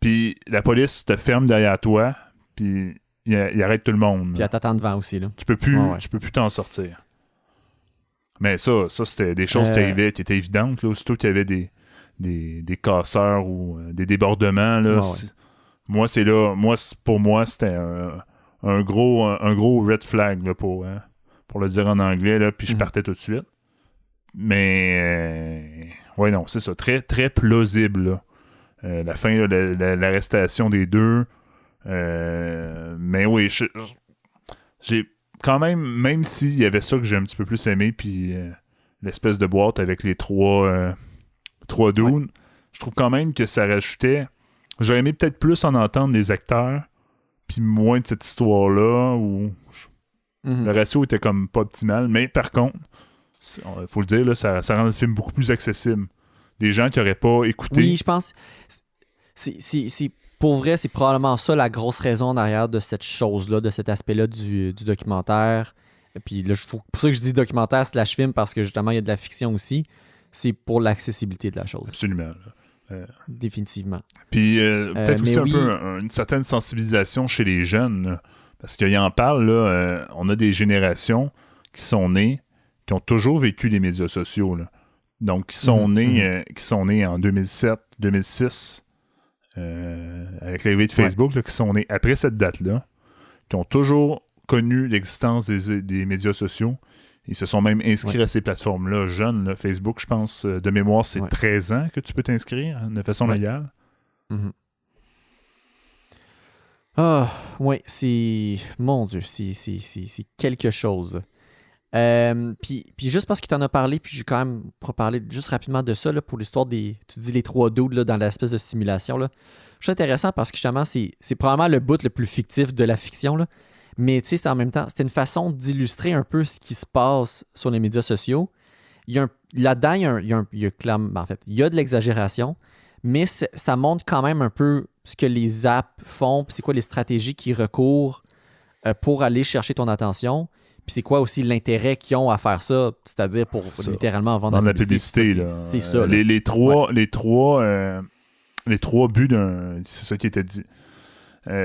puis la police te ferme derrière toi, puis il arrête tout le monde. Puis elle t'attend devant aussi. Là. Tu peux plus t'en sortir. Mais ça c'était des choses qui étaient évidentes. Là, aussitôt qu'il y avait des casseurs ou des débordements, là, pour moi, c'était un gros red flag là, pour le dire en anglais, là, puis je partais tout de suite. Mais non, c'est ça, très, très plausible. Là. La fin, là, l'arrestation des deux. Mais oui, quand même s'il y avait ça que j'ai un petit peu plus aimé, puis l'espèce de boîte avec les trois dunes, je trouve quand même que ça rajoutait... J'aurais aimé peut-être plus en entendre les acteurs, puis moins de cette histoire-là, où le ratio était comme pas optimal, mais par contre, il faut le dire, là, ça rend le film beaucoup plus accessible. Des gens qui n'auraient pas écouté... Oui, je pense... Pour vrai, c'est probablement ça la grosse raison derrière de cette chose-là, de cet aspect-là du documentaire. Et puis là, pour ça que je dis documentaire / film, parce que justement, il y a de la fiction aussi. C'est pour l'accessibilité de la chose. Absolument. Définitivement. Puis peut-être aussi oui, peu une certaine sensibilisation chez les jeunes, là, parce qu'il en parle, là, on a des générations qui sont nées, qui ont toujours vécu les médias sociaux, là. Donc, qui sont nés en 2007, 2006, avec l'arrivée de Facebook, là, qui sont nés après cette date-là, qui ont toujours connu l'existence des médias sociaux. Ils se sont même inscrits à ces plateformes-là jeunes. Là. Facebook, je pense, de mémoire, c'est 13 ans que tu peux t'inscrire de façon légale. Ah, ouais, c'est... Mon Dieu, c'est quelque chose. Puis juste parce que tu en as parlé, puis j'ai quand même parlé juste rapidement de ça, là, pour l'histoire des... Tu dis les 3 dudes là, dans l'espèce de simulation. Là. Je trouve ça intéressant parce que justement, c'est probablement le bout le plus fictif de la fiction, là. Mais tu sais, c'est en même temps, c'était une façon d'illustrer un peu ce qui se passe sur les médias sociaux. Là-dedans, il y a de l'exagération, mais ça montre quand même un peu ce que les apps font, puis c'est quoi les stratégies qu'ils recourent pour aller chercher ton attention, puis c'est quoi aussi l'intérêt qu'ils ont à faire ça, c'est-à-dire pour littéralement vendre la publicité. C'est ça. Les trois buts d'un... C'est ça qui était dit.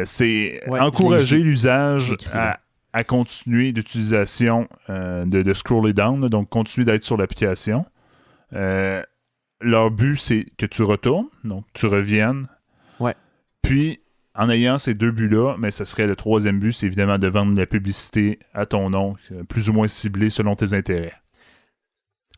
C'est encourager l'usage à continuer d'utilisation de scroller down, là, donc continuer d'être sur l'application. Leur but, c'est que tu retournes, donc tu reviennes. Ouais. Puis, en ayant ces 2 buts-là, mais ce serait le 3e but, c'est évidemment de vendre de la publicité à ton nom, plus ou moins ciblée selon tes intérêts.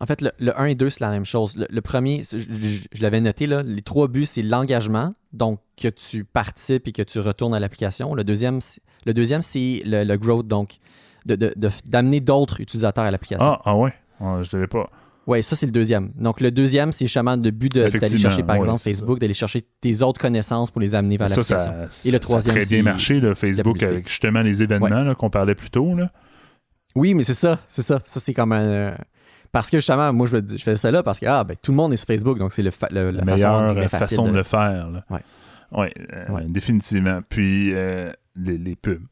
En fait, le 1 et 2, c'est la même chose. Le premier, je l'avais noté, là, les 3 buts, c'est l'engagement, donc que tu participes et que tu retournes à l'application. Le deuxième, c'est le growth, donc d'amener d'autres utilisateurs à l'application. Ah ouais? Je ne l'avais pas. Oui, ça, c'est le deuxième. Donc, le deuxième, c'est justement le but d'aller chercher, par exemple, Facebook, d'aller chercher tes autres connaissances pour les amener vers l'application. Et le troisième, ça a très bien marché, là, Facebook, avec justement les événements là, qu'on parlait plus tôt. Là. Oui, mais c'est ça. Ça, c'est comme un... Parce que justement, moi, je fais ça là parce que tout le monde est sur Facebook, donc c'est la meilleure façon de le faire. Là. Ouais. Définitivement. Puis, les pubs.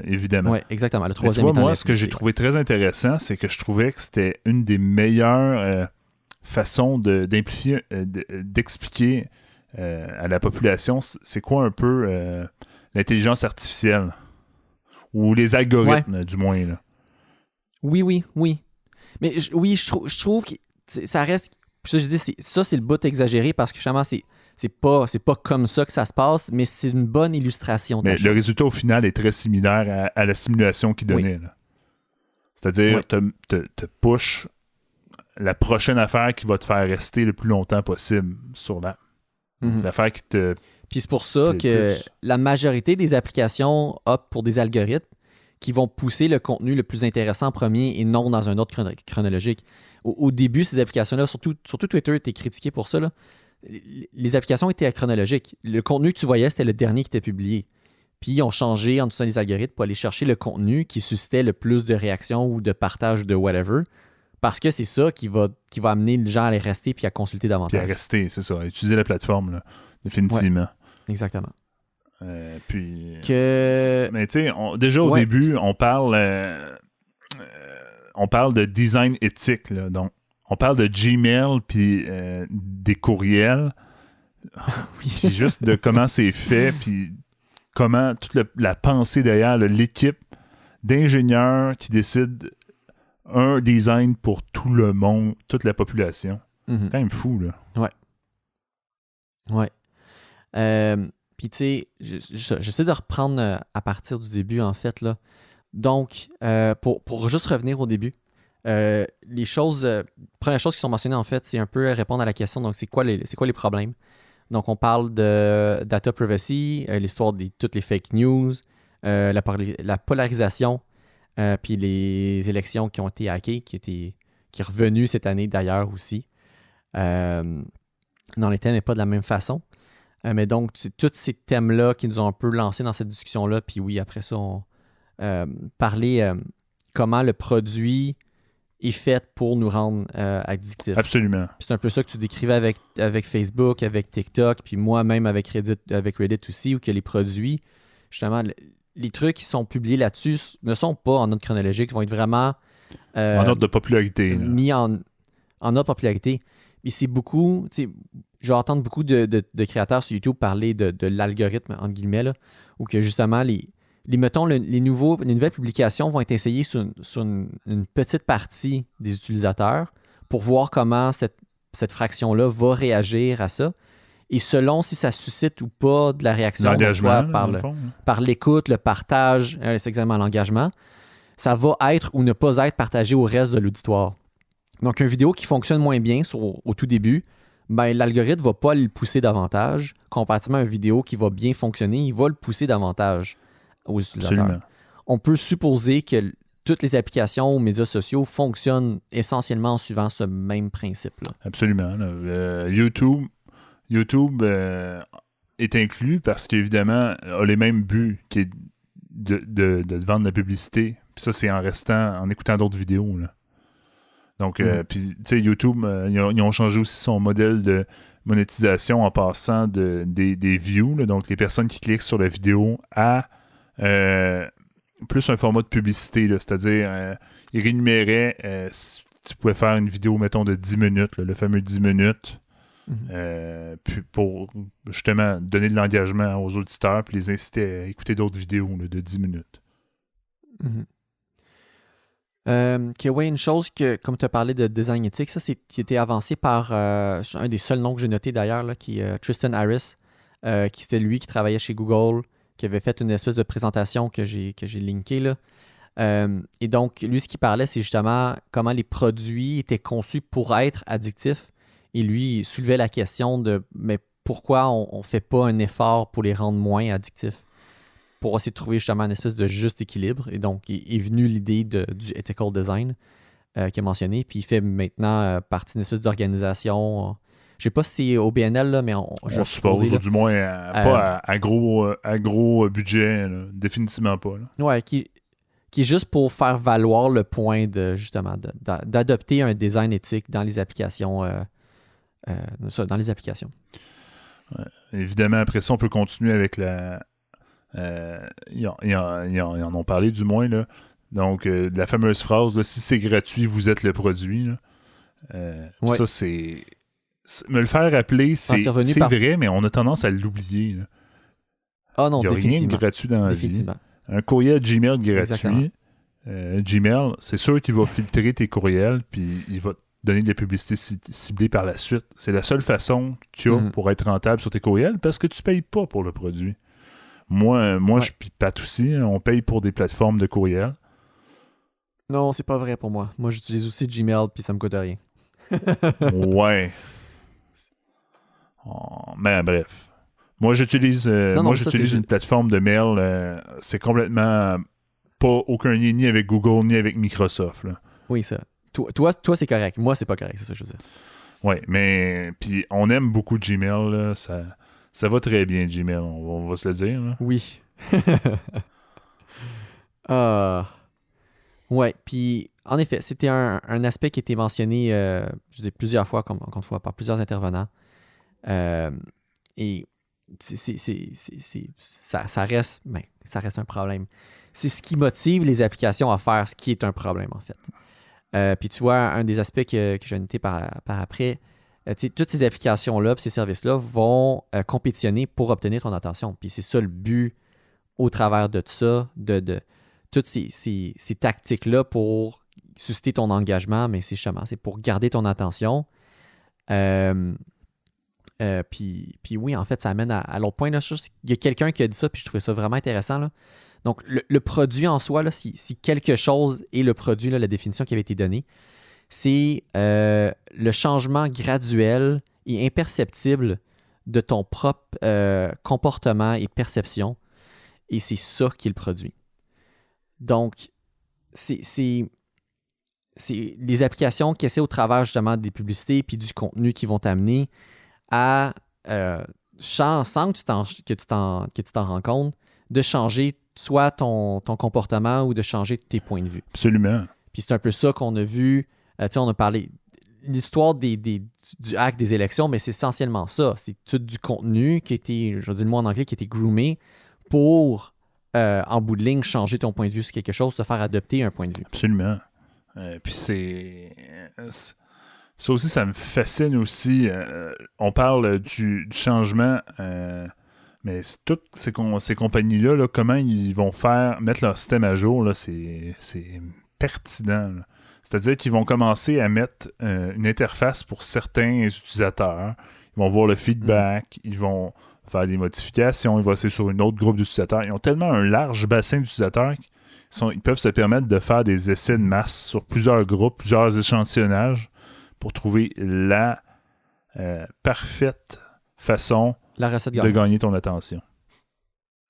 Évidemment. Oui, exactement. Le troisième. Tu vois, moi, ce que j'ai trouvé très intéressant, c'est que je trouvais que c'était une des meilleures façons d'expliquer à la population c'est quoi un peu l'intelligence artificielle ou les algorithmes, du moins. Là. Oui. Mais je trouve que ça reste... Ça, je dis, c'est le bout exagéré parce que justement, c'est pas comme ça que ça se passe, mais c'est une bonne illustration. Mais le résultat au final est très similaire à la simulation qu'il donnait. Là. C'est-à-dire, te push la prochaine affaire qui va te faire rester le plus longtemps possible sur l'app. L'affaire qui te... Puis c'est pour ça que la majorité des applications optent pour des algorithmes qui vont pousser le contenu le plus intéressant en premier et non dans un ordre chronologique. Au début, ces applications-là, surtout Twitter était critiqué pour ça, là. Les applications étaient chronologiques. Le contenu que tu voyais, c'était le dernier qui était publié. Puis ils ont changé en utilisant les algorithmes pour aller chercher le contenu qui suscitait le plus de réactions ou de partage ou de whatever. Parce que c'est ça qui va amener les gens à les rester puis à consulter davantage. Puis à rester, c'est ça. À utiliser la plateforme, là, définitivement. Ouais, exactement. Mais tu sais, déjà au début, on parle de design éthique, là, donc on parle de Gmail puis des courriels, puis juste de comment c'est fait, puis comment toute la pensée derrière, là, l'équipe d'ingénieurs qui décide un design pour tout le monde, toute la population. C'est quand même fou, là. Ouais. Puis tu sais, j'essaie de reprendre à partir du début, en fait, là. Donc, pour juste revenir au début, les choses, première chose qui sont mentionnées, en fait, c'est un peu répondre à la question, donc c'est quoi les problèmes? Donc, on parle de data privacy, l'histoire de toutes les fake news, la polarisation, puis les élections qui ont été hackées, qui est revenu cette année d'ailleurs aussi. Dans les thèmes, mais pas de la même façon. Mais donc, c'est tous ces thèmes-là qui nous ont un peu lancés dans cette discussion-là. Puis oui, après ça, on parler comment le produit est fait pour nous rendre addictifs. Absolument. Puis c'est un peu ça que tu décrivais avec Facebook, avec TikTok, puis moi-même avec Reddit aussi, où que les produits, justement, les trucs qui sont publiés là-dessus ne sont pas en ordre chronologique, vont être vraiment en ordre de popularité. Mis en ordre de popularité. Et c'est beaucoup, tu sais, je vais entendre beaucoup de créateurs sur YouTube parler de l'algorithme, entre guillemets, là, où que justement, mettons, les nouvelles publications vont être essayées sur une petite partie des utilisateurs pour voir comment cette fraction-là va réagir à ça. Et selon si ça suscite ou pas de la réaction, l'engagement, par l'écoute, le partage, c'est exactement l'engagement, ça va être ou ne pas être partagé au reste de l'auditoire. Donc, une vidéo qui fonctionne moins bien au tout début, ben, l'algorithme ne va pas le pousser davantage. Comparativement à une vidéo qui va bien fonctionner, il va le pousser davantage aux utilisateurs. Absolument. On peut supposer que toutes les applications aux médias sociaux fonctionnent essentiellement en suivant ce même principe-là. Absolument. YouTube est inclus parce qu'évidemment, a les mêmes buts qui est de vendre de la publicité. Puis ça, c'est en écoutant d'autres vidéos, là. Donc, puis, tu sais, YouTube, ils ont changé aussi son modèle de monétisation en passant des views, là, donc les personnes qui cliquent sur la vidéo à plus un format de publicité, là, c'est-à-dire, ils rémunéraient, si tu pouvais faire une vidéo, mettons, de 10 minutes, là, le fameux 10 minutes, puis pour justement donner de l'engagement aux auditeurs puis les inciter à écouter d'autres vidéos là, de 10 minutes. Ouais, une chose que, comme tu as parlé de design éthique, ça, qui était avancé par un des seuls noms que j'ai noté d'ailleurs, là, qui est Tristan Harris, qui c'était lui qui travaillait chez Google, qui avait fait une espèce de présentation que j'ai linkée, là. Et donc, lui, ce qu'il parlait, c'est justement comment les produits étaient conçus pour être addictifs. Et lui, il soulevait la question de mais pourquoi on ne fait pas un effort pour les rendre moins addictifs? Pour essayer de trouver justement une espèce de juste équilibre. Et donc, est venue l'idée du ethical design qu'il a mentionné. Puis il fait maintenant partie d'une espèce d'organisation. Je ne sais pas si c'est au BNL, là, mais on suppose, ou du moins pas à gros budget, là, définitivement pas. Là. Ouais, qui est juste pour faire valoir le point de justement d'adopter un design éthique dans les applications. Dans les applications. Ouais. Évidemment, après ça, on peut continuer avec la. Ils en ont parlé du moins, là. Donc, de la fameuse phrase, là, si c'est gratuit, vous êtes le produit. Là. Ouais. Ça, c'est. Me le faire rappeler, c'est vrai, mais on a tendance à l'oublier. Là. Ah non, il n'y a rien de gratuit dans la vie. Un courriel Gmail gratuit. Gmail, c'est sûr qu'il va filtrer tes courriels, puis il va donner de la publicité ciblée par la suite. C'est la seule façon que tu as pour être rentable sur tes courriels parce que tu ne payes pas pour le produit. Moi je pipate aussi. On paye pour des plateformes de courriel. Non, c'est pas vrai pour moi. Moi, j'utilise aussi Gmail puis ça me coûte rien. Ouais. Mais bref. Moi, j'utilise une plateforme de mail. C'est complètement pas aucun lien ni avec Google ni avec Microsoft. Là. Oui, ça. Toi, c'est correct. Moi, c'est pas correct, c'est ça que je veux dire. Oui, mais puis on aime beaucoup Gmail. Là. Ça va très bien, Gmail. On va se le dire. Là. Oui. Ouais, puis en effet, c'était un aspect qui a été mentionné je dis plusieurs fois, encore une fois, par plusieurs intervenants. Et ça reste un problème. C'est ce qui motive les applications à faire ce qui est un problème, en fait. Puis tu vois, un des aspects que j'ai noté par après, toutes ces applications-là et ces services-là vont compétitionner pour obtenir ton attention. Puis c'est ça le but au travers de tout ça, de toutes ces tactiques-là pour susciter ton engagement, mais c'est pour garder ton attention. Puis oui, en fait, ça amène à l'autre point. Là, il y a quelqu'un qui a dit ça, puis je trouvais ça vraiment intéressant. Là. Donc, le produit en soi, là, si quelque chose est le produit, là, la définition qui avait été donnée, c'est le changement graduel et imperceptible de ton propre comportement et perception. Et c'est ça qui est le produit. Donc, c'est des applications qui essaient au travers justement des publicités puis du contenu qui vont t'amener à, sans que tu t'en rends compte, de changer soit ton comportement ou de changer tes points de vue. Absolument. Puis c'est un peu ça qu'on a vu. On a parlé l'histoire du hack des élections, mais c'est essentiellement ça. C'est tout du contenu qui a été, je vais dire le mot en anglais, qui a été groomé pour, en bout de ligne, changer ton point de vue sur quelque chose, se faire adopter un point de vue. Absolument. Puis ça aussi, ça me fascine aussi. On parle du changement, mais toutes ces compagnies-là, là, comment ils vont mettre leur système à jour, là, c'est pertinent. Là. C'est-à-dire qu'ils vont commencer à mettre une interface pour certains utilisateurs. Ils vont voir le feedback, ils vont faire des modifications, ils vont essayer sur un autre groupe d'utilisateurs. Ils ont tellement un large bassin d'utilisateurs qu'ils peuvent se permettre de faire des essais de masse sur plusieurs groupes, plusieurs échantillonnages pour trouver la parfaite façon de gagner ton attention.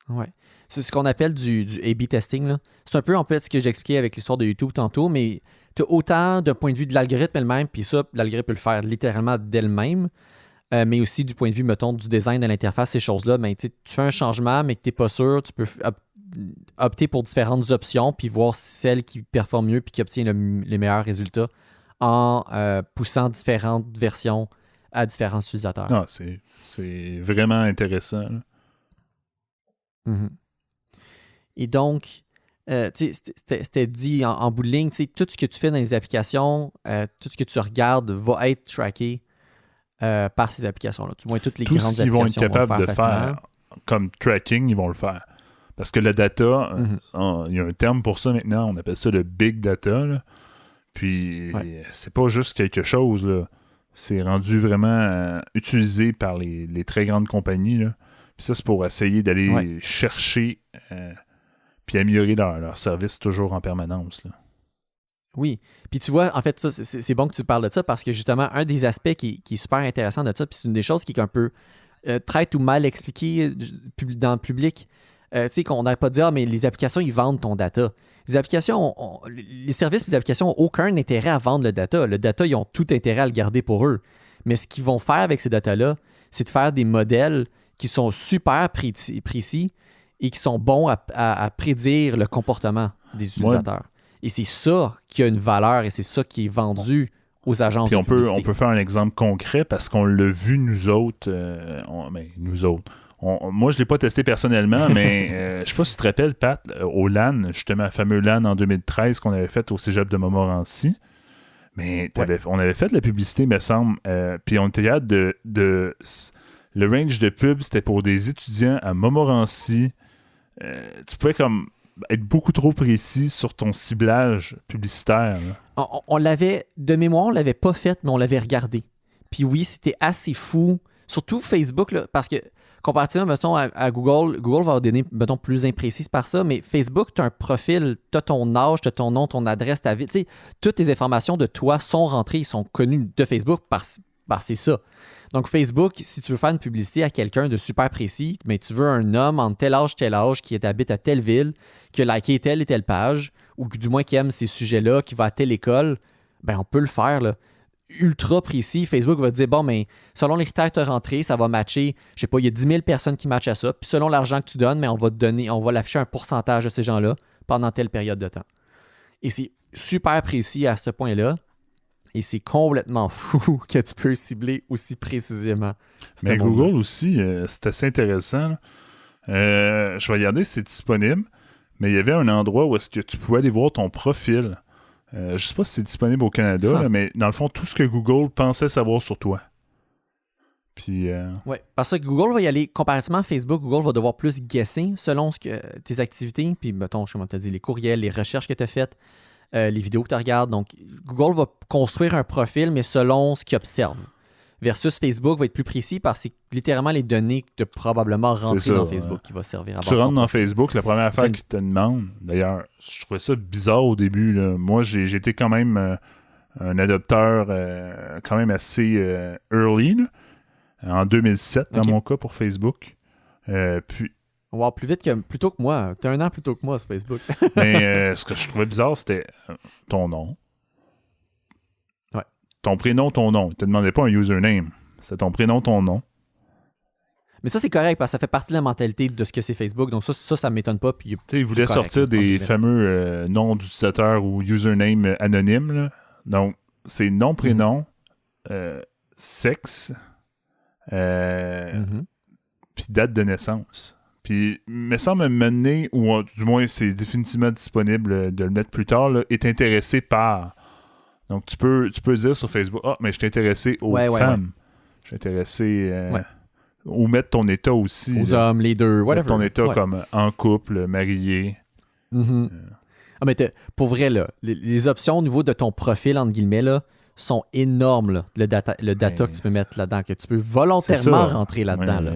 Ouais. C'est ce qu'on appelle du A/B testing. Là. C'est un peu en fait ce que j'expliquais avec l'histoire de YouTube tantôt, mais tu as autant d'un point de vue de l'algorithme elle-même, puis ça, l'algorithme peut le faire littéralement d'elle-même, mais aussi du point de vue, mettons, du design de l'interface, ces choses-là. Ben, tu fais un changement, mais que tu n'es pas sûr, tu peux opter pour différentes options, puis voir celle qui performe mieux, puis qui obtient les meilleurs résultats en poussant différentes versions à différents utilisateurs. Non, c'est vraiment intéressant. Mm-hmm. Et donc, c'était dit en bout de ligne, tout ce que tu fais dans les applications, tout ce que tu regardes va être tracké par ces applications-là. Du moins, toutes les grandes applications vont être capables de faire comme tracking, ils vont le faire. Parce que le data, il y a un terme pour ça maintenant, on appelle ça le big data. Là. Puis, c'est pas juste quelque chose. Là. C'est rendu vraiment utilisé par les très grandes compagnies. Là. Puis ça, c'est pour essayer d'aller chercher puis améliorer leur service toujours en permanence. Là. Oui. Puis tu vois, en fait, ça, c'est bon que tu parles de ça parce que justement, un des aspects qui est super intéressant de ça, puis c'est une des choses qui est un peu traite ou mal expliquée dans le public, tu sais, qu'on n'arrête pas de dire, mais les applications, ils vendent ton data. Les applications, les services des applications n'ont aucun intérêt à vendre le data. Le data, ils ont tout intérêt à le garder pour eux. Mais ce qu'ils vont faire avec ces data-là, c'est de faire des modèles qui sont super précis et qui sont bons à prédire le comportement des utilisateurs. Et c'est ça qui a une valeur et c'est ça qui est vendu aux agences Puis de publicité. On peut faire un exemple concret parce qu'on l'a vu nous autres. Moi, je ne l'ai pas testé personnellement, mais je ne sais pas si tu te rappelles, Pat, au LAN, justement, le fameux LAN en 2013 qu'on avait fait au cégep de Montmorency. Mais on avait fait de la publicité, me semble. Puis on était capable de le range de pub, c'était pour des étudiants à Montmorency. Tu pouvais comme être beaucoup trop précis sur ton ciblage publicitaire. On l'avait, de mémoire, on ne l'avait pas fait, mais on l'avait regardé. Puis oui, c'était assez fou. Surtout Facebook, là, parce que comparativement, mettons, à Google, Google va avoir des données, mettons, plus imprécises par ça, mais Facebook, tu as un profil, tu as ton âge, tu as ton nom, ton adresse, ta vie. Tu sais, toutes les informations de toi sont rentrées, sont connues de Facebook parce c'est ça. Donc, Facebook, si tu veux faire une publicité à quelqu'un de super précis, mais tu veux un homme en tel âge, qui habite à telle ville, qui a liké telle et telle page, ou du moins qui aime ces sujets-là, qui va à telle école, ben on peut le faire, là. Ultra précis. Facebook va te dire, bon, mais selon les critères que tu as rentrés, ça va matcher, je sais pas, il y a 10 000 personnes qui matchent à ça, puis selon l'argent que tu donnes, mais on va l'afficher un pourcentage de ces gens-là pendant telle période de temps. Et c'est super précis à ce point-là. Et c'est complètement fou que tu peux cibler aussi précisément. Mais Google aussi, c'est assez intéressant. Je vais regarder si c'est disponible, mais il y avait un endroit où est-ce que tu pouvais aller voir ton profil. Je ne sais pas si c'est disponible au Canada, là, mais dans le fond, tout ce que Google pensait savoir sur toi. Puis... Oui, parce que Google va y aller, comparativement à Facebook, Google va devoir plus guesser selon tes activités. Puis, mettons, je te dis, les courriels, les recherches que tu as faites, les vidéos que tu regardes. Donc, Google va construire un profil, mais selon ce qu'il observe. Versus Facebook va être plus précis parce que c'est littéralement les données que tu as probablement rentrées dans Facebook qui va servir à voir. Tu rentres dans Facebook, la première affaire qu'ils te demandent, d'ailleurs, je trouvais ça bizarre au début. Là. Moi, j'étais quand même un adopteur quand même assez early, là, en 2007 dans mon cas pour Facebook. Puis Wow, plutôt que moi. T'as 1 an plus tôt que moi sur Facebook. Mais ce que je trouvais bizarre, c'était ton nom. Ouais. Ton prénom, ton nom. Il te demandait pas un username. C'était ton prénom, ton nom. Mais ça, c'est correct parce que ça fait partie de la mentalité de ce que c'est Facebook. Donc ça m'étonne pas. Puis, Il voulait sortir des fameux noms d'utilisateurs ou username anonymes. Là. Donc, c'est nom, prénom, sexe, puis date de naissance. Puis, il me semble mener, ou du moins c'est définitivement disponible de le mettre plus tard, là, est intéressé par. Donc, tu peux dire sur Facebook, mais je suis intéressé aux femmes. Je suis intéressé... Ou mettre ton état aussi. Aux hommes, les deux, whatever. Mettre ton état comme en couple, marié. Ah, mais pour vrai, là, les options au niveau de ton profil, entre guillemets, là, sont énormes. Là, le data que tu peux mettre là-dedans, que tu peux volontairement rentrer là-dedans. Là.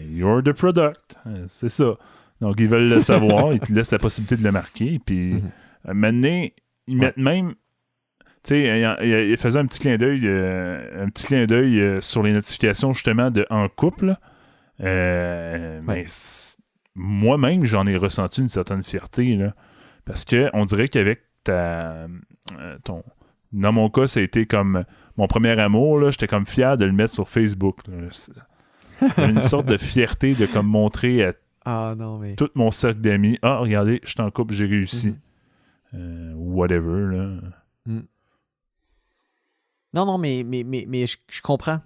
You're the product. C'est ça. Donc, ils veulent le savoir. Ils te laissent la possibilité de le marquer. Puis, maintenant, ils mettent même... Tu sais, il faisait un petit clin d'œil sur les notifications, justement, de en couple. Mais moi-même, j'en ai ressenti une certaine fierté, là. Parce que on dirait qu'avec dans mon cas, ça a été comme mon premier amour, là, j'étais comme fier de le mettre sur Facebook. J'avais une sorte de fierté de comme montrer à tout mon cercle d'amis, regardez, je suis en couple, j'ai réussi. Whatever, là. Non, mais je comprends.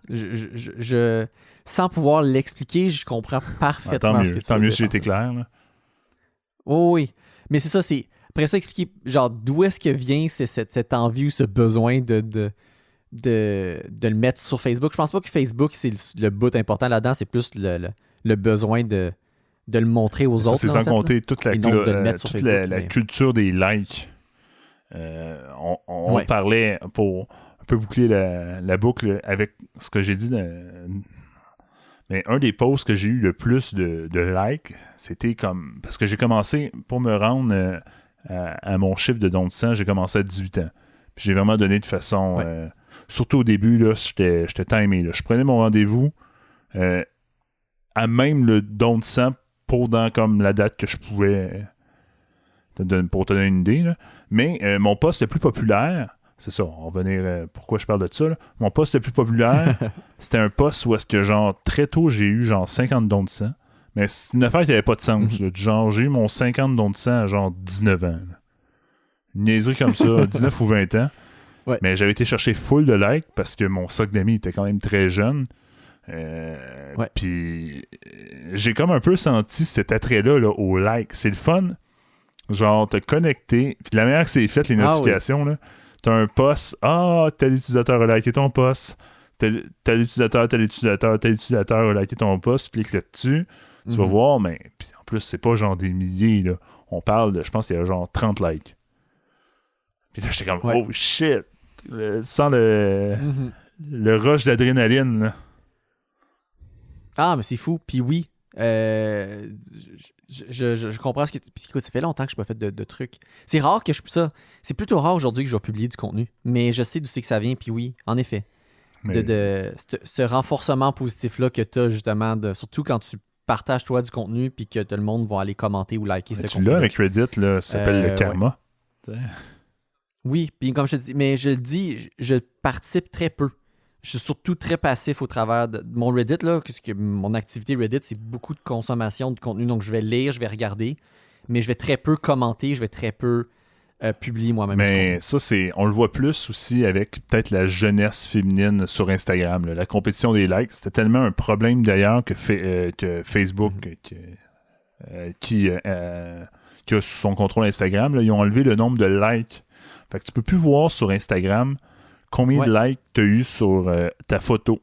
Sans pouvoir l'expliquer, je comprends parfaitement ce que tu veux dire. Tant mieux si j'étais clair. Là. Oh, oui. Mais c'est ça, après ça, expliquer genre d'où est-ce que vient cette envie ou ce besoin de le mettre sur Facebook. Je pense pas que Facebook, c'est le bout important là-dedans, c'est plus le besoin de le montrer aux autres. C'est sans compter toute la culture des likes. On parlait pour un peu boucler la boucle avec ce que j'ai dit. Mais un des posts que j'ai eu le plus de likes, c'était comme... Parce que j'ai commencé, pour me rendre à mon chiffre de don de sang, j'ai commencé à 18 ans. Puis j'ai vraiment donné de façon... surtout au début, là, j'étais timé. Là. Je prenais mon rendez-vous à même le don de sang dans comme la date que je pouvais... pour te donner une idée. Là. Mais mon poste le plus populaire... C'est ça, on va venir... pourquoi je parle de ça, là. Mon poste le plus populaire, c'était un poste où est-ce que, genre, très tôt, j'ai eu, genre, 50 dons de sang. Mais c'est une affaire qui n'avait pas de sens. Là. Genre, j'ai eu mon 50 dons de sang à, genre, 19 ans. Là. Une niaiserie comme ça, 19 ou 20 ans. Ouais. Mais j'avais été chercher full de likes parce que mon socle d'amis était quand même très jeune. Puis, j'ai comme un peu senti cet attrait-là là, au like. C'est le fun. Genre, te connecter. Puis, de la manière que c'est fait, les notifications, là. T'as un post, tel utilisateur a liké ton post, tel utilisateur a liké ton post, tu cliques là-dessus, tu vas voir, mais puis en plus, c'est pas genre des milliers, là. On parle de, je pense qu'il y a genre 30 likes. Puis là, j'étais comme, oh shit! Sans le rush d'adrénaline, là. Ah, mais c'est fou. Puis oui, je comprends ce que tu... Puis écoute, ça fait longtemps que je n'ai pas fait de trucs. C'est rare que je... Ça, c'est plutôt rare aujourd'hui que je vais publier du contenu. Mais je sais d'où c'est que ça vient. Puis oui, en effet. Ce renforcement positif-là que tu as justement, surtout quand tu partages toi du contenu puis que tout le monde va aller commenter ou liker ce contenu. Tu l'as avec Reddit, là, ça s'appelle le karma. Ouais. Oui, puis comme je te dis, mais je le dis, je participe très peu. Je suis surtout très passif au travers de mon Reddit, là, parce que mon activité Reddit, c'est beaucoup de consommation de contenu. Donc, je vais lire, je vais regarder, mais je vais très peu commenter, je vais très peu publier moi-même. Mais ça, on le voit plus aussi avec peut-être la jeunesse féminine sur Instagram. Là. La compétition des likes, c'était tellement un problème d'ailleurs que Facebook, qui a sous son contrôle Instagram, là, ils ont enlevé le nombre de likes. Fait que tu peux plus voir sur Instagram combien de likes tu as eu sur ta photo.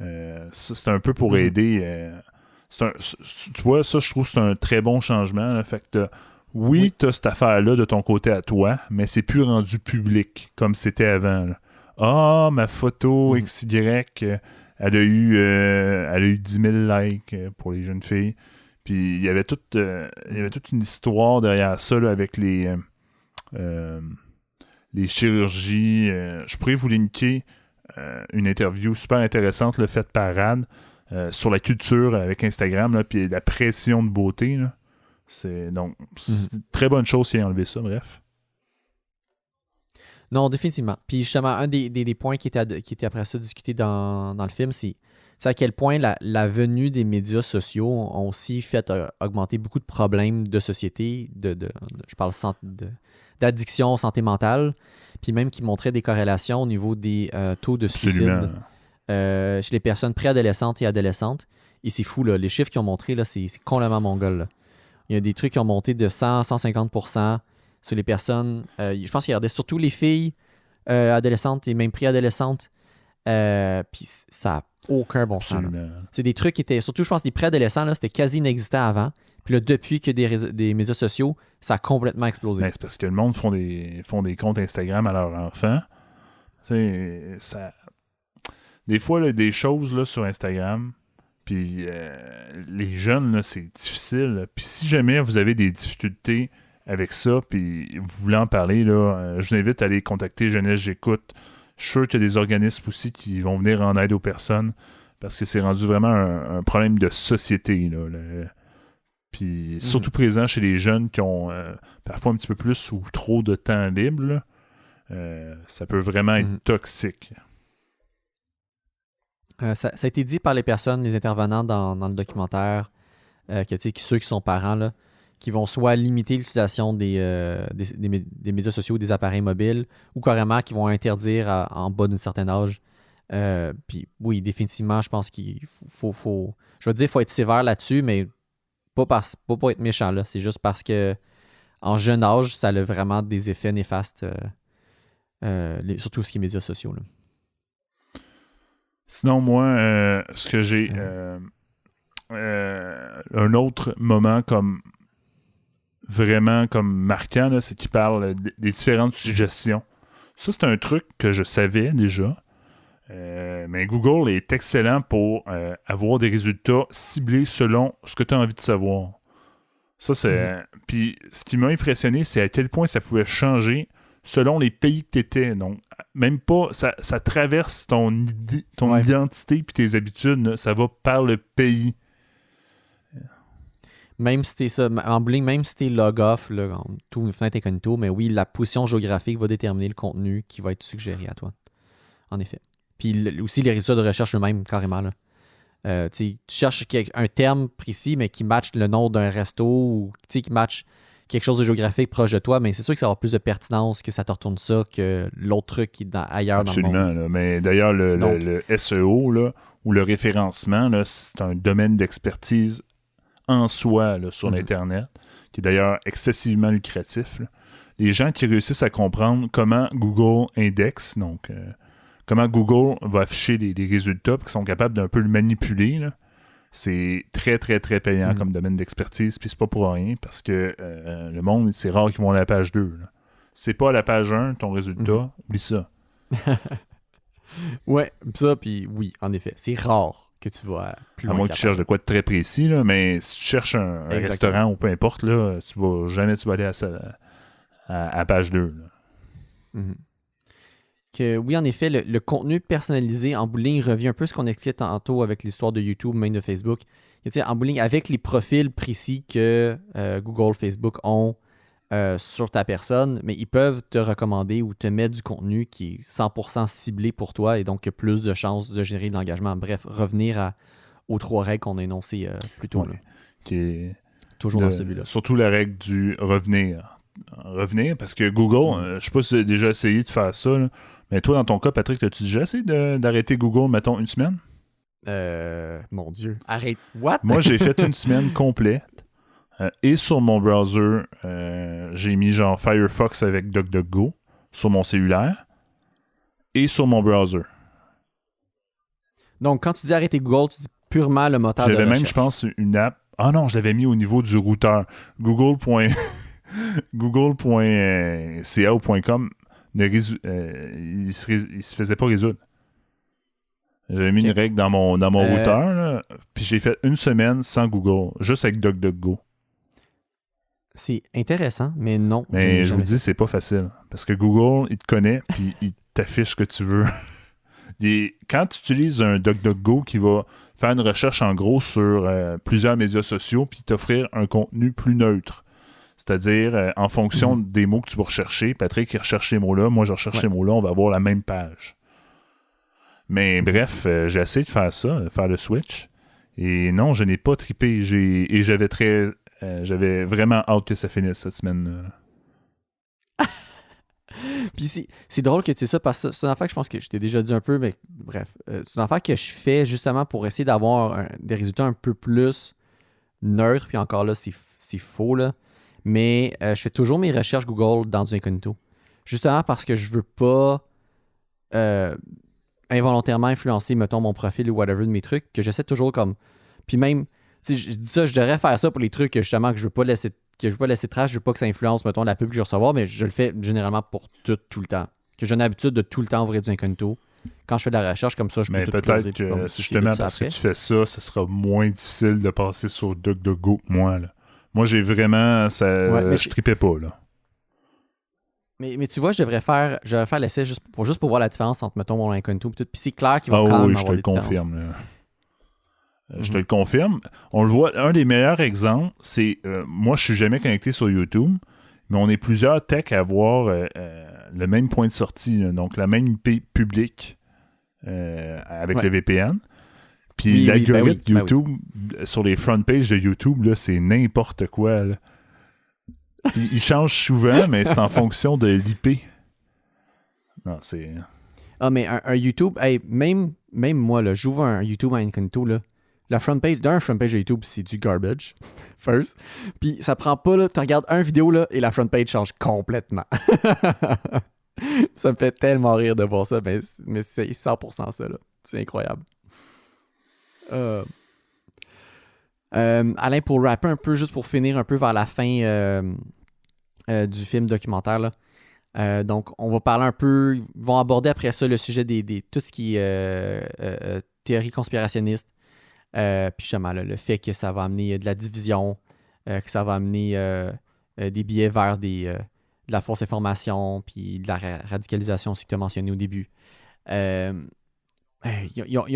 Ça, c'est un peu pour aider. Tu vois, ça, je trouve que c'est un très bon changement. Là. Fait que tu as cette affaire-là de ton côté à toi, mais c'est plus rendu public comme c'était avant. Là. Ma photo XY, elle a eu 10 000 likes pour les jeunes filles. Puis il y avait toute une histoire derrière ça là, avec les chirurgies. Je pourrais vous linker une interview super intéressante faite par Rad. sur la culture avec Instagram, là, puis la pression de beauté. Là. C'est une très bonne chose s'il a enlevé ça, bref. Non, définitivement. Puis justement, un des points qui était après ça discuté dans le film, c'est à quel point la venue des médias sociaux ont aussi fait augmenter beaucoup de problèmes de société, je parle d'addiction, santé mentale, puis même qui montraient des corrélations au niveau des taux de suicide chez les personnes préadolescentes et adolescentes. Et c'est fou, là. Les chiffres qu'ils ont montrés, là, c'est complètement mongol. Là. Il y a des trucs qui ont monté de 100-150% sur les personnes. Je pense qu'ils regardaient surtout les filles adolescentes et même préadolescentes. Puis ça n'a aucun bon sens. C'est des trucs qui étaient, surtout je pense, des préadolescents, là, c'était quasi inexistant avant. Puis là, depuis que des médias sociaux, ça a complètement explosé. Ben, c'est parce que le monde font des comptes Instagram à leurs enfants. Ça... Des fois, là, des choses là, sur Instagram, puis les jeunes, là, c'est difficile. Puis si jamais vous avez des difficultés avec ça, puis vous voulez en parler, là, je vous invite à aller contacter Jeunesse J'écoute. Je suis sûr qu'il y a des organismes aussi qui vont venir en aide aux personnes, parce que c'est rendu vraiment un problème de société. Là, puis surtout présent chez les jeunes qui ont parfois un petit peu plus ou trop de temps libre, là, ça peut vraiment être toxique. Ça a été dit par les personnes, les intervenants dans le documentaire, que ceux qui sont parents, là, qui vont soit limiter l'utilisation des médias sociaux, des appareils mobiles, ou carrément qui vont interdire en bas d'un certain âge. Puis oui, définitivement, je pense qu'il faut je veux dire, il faut être sévère là-dessus, mais pas pour être méchant, là. C'est juste parce que en jeune âge, ça a vraiment des effets néfastes, surtout ce qui est médias sociaux, là. Sinon, moi, ce que j'ai... un autre moment vraiment comme marquant, là, c'est qu'il parle des différentes suggestions. Ça, c'est un truc que je savais déjà. Mais Google est excellent pour avoir des résultats ciblés selon ce que tu as envie de savoir. Ça, c'est... Puis, ce qui m'a impressionné, c'est à quel point ça pouvait changer selon les pays que tu étais. Donc, même pas... Ça traverse ton identité puis tes habitudes. Là, ça va par le pays. Même si t'es ça, en bowling, même si t'es log off, là, tout fenêtre incognito, mais oui, la position géographique va déterminer le contenu qui va être suggéré à toi. En effet. Puis aussi les résultats de recherche eux-mêmes, carrément. Là. Tu cherches un terme précis, mais qui matche le nom d'un resto ou qui matche quelque chose de géographique proche de toi, mais c'est sûr que ça va avoir plus de pertinence que ça te retourne ça que l'autre truc qui est ailleurs Absolument, dans le monde. Là, mais d'ailleurs, le SEO là, ou le référencement, là, c'est un domaine d'expertise en soi là, sur l'Internet, qui est d'ailleurs excessivement lucratif. Là. Les gens qui réussissent à comprendre comment Google indexe, donc comment Google va afficher les résultats, puis qui sont capables d'un peu le manipuler, là, c'est très, très, très payant comme domaine d'expertise, puis c'est pas pour rien, parce que le monde, c'est rare qu'ils vont à la page 2. Là. C'est pas à la page 1, ton résultat, oublie ça. Ouais, ça, puis oui, en effet, c'est rare que tu vas plus loin. À moins que tu cherches de quoi de très précis, là, mais si tu cherches un restaurant ou peu importe, là, tu vas aller à page 2. Que, oui, en effet, le contenu personnalisé en bowling revient un peu à ce qu'on expliquait tantôt avec l'histoire de YouTube, même de Facebook. Et, en bowling, avec les profils précis que Google, Facebook ont sur ta personne, mais ils peuvent te recommander ou te mettre du contenu qui est 100% ciblé pour toi et donc plus de chances de générer de l'engagement. Bref, revenir aux 3 règles qu'on a énoncées plus tôt. Ouais, qui est toujours dans celui-là. Surtout la règle du revenir. Revenir, parce que Google, je ne sais pas si tu as déjà essayé de faire ça, là, mais toi, dans ton cas, Patrick, as-tu déjà essayé d'arrêter Google, mettons, une semaine? Mon Dieu. Arrête. What? Moi, j'ai fait une semaine complète. Et sur mon browser, j'ai mis genre Firefox avec DuckDuckGo sur mon cellulaire et sur mon browser. Donc, quand tu dis arrêter Google, tu dis purement le moteur de recherche. J'avais même, je pense, une app. Ah non, je l'avais mis au niveau du routeur. Google.ca ou .com il se faisait pas résoudre. J'avais mis une règle dans mon routeur, là, puis j'ai fait une semaine sans Google, juste avec DuckDuckGo. C'est intéressant, mais non. Mais je vous dis, c'est pas facile. Parce que Google, il te connaît, puis il t'affiche ce que tu veux. Quand tu utilises un DuckDuckGo qui va faire une recherche en gros sur plusieurs médias sociaux puis t'offrir un contenu plus neutre, c'est-à-dire en fonction des mots que tu vas rechercher, Patrick il recherche ces mots-là, moi je recherche ces mots-là, on va avoir la même page. Mais bref, j'ai essayé de faire ça, faire le switch. Et non, je n'ai pas trippé. J'avais vraiment hâte que ça finisse cette semaine. Puis c'est drôle que tu sais ça, parce que c'est une affaire que je pense que je t'ai déjà dit un peu, mais bref. C'est une affaire que je fais justement pour essayer d'avoir des résultats un peu plus neutres. Puis encore là, c'est faux, là. Mais je fais toujours mes recherches Google dans du incognito. Justement parce que je veux pas involontairement influencer, mettons, mon profil ou whatever de mes trucs, que j'essaie toujours comme... Puis même, tu sais, je dis ça, je devrais faire ça pour les trucs que justement que je veux pas laisser trace, je veux pas que ça influence, mettons, la pub que je vais recevoir, mais je le fais généralement pour tout le temps. Que j'ai l'habitude de tout le temps ouvrir du incognito. Quand je fais de la recherche comme ça, je peux mais tout peut-être closer, que si justement parce que tu fais ça, ça sera moins difficile de passer sur DuckDuckGo que moi, là. Moi, j'ai vraiment... je tripais pas, là. Mais tu vois, je devrais faire l'essai juste pour voir la différence entre, mettons, mon incognito et tout. Puis c'est clair qu'il va quand même avoir des différences. Je te le confirme, là. Je te le confirme. On le voit, un des meilleurs exemples, c'est... moi, je suis jamais connecté sur YouTube, mais on est plusieurs tech à avoir le même point de sortie, là, donc la même IP publique avec le VPN. Puis l'algorithme YouTube, sur les front pages de YouTube, là, c'est n'importe quoi, là. Puis il change souvent, mais c'est en fonction de l'IP. Non, c'est... Ah, mais un YouTube... Hey, même moi, là, j'ouvre un YouTube en incognito, là. La front page de YouTube, c'est du garbage, first. Puis ça prend pas, là, tu regardes un vidéo, là, et la front page change complètement. Ça me fait tellement rire de voir ça, mais c'est 100% ça, là. C'est incroyable. Alain, pour rapper un peu, juste pour finir un peu vers la fin du film documentaire, là. Donc, on va parler un peu, ils vont aborder après ça le sujet des tout ce qui est théorie conspirationniste. Puis justement, là, le fait que ça va amener de la division, que ça va amener des biais vers de la fausse information, puis de la radicalisation aussi que tu as mentionné au début. Ils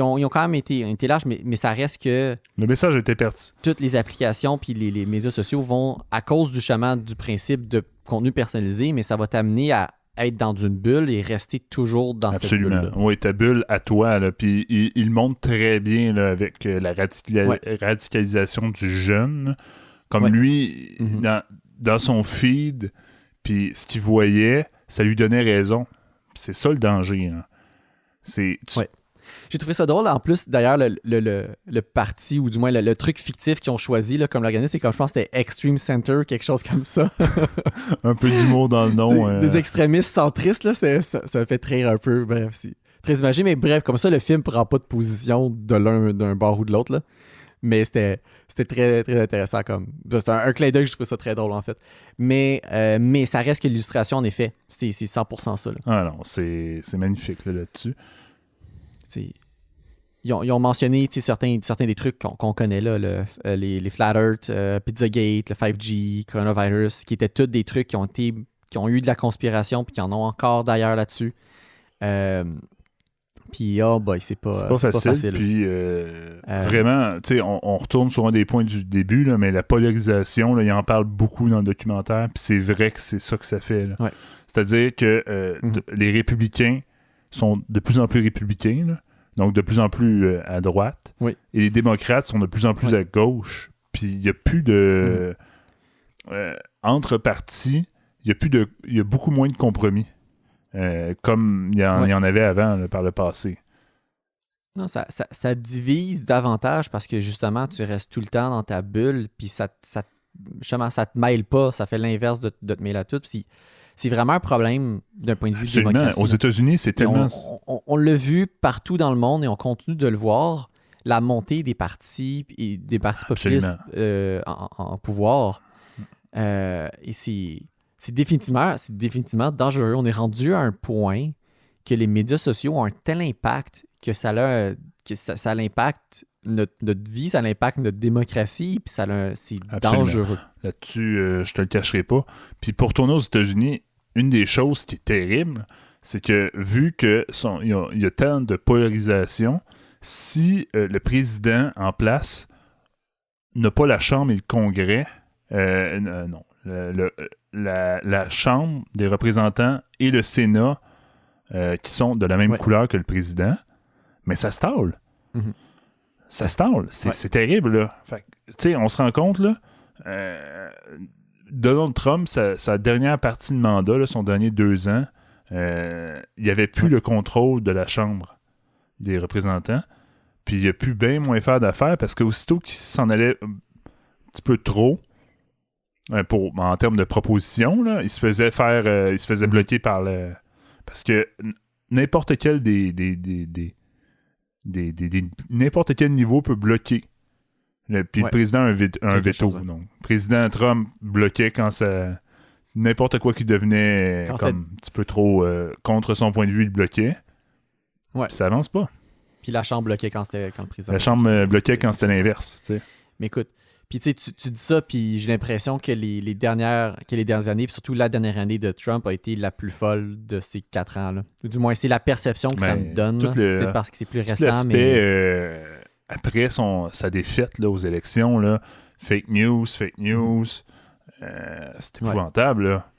ont quand même été larges, mais ça reste que... Le message était pertinent. Toutes les applications puis les médias sociaux vont, à cause du principe de contenu personnalisé, mais ça va t'amener à être dans une bulle et rester toujours dans cette bulle-là. Absolument. Oui, ta bulle à toi. Là. Puis il montre très bien là, avec la radicalisation du jeune. Comme lui, dans son feed, puis ce qu'il voyait, ça lui donnait raison. Puis c'est ça le danger. Hein. J'ai trouvé ça drôle. En plus, d'ailleurs, le parti, ou du moins le truc fictif qu'ils ont choisi là, comme l'organisme, c'est comme je pense que c'était Extreme Center, quelque chose comme ça. Un peu d'humour dans le nom. Des extrémistes centristes, là, ça me fait rire un peu. Bref, c'est très imagé, mais bref, comme ça, le film ne prend pas de position d'un bord ou de l'autre. Là. Mais c'était très, très intéressant. C'était un clin d'œil, je trouvais ça très drôle, en fait. Mais ça reste que l'illustration, en effet, c'est 100% ça. Là. Ah non, c'est magnifique là-dessus. Ils ont mentionné certains des trucs qu'on connaît là, les Flat Earth, Pizzagate, le 5G, Coronavirus, qui étaient tous des trucs qui ont eu de la conspiration puis qui en ont encore d'ailleurs là-dessus. Puis c'est pas facile. Puis vraiment, tu sais, on retourne sur un des points du début, là, mais la polarisation, là, il en parle beaucoup dans le documentaire, puis c'est vrai que c'est ça que ça fait. Là. Ouais. C'est-à-dire que les républicains sont de plus en plus républicains, là, donc de plus en plus à droite, et les démocrates sont de plus en plus à gauche. Puis il n'y a plus de... entre partis, il y a beaucoup moins de compromis. Comme il y en avait avant, là, par le passé. Non, ça divise davantage parce que justement, tu restes tout le temps dans ta bulle, puis ça te mêle pas, ça fait l'inverse de te mêler à tout. Puis c'est vraiment un problème d'un point de vue démocratique. Aux États-Unis, c'est tellement... On l'a vu partout dans le monde et on continue de le voir, la montée des partis et des partis populistes en pouvoir. Et c'est définitivement dangereux. On est rendu à un point que les médias sociaux ont un tel impact que ça impacte notre vie, ça impacte notre démocratie, puis c'est dangereux. Là-dessus, je te le cacherai pas. Puis pour tourner aux États-Unis, une des choses qui est terrible, c'est que vu que il y a tant de polarisation, si le président en place n'a pas la Chambre et le Congrès, non, la Chambre des représentants et le Sénat qui sont de la même couleur que le président, mais ça stalle. Mhm. Ça stalle. C'est terrible, là. Fait tu sais, on se rend compte, là, Donald Trump, sa dernière partie de mandat, là, son dernier 2 ans, il n'y avait plus le contrôle de la Chambre des représentants, puis il a pu bien moins faire d'affaires parce qu'aussitôt qu'il s'en allait un petit peu trop, en termes de propositions, là, il se faisait bloquer par le... Parce que n'importe quel n'importe quel niveau peut bloquer. Puis le président a un veto. Donc, le président Trump bloquait quand ça... N'importe quoi qui devenait comme un petit peu trop contre son point de vue, il bloquait. Ouais. Puis ça avance pas. Puis la Chambre bloquait quand le président... La Chambre bloquait quand c'était l'inverse. T'sais. Mais écoute, puis tu dis ça, puis j'ai l'impression que les dernières années, puis surtout la dernière année de Trump a été la plus folle de ces 4 ans-là. Ou du moins, c'est la perception que ça me donne. Peut-être parce que c'est plus récent, l'aspect, après sa défaite là, aux élections, là, fake news, c'est épouvantable. Là.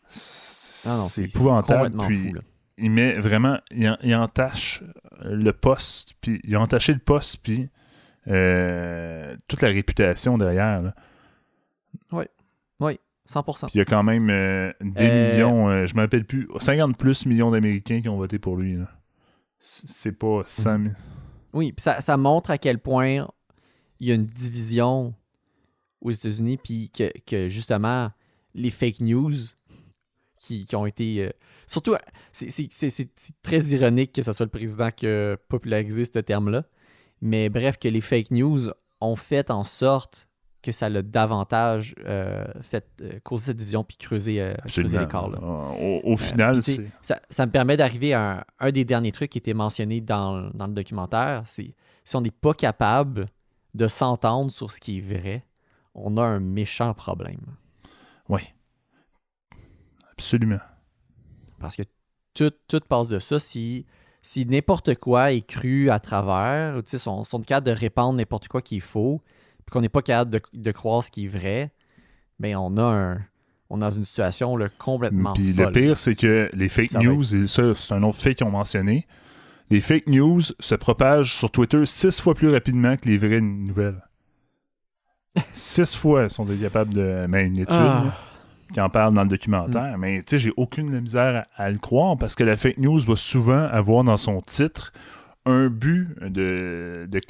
C'est épouvantable. Puis, fou, il met vraiment... Il entache le poste, puis il a entaché le poste, puis toute la réputation derrière. Là. Oui, 100%. Puis il y a quand même des millions, je ne me rappelle plus, 50 plus millions d'Américains qui ont voté pour lui. Là. C'est pas 100 000. Oui, puis ça montre à quel point il y a une division aux États-Unis, puis que justement, les fake news qui ont été... surtout, c'est très ironique que ce soit le président qui a popularisé ce terme-là, mais bref, que les fake news ont fait en sorte que ça l'a davantage causé cette division puis creuser l'écart. Là. Au final, c'est... Ça me permet d'arriver à un des derniers trucs qui était mentionné dans le documentaire, c'est si on n'est pas capable de s'entendre sur ce qui est vrai, on a un méchant problème. Oui. Absolument. Parce que tout passe de ça. Si n'importe quoi est cru à travers, si on est capable de répandre n'importe quoi qu'il faut, puis qu'on n'est pas capable de croire ce qui est vrai, bien on est dans une situation là, complètement puis folle. Le pire, c'est que les fake news, et ça, c'est un autre fait qu'ils ont mentionné, les fake news se propagent sur Twitter 6 fois plus rapidement que les vraies nouvelles. 6 fois, ils sont capables de... Mais une étude qui en parle dans le documentaire, mais tu sais, j'ai aucune misère à le croire parce que la fake news va souvent avoir dans son titre un but de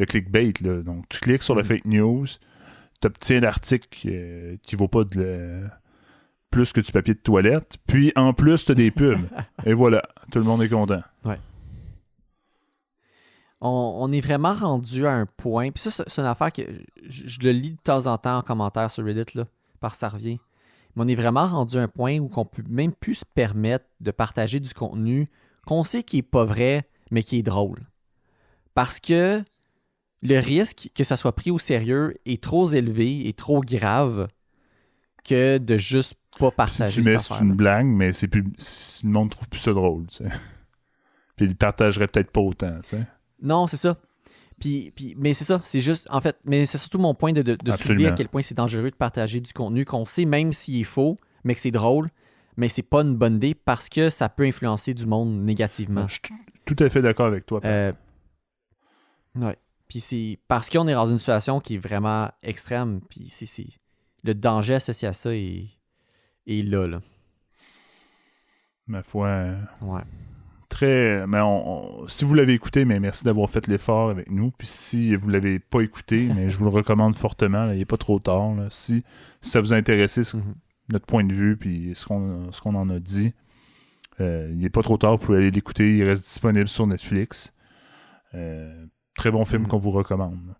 clickbait. Là. Donc, tu cliques sur la fake news, tu obtiens l'article qui vaut pas plus que du papier de toilette, puis en plus, tu as des pubs. Et voilà, tout le monde est content. Ouais. On est vraiment rendu à un point, puis ça, c'est une affaire que je le lis de temps en temps en commentaire sur Reddit, là, par ça revient. Mais on est vraiment rendu à un point où on peut même plus se permettre de partager du contenu qu'on sait qui est pas vrai, mais qui est drôle. Parce que le risque que ça soit pris au sérieux est trop élevé et trop grave que de juste pas partager. Si tu mets, c'est une blague, mais le monde trouve plus ça drôle, tu sais. Puis il partagerait peut-être pas autant, tu sais. Non, c'est ça. Mais c'est ça, c'est juste, en fait, mais c'est surtout mon point de soulever à quel point c'est dangereux de partager du contenu qu'on sait même s'il est faux, mais que c'est drôle, mais c'est pas une bonne idée parce que ça peut influencer du monde négativement. Je suis tout à fait d'accord avec toi. Ouais. Puis c'est parce qu'on est dans une situation qui est vraiment extrême, puis c'est le danger associé à ça est là. Ma foi. Ouais. Très. Mais si vous l'avez écouté, mais merci d'avoir fait l'effort avec nous. Puis si vous l'avez pas écouté, mais je vous le recommande fortement. Là, il n'est pas trop tard. Là. Si ça vous a intéressé, notre point de vue, puis ce qu'on en a dit, il n'est pas trop tard. Vous pouvez aller l'écouter. Il reste disponible sur Netflix. Très bon film qu'on vous recommande.